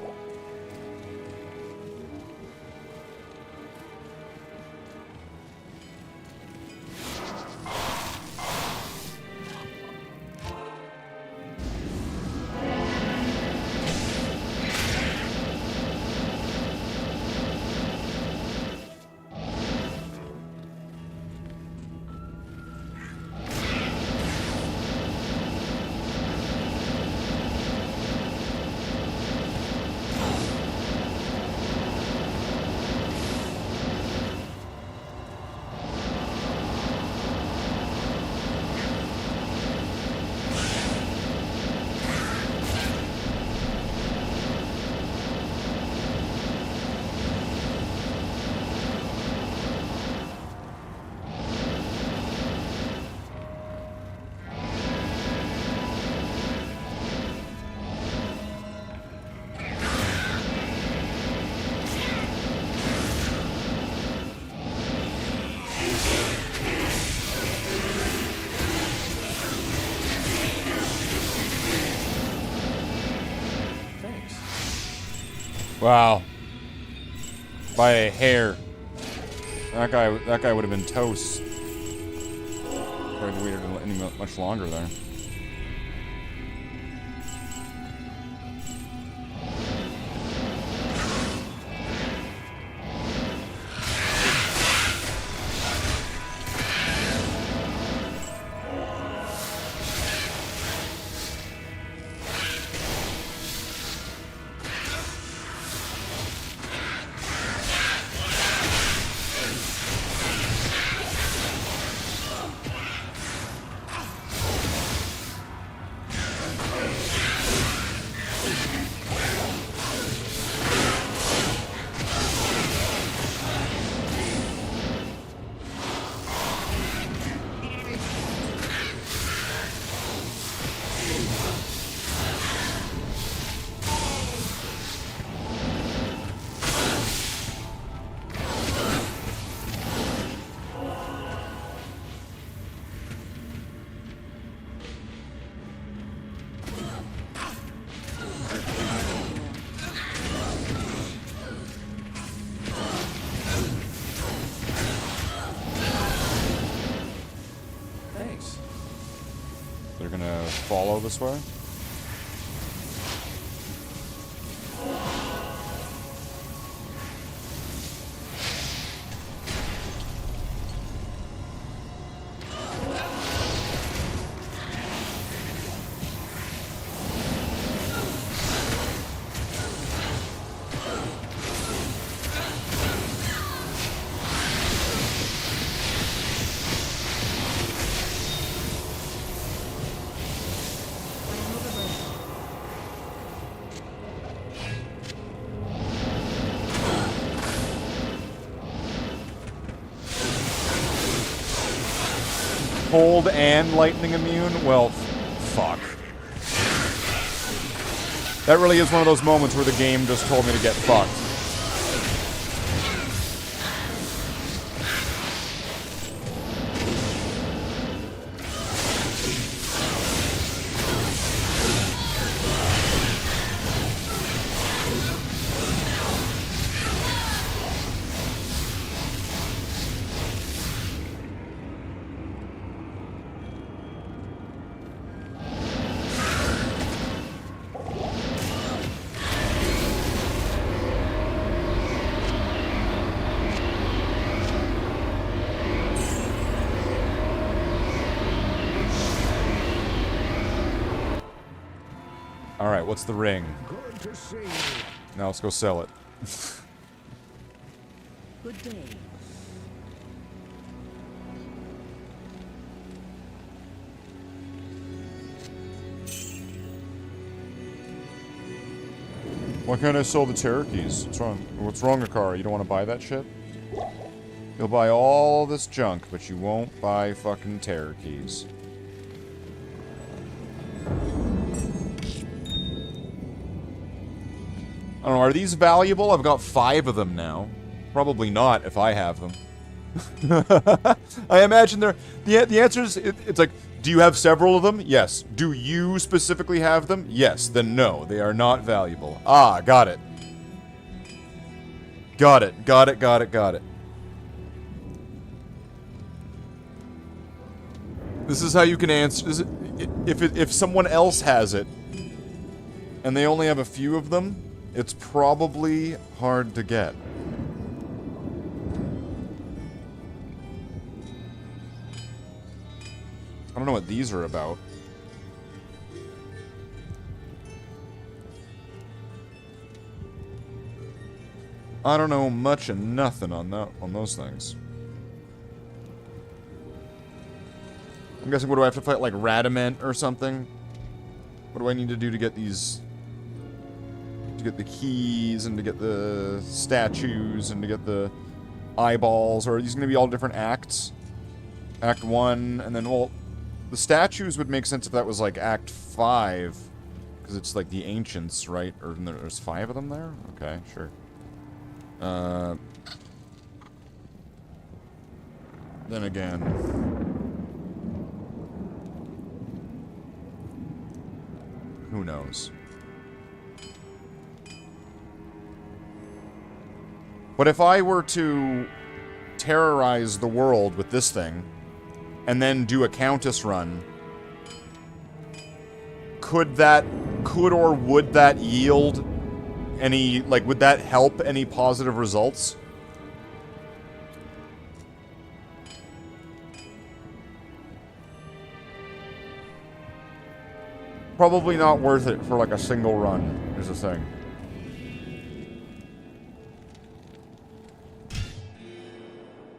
Wow. By a hair. That guy would have been toast. Probably waited any much longer there. They're gonna follow this way. Cold and lightning immune? Well, fuck. That really is one of those moments where the game just told me to get fucked. Alright, what's the ring? Good to see you. Now let's go sell it. Good day. Why can't I sell the terror keys? What's wrong? What's wrong, Akara? You don't want to buy that shit? You'll buy all this junk, but you won't buy fucking terror keys. I don't know, are these valuable? I've got 5 of them now. Probably not if I have them. I imagine they're... The answer is, it's like, do you have several of them? Yes. Do you specifically have them? Yes. Then no, they are not valuable. Ah, got it. Got it, got it, got it, got it. This is how you can answer... If someone else has it, and they only have a few of them, it's probably hard to get. I don't know what these are about. I don't know much of nothing on those things. I'm guessing, what do I have to fight, like Radament or something? What do I need to do to get these... To get the keys, and to get the statues, and to get the eyeballs? Or are these going to be all different acts? Act 1, and then, well... The statues would make sense if that was, like, Act 5. Because it's, like, the Ancients, right? Or there's 5 of them there? Okay, sure. Then again... Who knows? But if I were to terrorize the world with this thing, and then do a Countess run, could or would that yield any, like, would that help any positive results? Probably not worth it for, like, a single run, is the thing.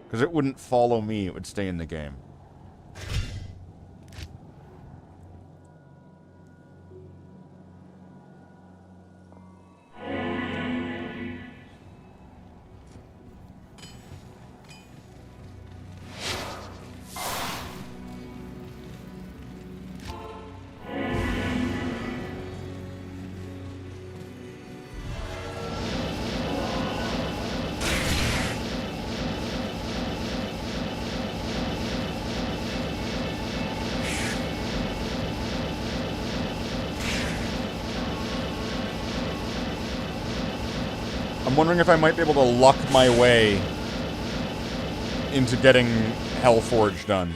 Because it wouldn't follow me, it would stay in the game. I'm wondering if I might be able to luck my way into getting Hellforge done.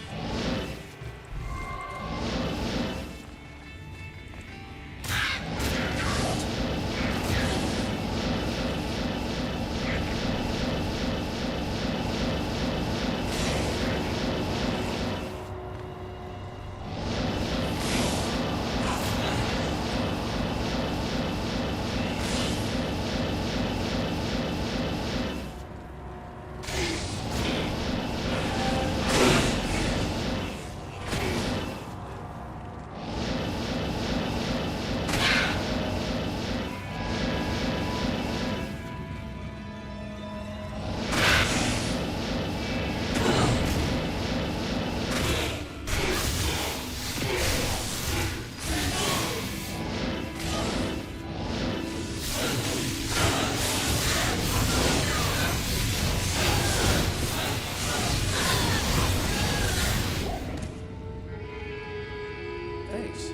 space.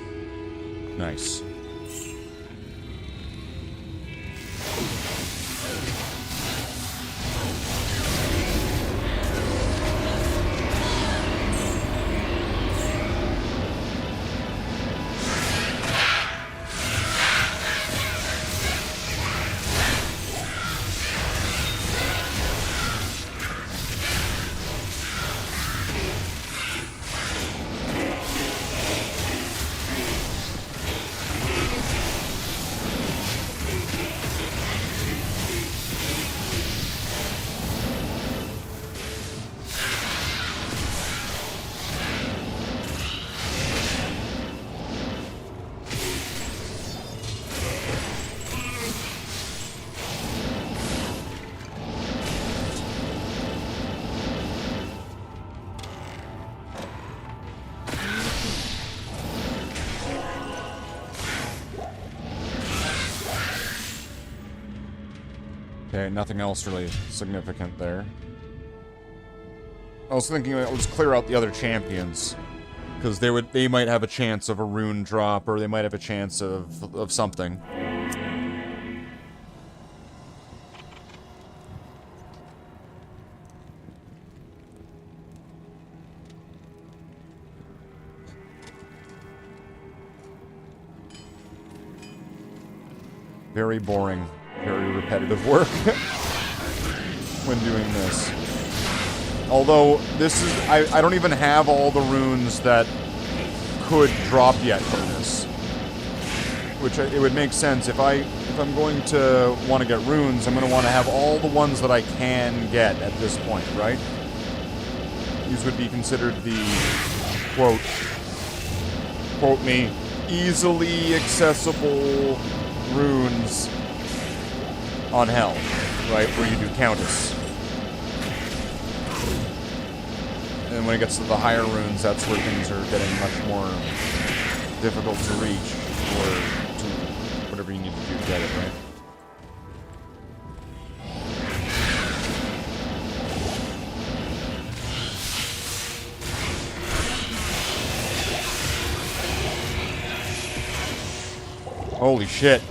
Nice. Okay, nothing else really significant there. I was thinking let's clear out the other champions, because they might have a chance of a rune drop, or they might have a chance of something. Very boring, very repetitive work when doing this. Although, this is... I don't even have all the runes that could drop yet from this. Which, it would make sense. If I'm going to want to get runes, I'm going to want to have all the ones that I can get at this point, right? These would be considered the, quote me, easily accessible runes on Hell, right? Where you do Countess. And when it gets to the higher runes, that's where things are getting much more difficult to reach, or to whatever you need to do to get it, right? Holy shit.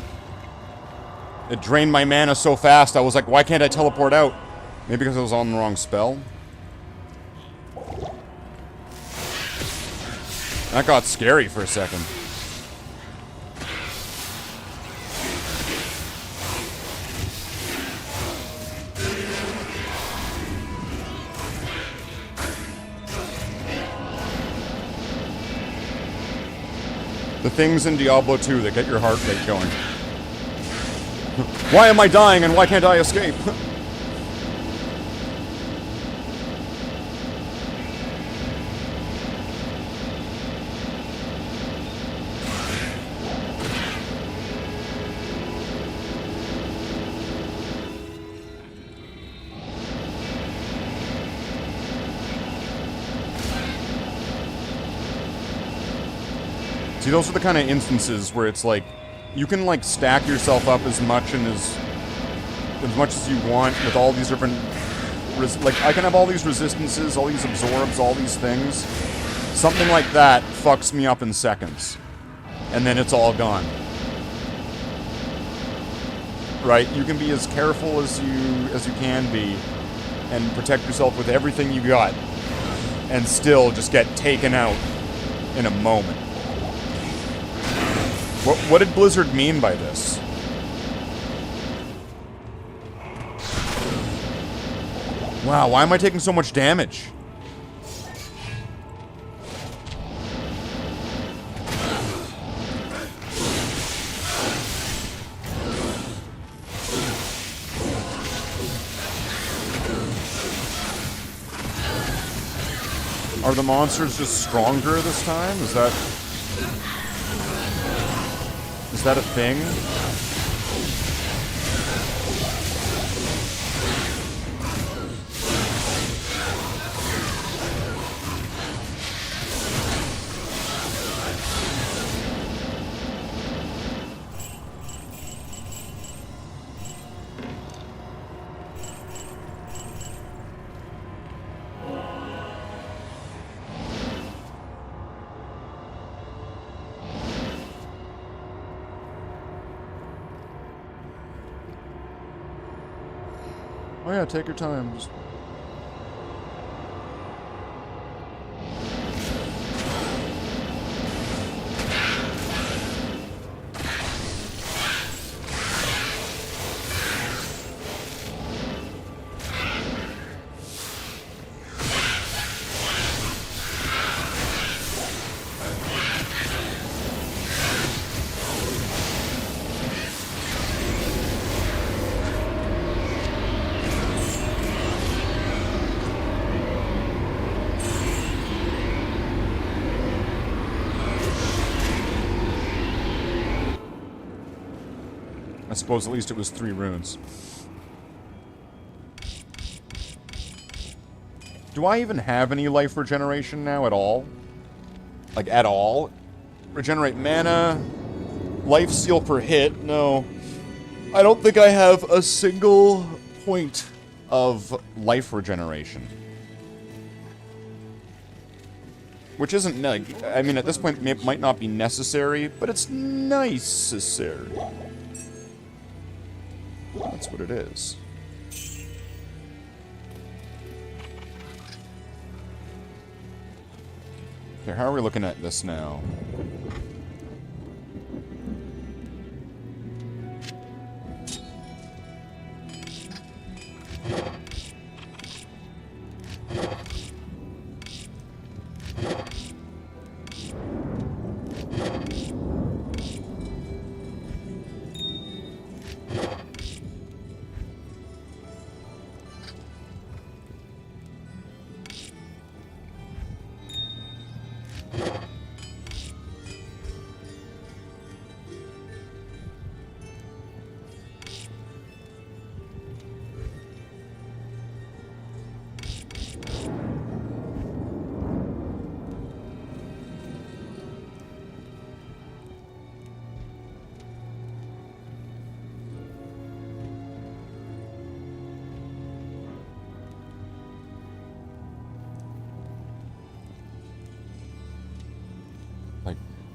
It drained my mana so fast, I was like, why can't I teleport out? Maybe because I was on the wrong spell? That got scary for a second. The things in Diablo 2 that get your heart rate going. Why am I dying and why can't I escape? See, those are the kind of instances where it's like, you can like stack yourself up as much and as much as you want with all these different, like I can have all these resistances, all these absorbs, all these things. Something like that fucks me up in seconds, and then it's all gone. Right? You can be as careful as you can be, and protect yourself with everything you got, and still just get taken out in a moment. What did Blizzard mean by this? Wow, why am I taking so much damage? Are the monsters just stronger this time? Is that a thing? Oh yeah, take your time. Just... I suppose at least it was 3 runes. Do I even have any life regeneration now at all? Like, at all? Regenerate mana, life steal per hit, no. I don't think I have a single point of life regeneration. Which isn't, like, I mean, at this point it might not be necessary, but it's necessary. That's what it is. Okay, how are we looking at this now?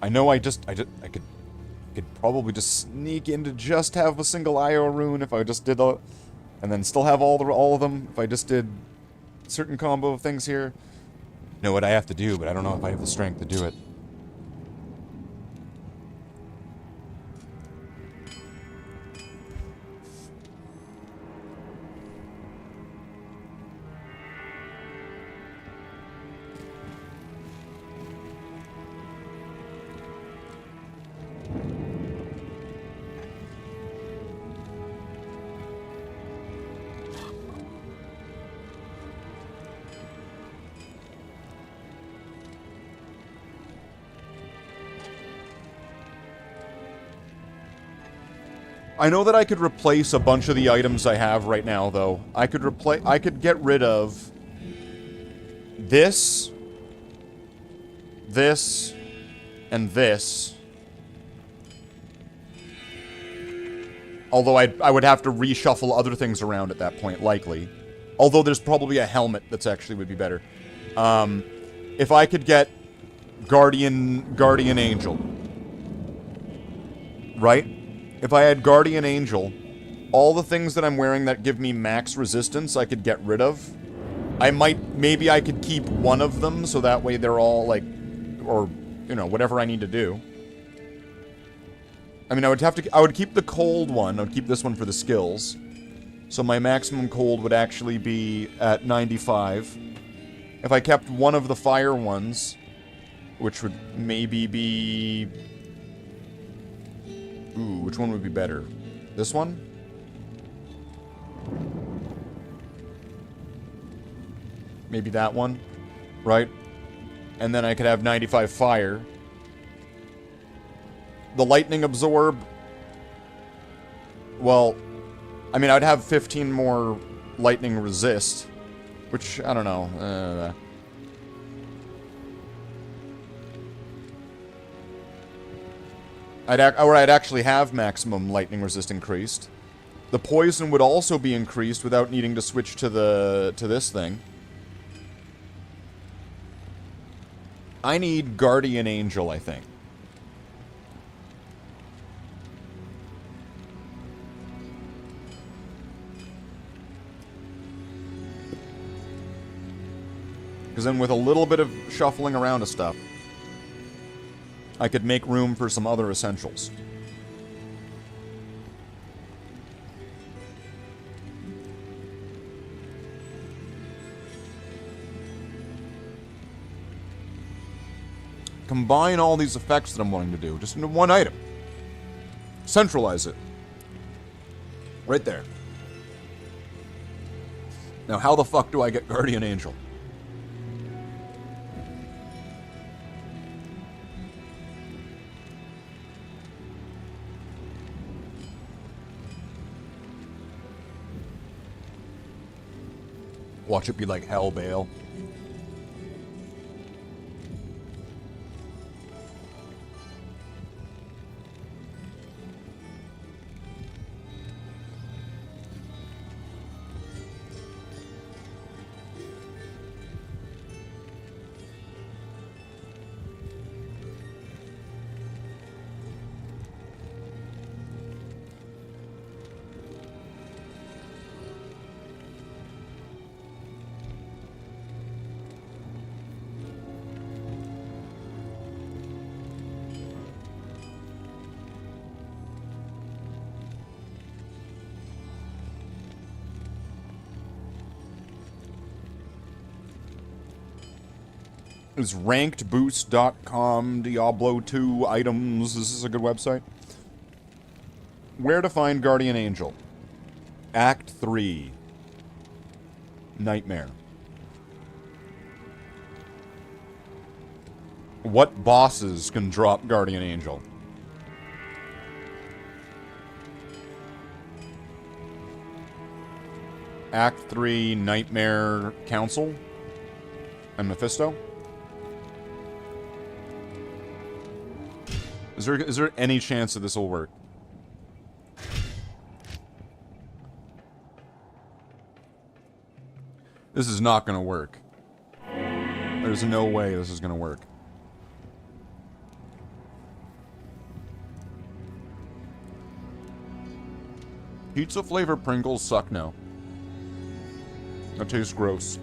I know I could probably just sneak in to just have a single IO rune if I just did the, and then still have all of them if I just did a certain combo of things here. I know what I have to do, but I don't know if I have the strength to do it. I know that I could replace a bunch of the items I have right now, though. I could get rid of this, and this. Although I would have to reshuffle other things around at that point, likely. Although there's probably a helmet that's actually would be better. If I could get Guardian Angel. Right? If I had Guardian Angel, all the things that I'm wearing that give me max resistance, I could get rid of. Maybe I could keep one of them, so that way they're all, like, or, you know, whatever I need to do. I mean, I would keep the cold one, I would keep this one for the skills. So my maximum cold would actually be at 95. If I kept one of the fire ones, which would maybe be... Ooh, which one would be better? This one? Maybe that one, right? And then I could have 95 fire. The lightning absorb... Well, I mean, I'd have 15 more lightning resist, which, I don't know. I'd actually have maximum lightning resist increased. The poison would also be increased without needing to switch to this thing. I need Guardian Angel, I think. Because then with a little bit of shuffling around of stuff, I could make room for some other essentials. Combine all these effects that I'm wanting to do just into one item. Centralize it. Right there. Now, how the fuck do I get Guardian Angel? Watch it be like hell, Bale. Is rankedboost.com, Diablo 2 items. This is a good website. Where to find Guardian Angel? Act 3. Nightmare. What bosses can drop Guardian Angel? Act 3, Nightmare Council. And Mephisto. Is there any chance that this will work? This is not gonna work. There's no way this is gonna work. Pizza flavored Pringles suck now. That tastes gross.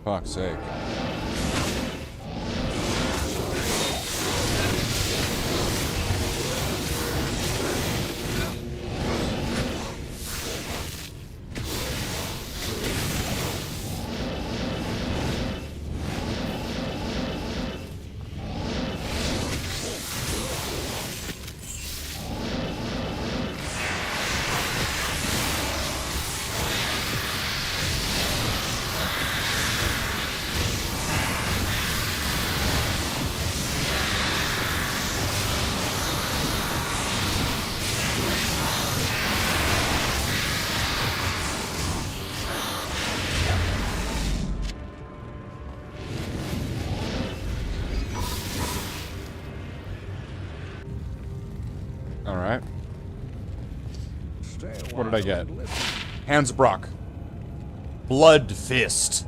Fuck's sake. Alright. Stay a What did I while get? and listen. Hansbrock. Blood Fist.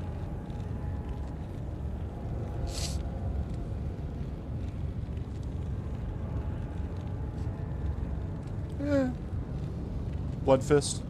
Blood Fist.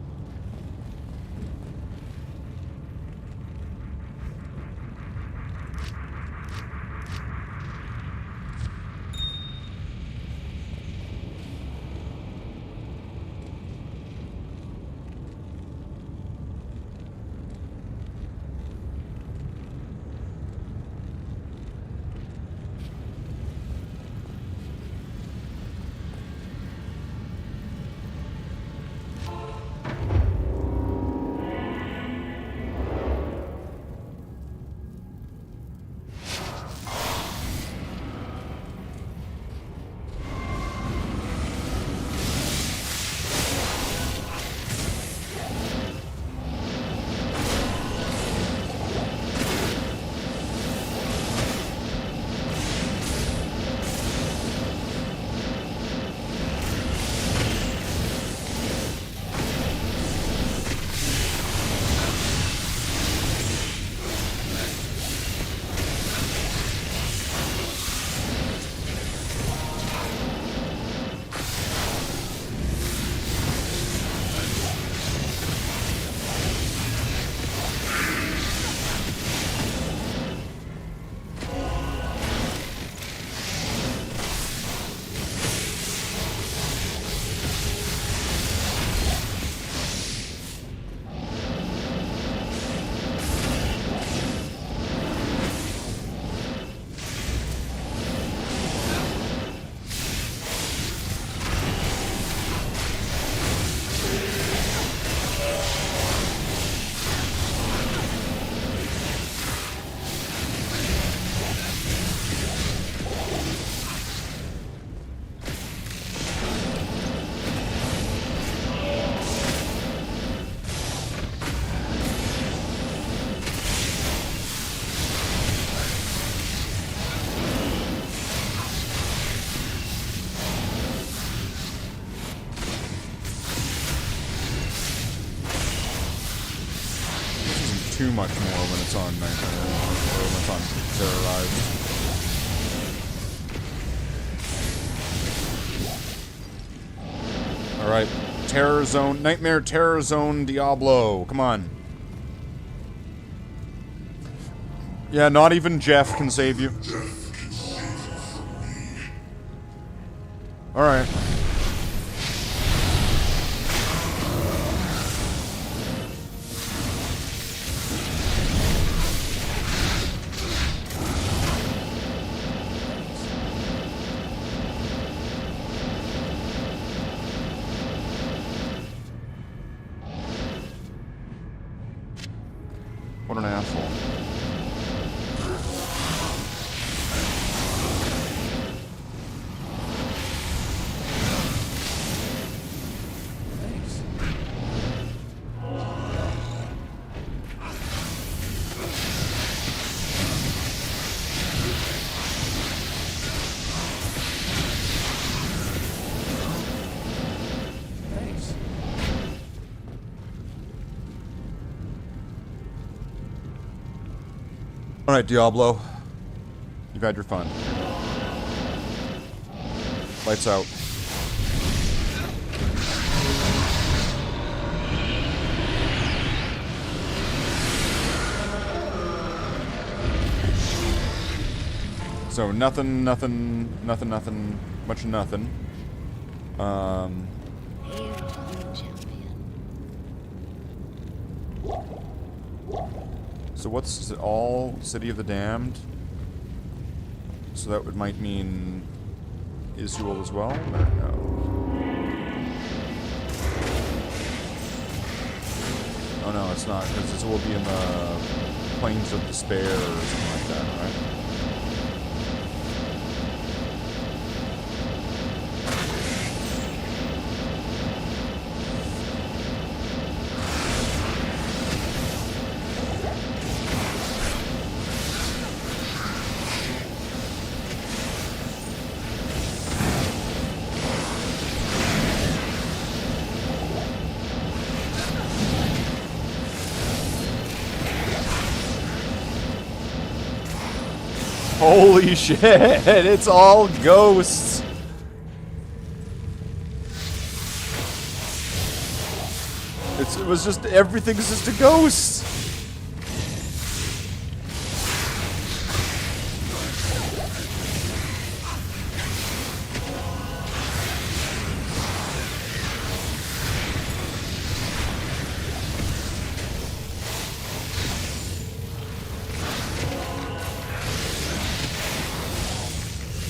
Too much more when it's on Nightmare, or when it's on Terrorized. Alright, Terror Zone, Nightmare Terror Zone Diablo, come on. Yeah, not even Jeff can save you. Alright. What an asshole. Alright, Diablo. You've had your fun. Lights out. So, nothing, much of nothing. So what's, is it all City of the Damned? So that might mean Isuel as well? Or no? Oh no, it's not, because Isuel will be in the Plains of Despair or something like that, right? Holy shit, it's all ghosts. It was just, everything's just a ghost.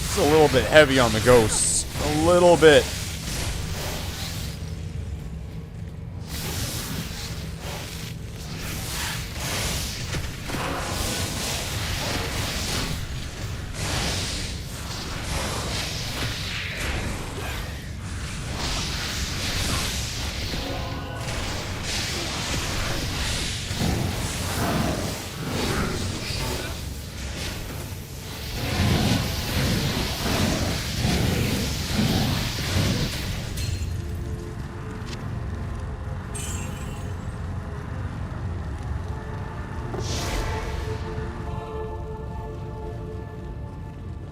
It's a little bit heavy on the ghosts. A little bit.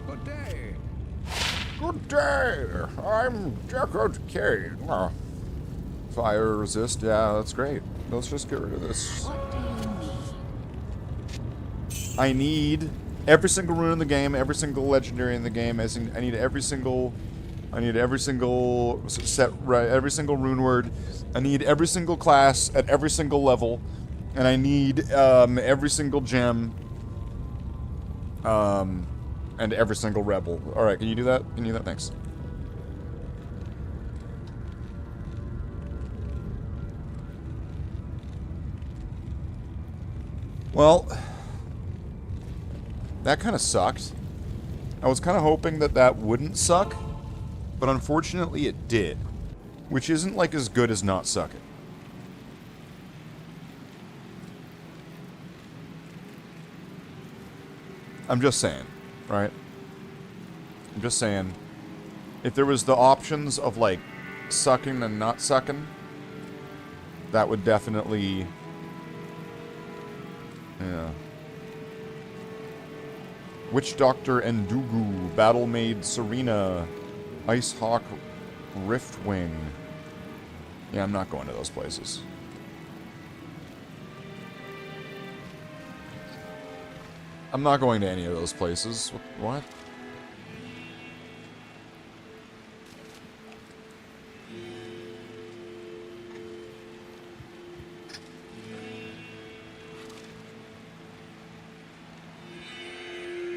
Good day. Good day. I'm Deckard Kane. Fire resist. Yeah, that's great. Let's just get rid of this. What do you need? I need every single rune in the game, every single legendary in the game. I need every single set, right? Every single rune word. I need every single class at every single level, and I need every single gem. And every single rebel. All right, can you do that? Can you do that? Thanks. Well, that kind of sucked. I was kind of hoping that that wouldn't suck, but unfortunately it did, which isn't like as good as not sucking. I'm just saying, right? I'm just saying, if there was the options of like sucking and not sucking, that would definitely, yeah. Witch Doctor Endugu, Battle Maid Serena, Ice Hawk Riftwing. Yeah, I'm not going to those places. I'm not going to any of those places. What?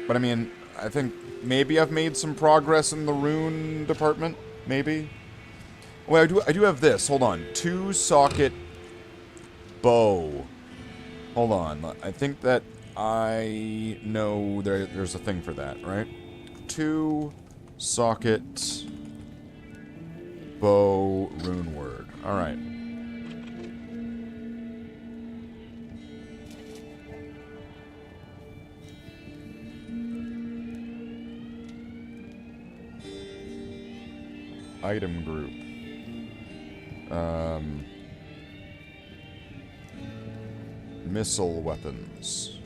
But I mean, I think maybe I've made some progress in the rune department. Maybe. Well, I do have this. Hold on. 2-socket bow. Hold on. I think that I know there's a thing for that, right? 2-socket bow rune word. All right. Item group. Missile weapons.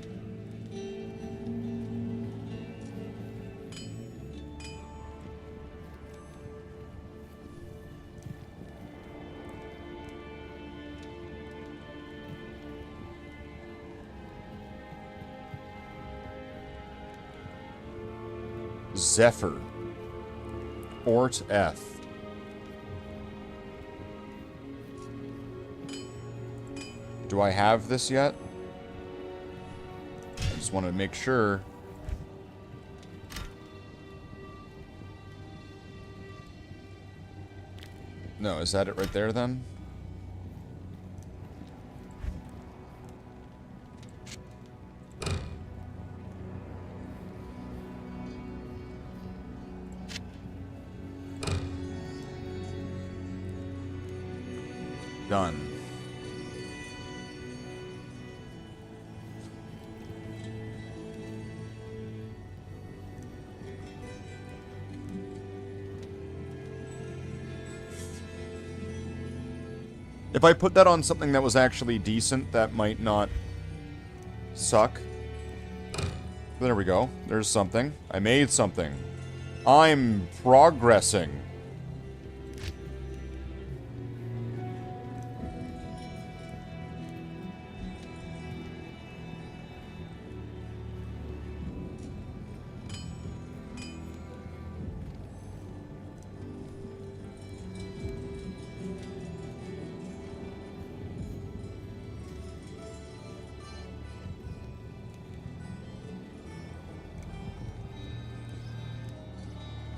Zephyr. Ort F. Do I have this yet? I just want to make sure. No, is that it right there then? Done. If I put that on something that was actually decent, that might not suck. There we go. There's something. I made something. I'm progressing.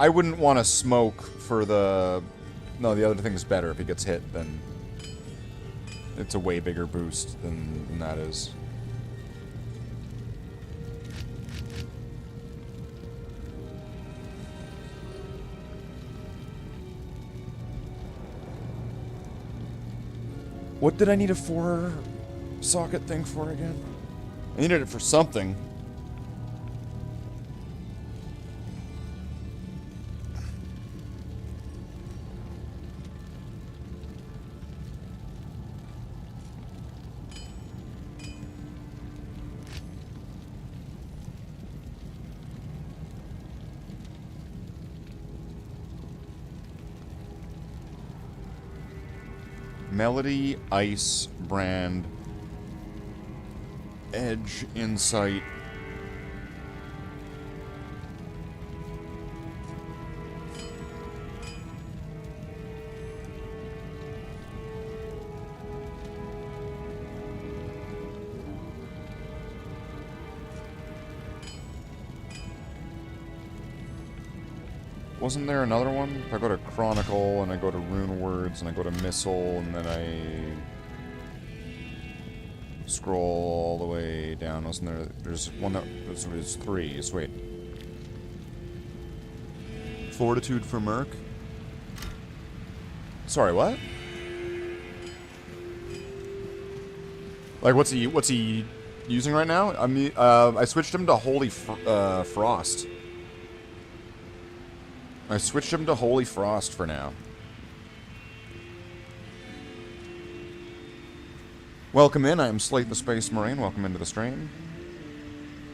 I wouldn't want to smoke for the... No, the other thing's better. If he gets hit, then it's a way bigger boost than that is. What did I need a 4-socket thing for again? I needed it for something. Melody, Ice, Brand, Edge, Insight. Wasn't there another one? If I go to Chronicle, and I go to Rune Words, and I go to Missile, and then I scroll all the way down. Wasn't there? There's one that was 3. Just wait. Fortitude for Merc? Sorry, what? Like, what's he using right now? I mean, I switched him to Holy Frost. I switched him to Holy Frost for now. Welcome in, I am Slathe the Space Marine. Welcome into the stream.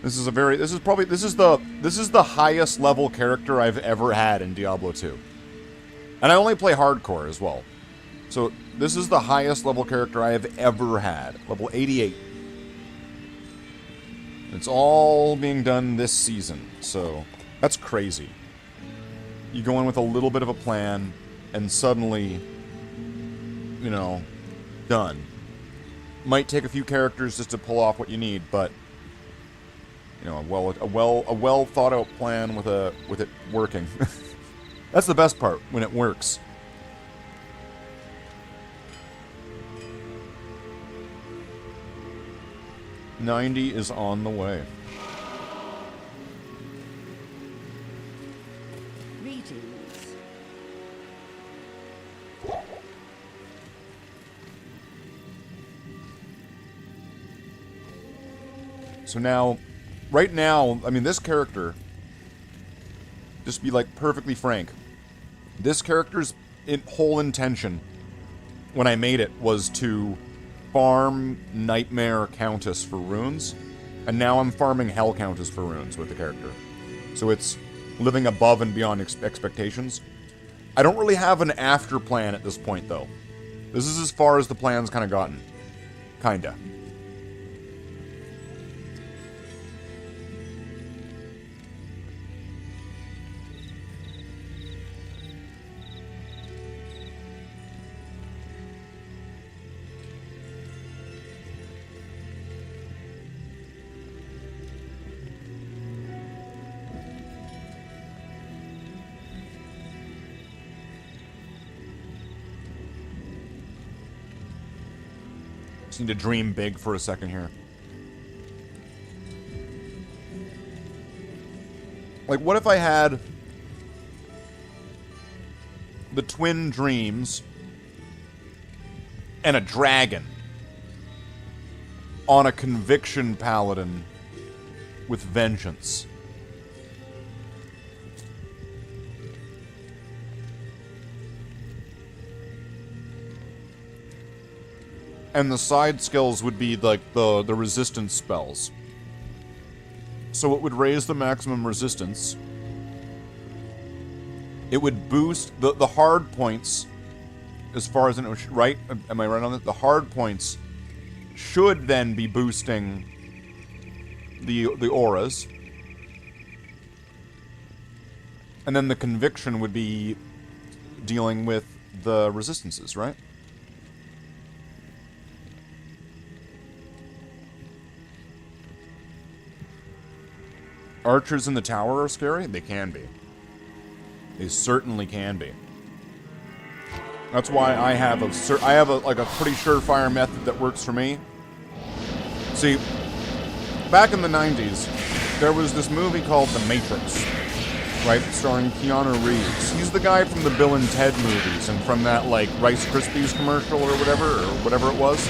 This is the highest level character I've ever had in Diablo 2. And I only play hardcore as well. So this is the highest level character I have ever had. Level 88. It's all being done this season, so that's crazy. You go in with a little bit of a plan, and suddenly, you know, done. Might take a few characters just to pull off what you need, but you know, a well thought out plan with it working. That's the best part, when it works. $90 is on the way. So now, right now, I mean, this character, just be like perfectly frank, this character's whole intention when I made it was to farm Nightmare Countess for runes, and now I'm farming Hell Countess for runes with the character. So it's living above and beyond expectations. I don't really have an after plan at this point, though. This is as far as the plan's kind of gotten. Kinda. Just need to dream big for a second here. Like, what if I had the twin dreams and a dragon on a conviction paladin with vengeance? And the side skills would be like the resistance spells. So it would raise the maximum resistance. It would boost the hard points, as far as right? Am I right on that? The hard points should then be boosting the auras. And then the conviction would be dealing with the resistances, right? Archers in the tower are scary? They can be. They certainly can be. That's why I have a pretty surefire method that works for me. See, back in the 90s, there was this movie called The Matrix, right, starring Keanu Reeves. He's the guy from the Bill and Ted movies and from that, like, Rice Krispies commercial or whatever it was.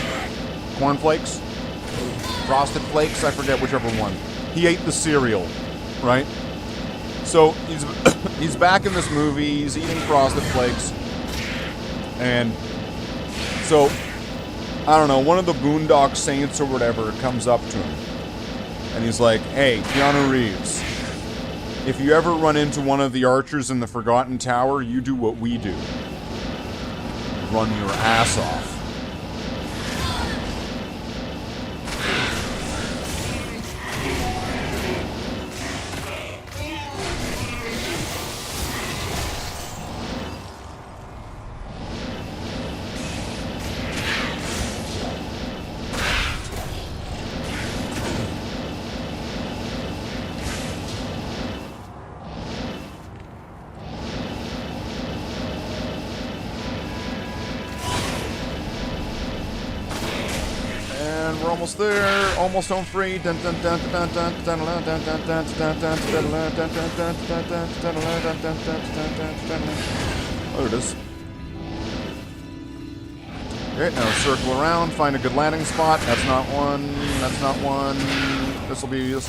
Cornflakes? Frosted Flakes? I forget whichever one. He ate the cereal, right? So, he's back in this movie, he's eating Frosted Flakes, and so, I don't know, one of the Boondock Saints or whatever comes up to him, and he's like, hey, Keanu Reeves, if you ever run into one of the archers in the Forgotten Tower, you do what we do. Run your ass off. Almost there, almost home free. Oh, there it is. Okay, now circle around, find a good landing spot. That's not one. That's not one. This'll do.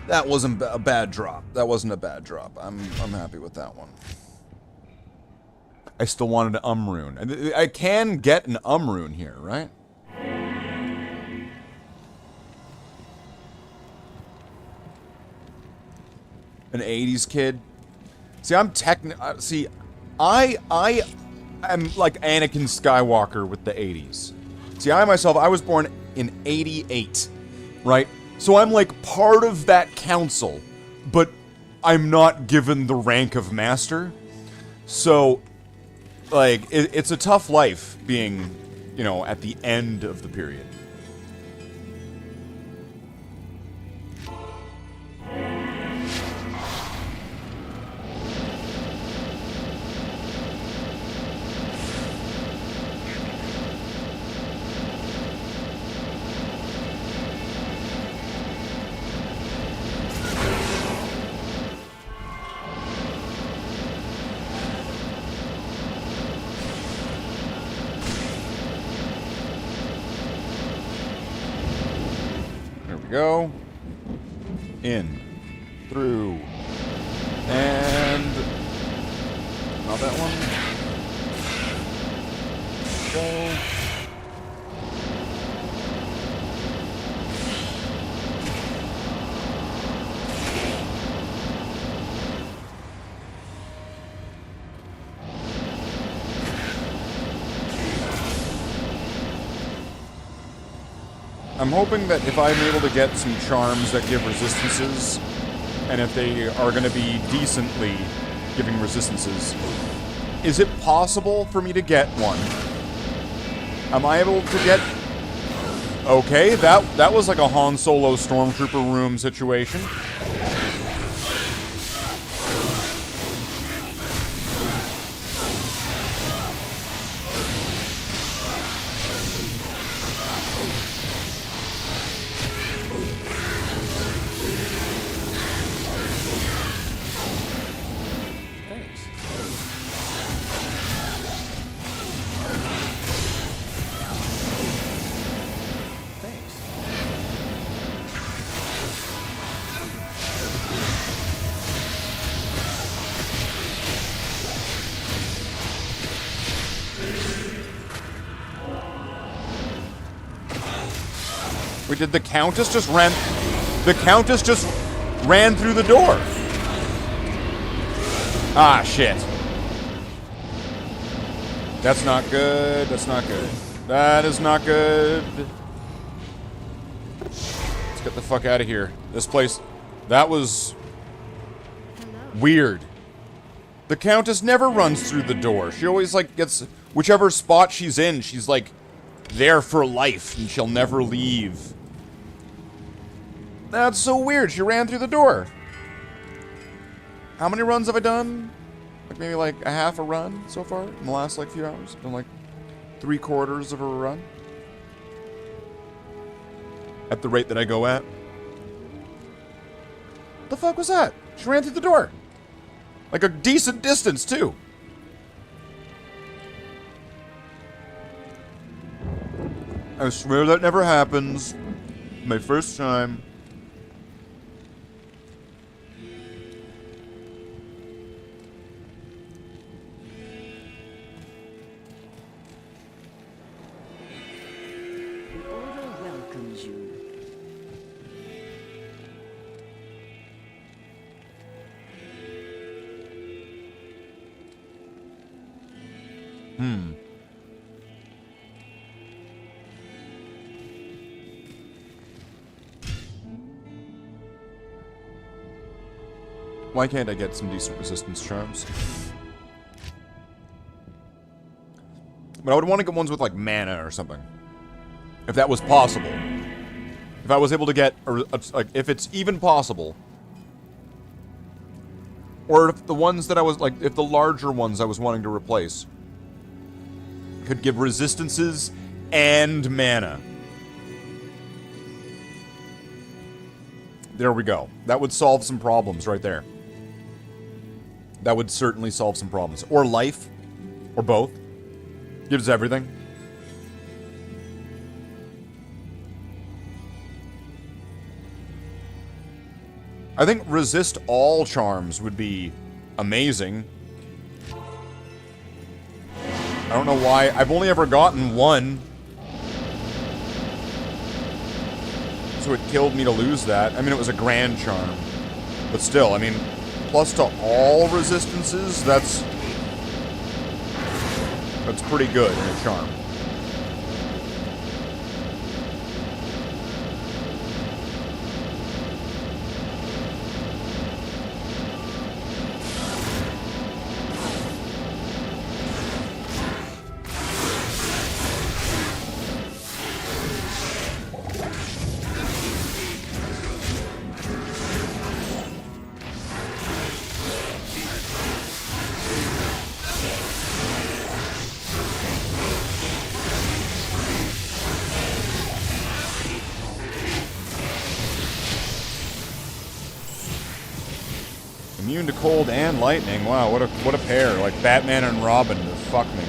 That wasn't a bad drop. That wasn't a bad drop. I'm happy with that one. I still wanted an rune. I can get an rune here, right? An 80s kid. See, I am like Anakin Skywalker with the 80s. See, I was born in 88, right? So I'm like part of that council, but I'm not given the rank of master. So, like, it's a tough life being, you know, at the end of the period. Go in, through, and not that one. Go. I'm hoping that if I'm able to get some charms that give resistances, and if they are going to be decently giving resistances, is it possible for me to get one? Am I able to get... Okay, that was like a Han Solo Stormtrooper room situation. Wait, did the Countess just ran... The Countess just ran through the door. Ah, shit. That's not good. That's not good. That is not good. Let's get the fuck out of here. This place... That was... weird. The Countess never runs through the door. She always, like, gets... Whichever spot she's in, she's, like, there for life, and she'll never leave. That's so weird. She ran through the door. How many runs have I done? Like, maybe, like, a half a run so far in the last, like, few hours? Done, like, 3/4 of a run? At the rate that I go at? The fuck was that? She ran through the door. Like a decent distance, too. I swear that never happens. My first time. The Order welcomes you. Why can't I get some decent resistance charms? But I would want to get ones with, like, mana or something. If that was possible. If I was able to get, like, if it's even possible. Or if the ones that I was, like, if the larger ones I was wanting to replace could give resistances and mana. There we go. That would solve some problems right there. That would certainly solve some problems. Or life. Or both. Gives everything. I think resist all charms would be amazing. I don't know why. I've only ever gotten one. So it killed me to lose that. I mean, it was a grand charm. But still, I mean, plus to all resistances, that's pretty good in a charm. Immune to cold and lightning. Wow, what a pair. Like Batman and Robin to fuck me.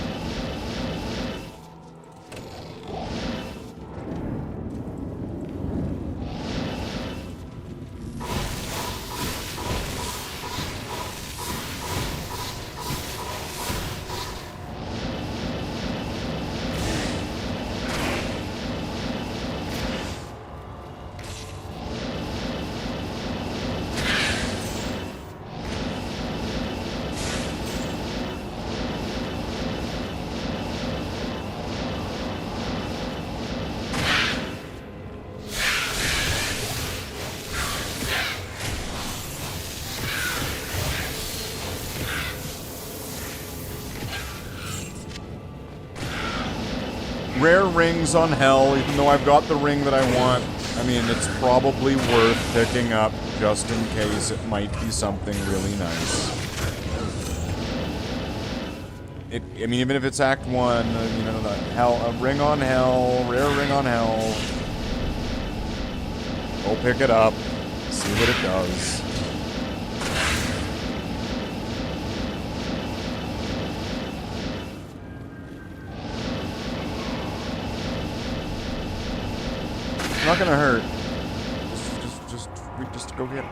Rare rings on hell, even though I've got the ring that I want. I mean, it's probably worth picking up just in case it might be something really nice. I mean, even if it's Act 1, you know, a ring on hell, rare ring on hell. Go pick it up, see what it does. Not gonna hurt. Just go get it.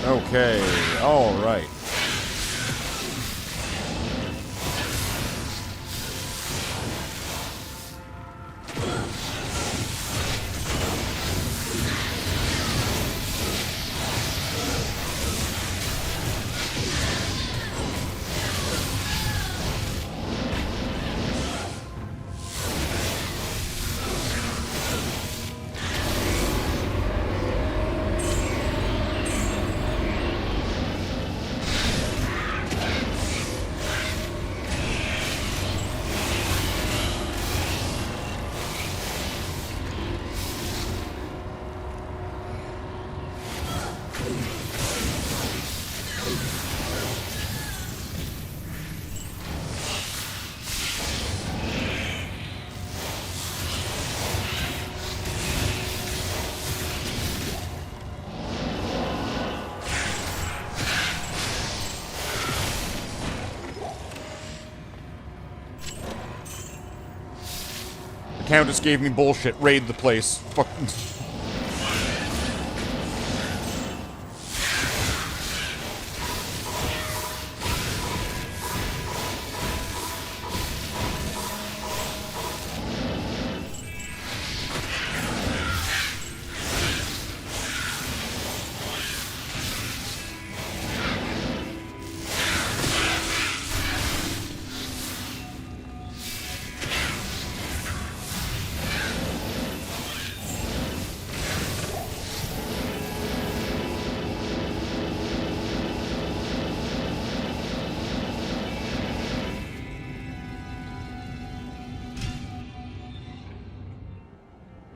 Okay, all right. Countess gave me bullshit. Raid the place. Fuck.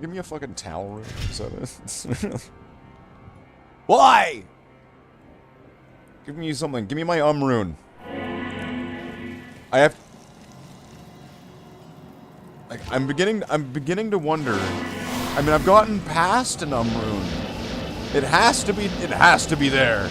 Give me a fucking towel room. Is that it? Why? Give me something. Give me my rune. I have. Like, I'm beginning to wonder. I mean, I've gotten past an rune. It has to be there.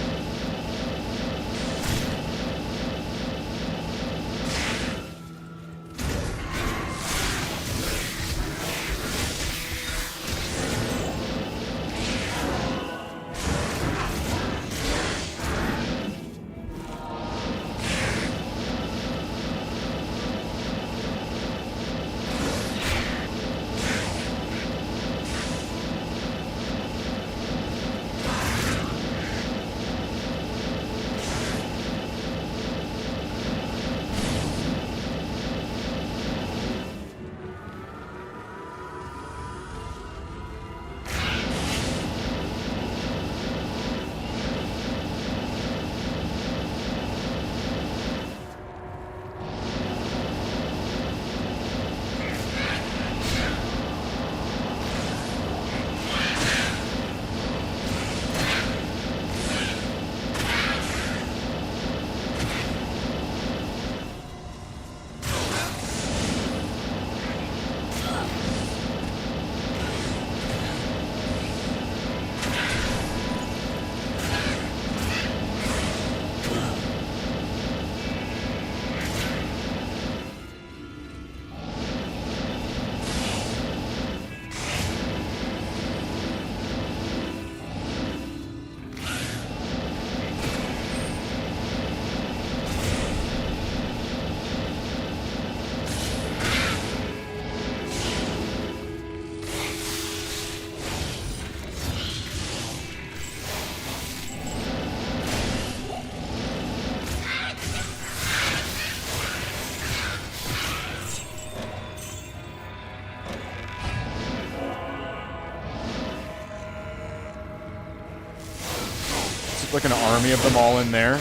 Like an army of them all in there.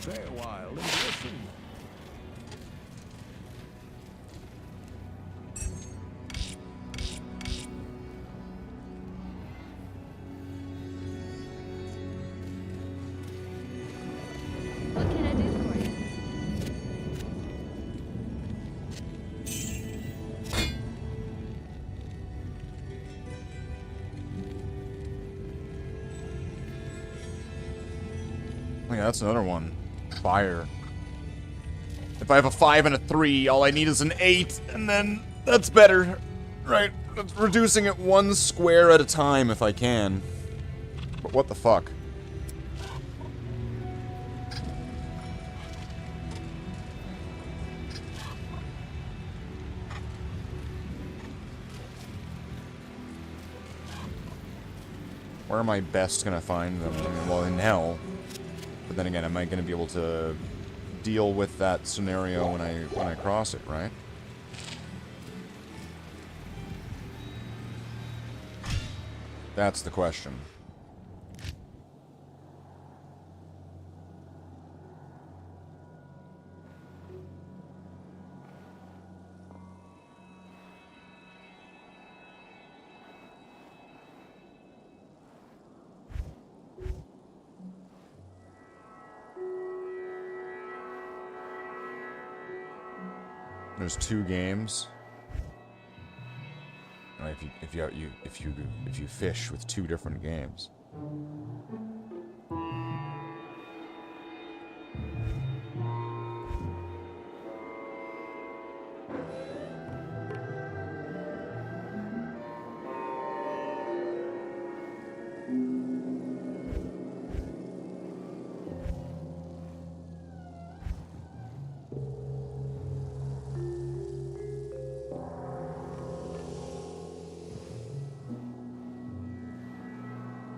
Stay a while and listen. What can I do for you? Oh yeah, that's another one. Fire. If I have a 5 and a 3, all I need is an 8, and then that's better. Right, that's reducing it 1 square at a time if I can. But what the fuck? Where am I best gonna find them? I mean, well, in hell. But then again, am I gonna be able to deal with that scenario when I cross it, right? That's the question. There's 2 games. If you fish with 2 different games.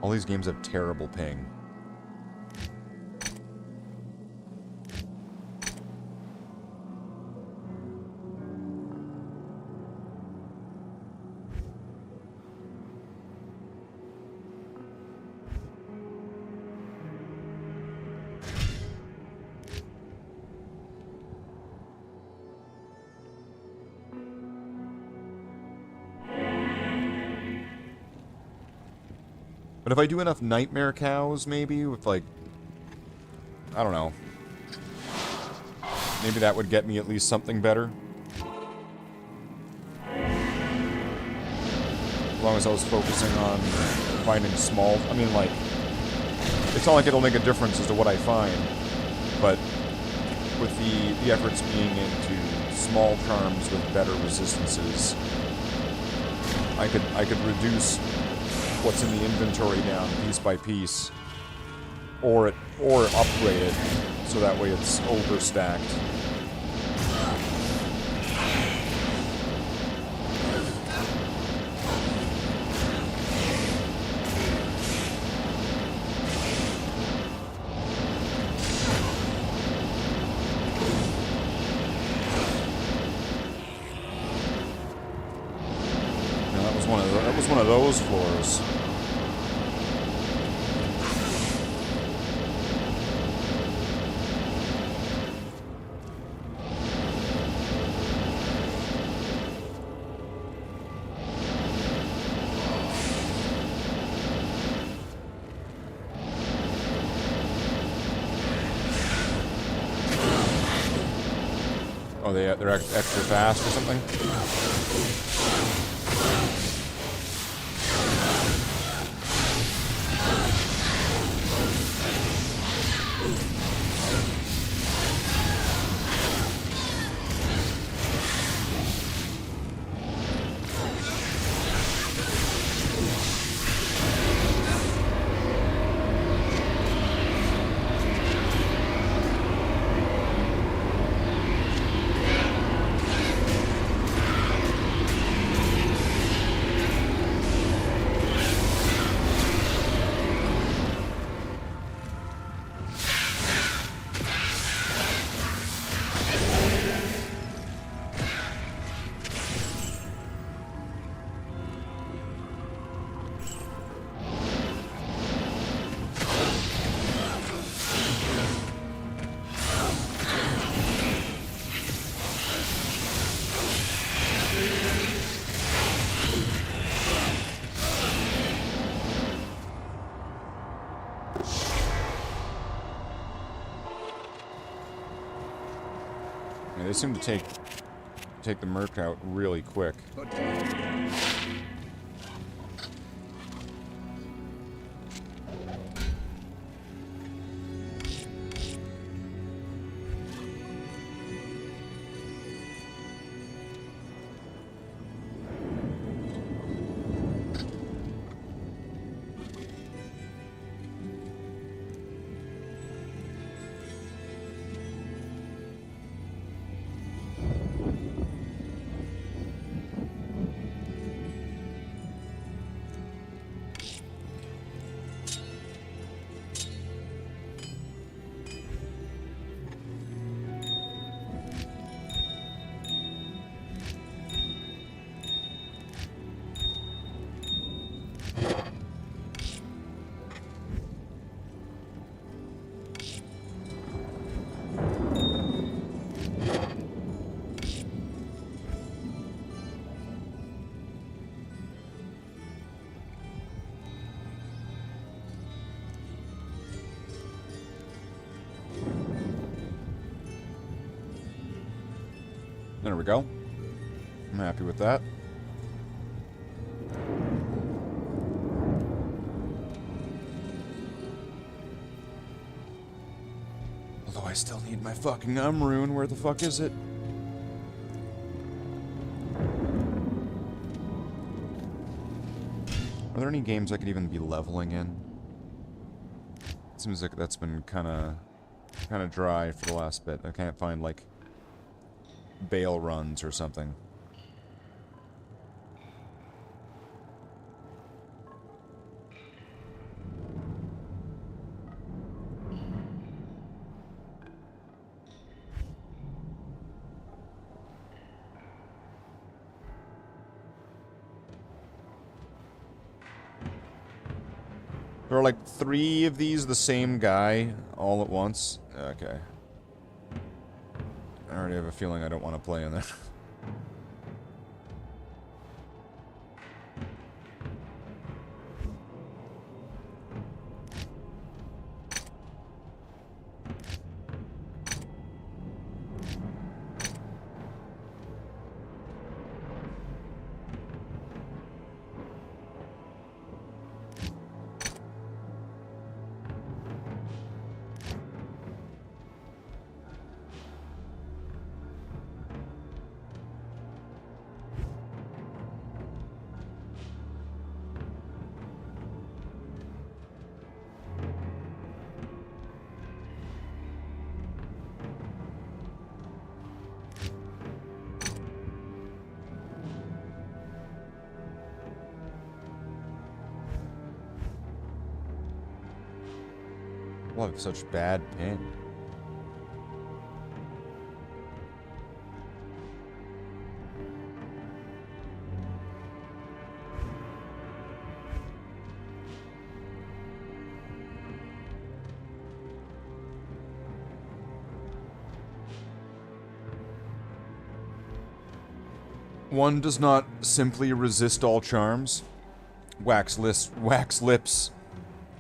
All these games have terrible ping. But if I do enough nightmare cows, maybe, with like, I don't know. Maybe that would get me at least something better. As long as I was focusing on finding small, I mean, like, it's not like it'll make a difference as to what I find, but with the efforts being into small charms with better resistances, I could reduce what's in the inventory down piece by piece, or upgrade it so that way it's overstacked. Now that was one of those floors. Oh, they're extra fast or something? Yeah, they seem to take the merc out really quick. There we go. I'm happy with that. Although I still need my fucking rune. Where the fuck is it? Are there any games I could even be leveling in? It seems like that's been kind of dry for the last bit. I can't find, like, bail runs or something. There are like 3 of these the same guy all at once. Okay. I already have a feeling I don't want to play in that. Well, I have such bad ping. One does not simply resist all charms. Wax lips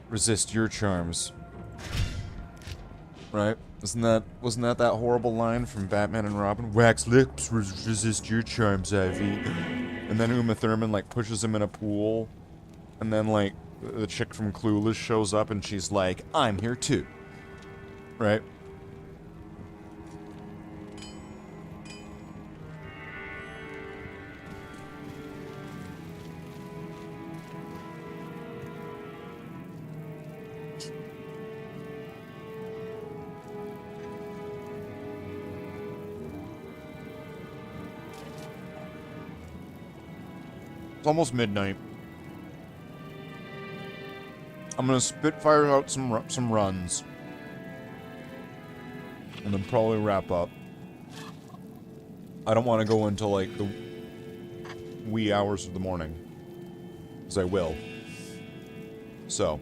resist your charms. Right? Wasn't that horrible line from Batman and Robin? Wax lips resist your charms, Ivy. And then Uma Thurman, like, pushes him in a pool. And then, like, the chick from Clueless shows up and she's like, I'm here too. Right? It's almost midnight. I'm gonna spitfire out some runs, and then probably wrap up. I don't want to go until like the wee hours of the morning, because I will. So.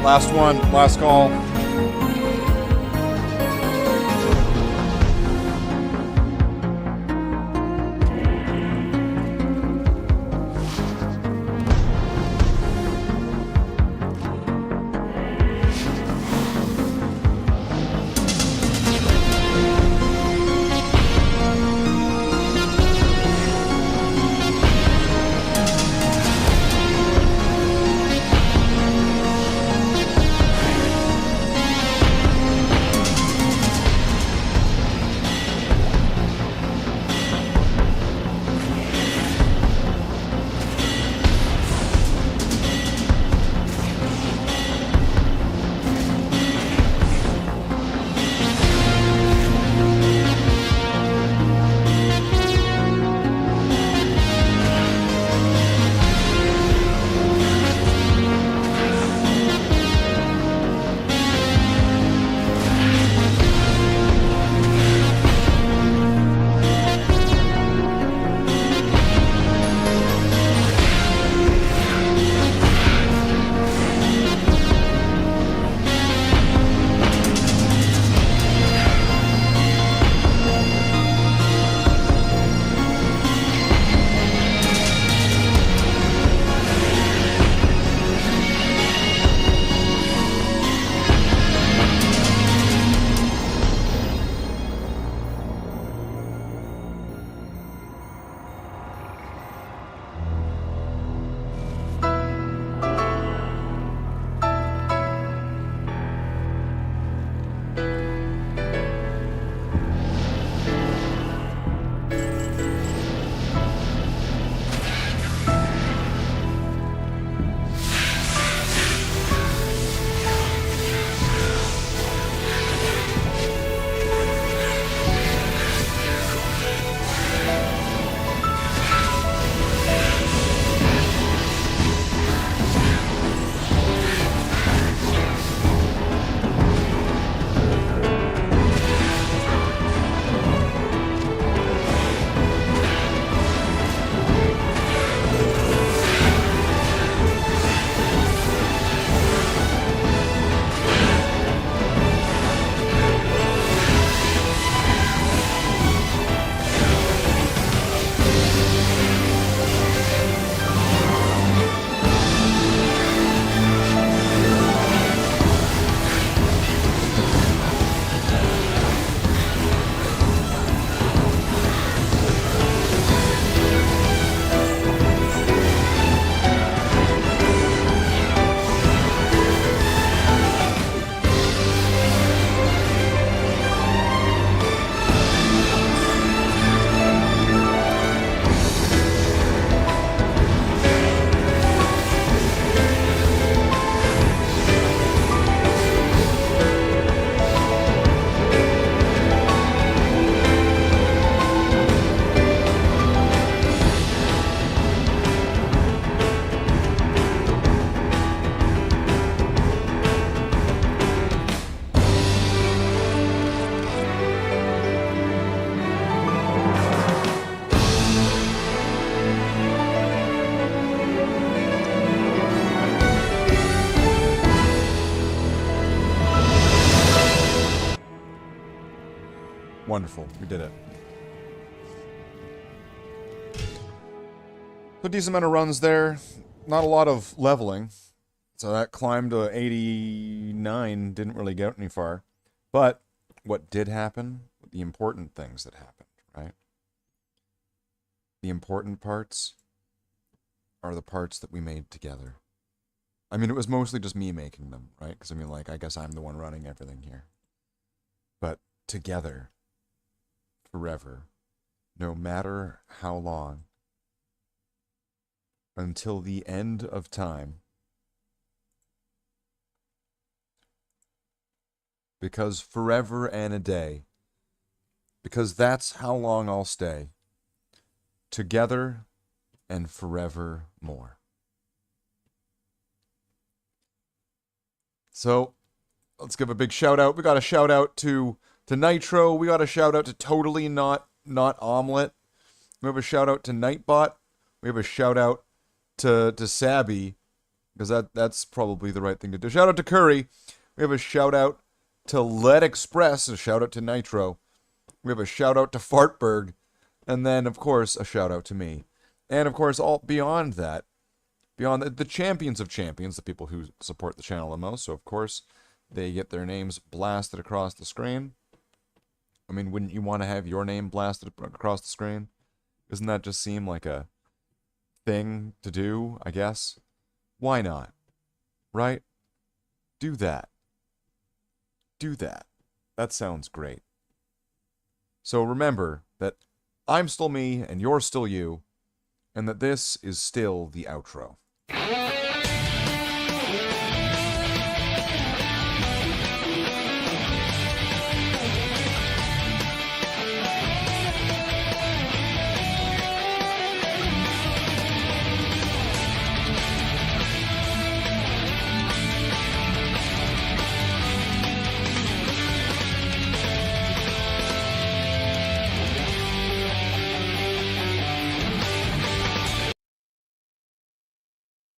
Last one, last call. Wonderful. We did it. So decent amount of runs there. Not a lot of leveling. So that climb to 89 didn't really get any far. But what did happen? The important things that happened, right? The important parts are the parts that we made together. I mean, it was mostly just me making them, right? Because, I mean, like, I guess I'm the one running everything here. But together, forever, no matter how long, until the end of time. Because forever and a day, because that's how long I'll stay, together and forevermore. So, let's give a big shout out. We got a shout out to Nitro. We got a shout out to Totally Not Omelet. We have a shout out to Nightbot. We have a shout out to Sabby. Because that's probably the right thing to do. Shout out to Curry. We have a shout out to Let Express. A shout out to Nitro. We have a shout out to Fartberg. And then, of course, a shout out to me. And, of course, all beyond that, beyond the champions of champions, the people who support the channel the most. So, of course, they get their names blasted across the screen. I mean, wouldn't you want to have your name blasted across the screen? Doesn't that just seem like a thing to do, I guess? Why not? Right? Do that. Do that. That sounds great. So remember that I'm still me and you're still you, and that this is still the outro.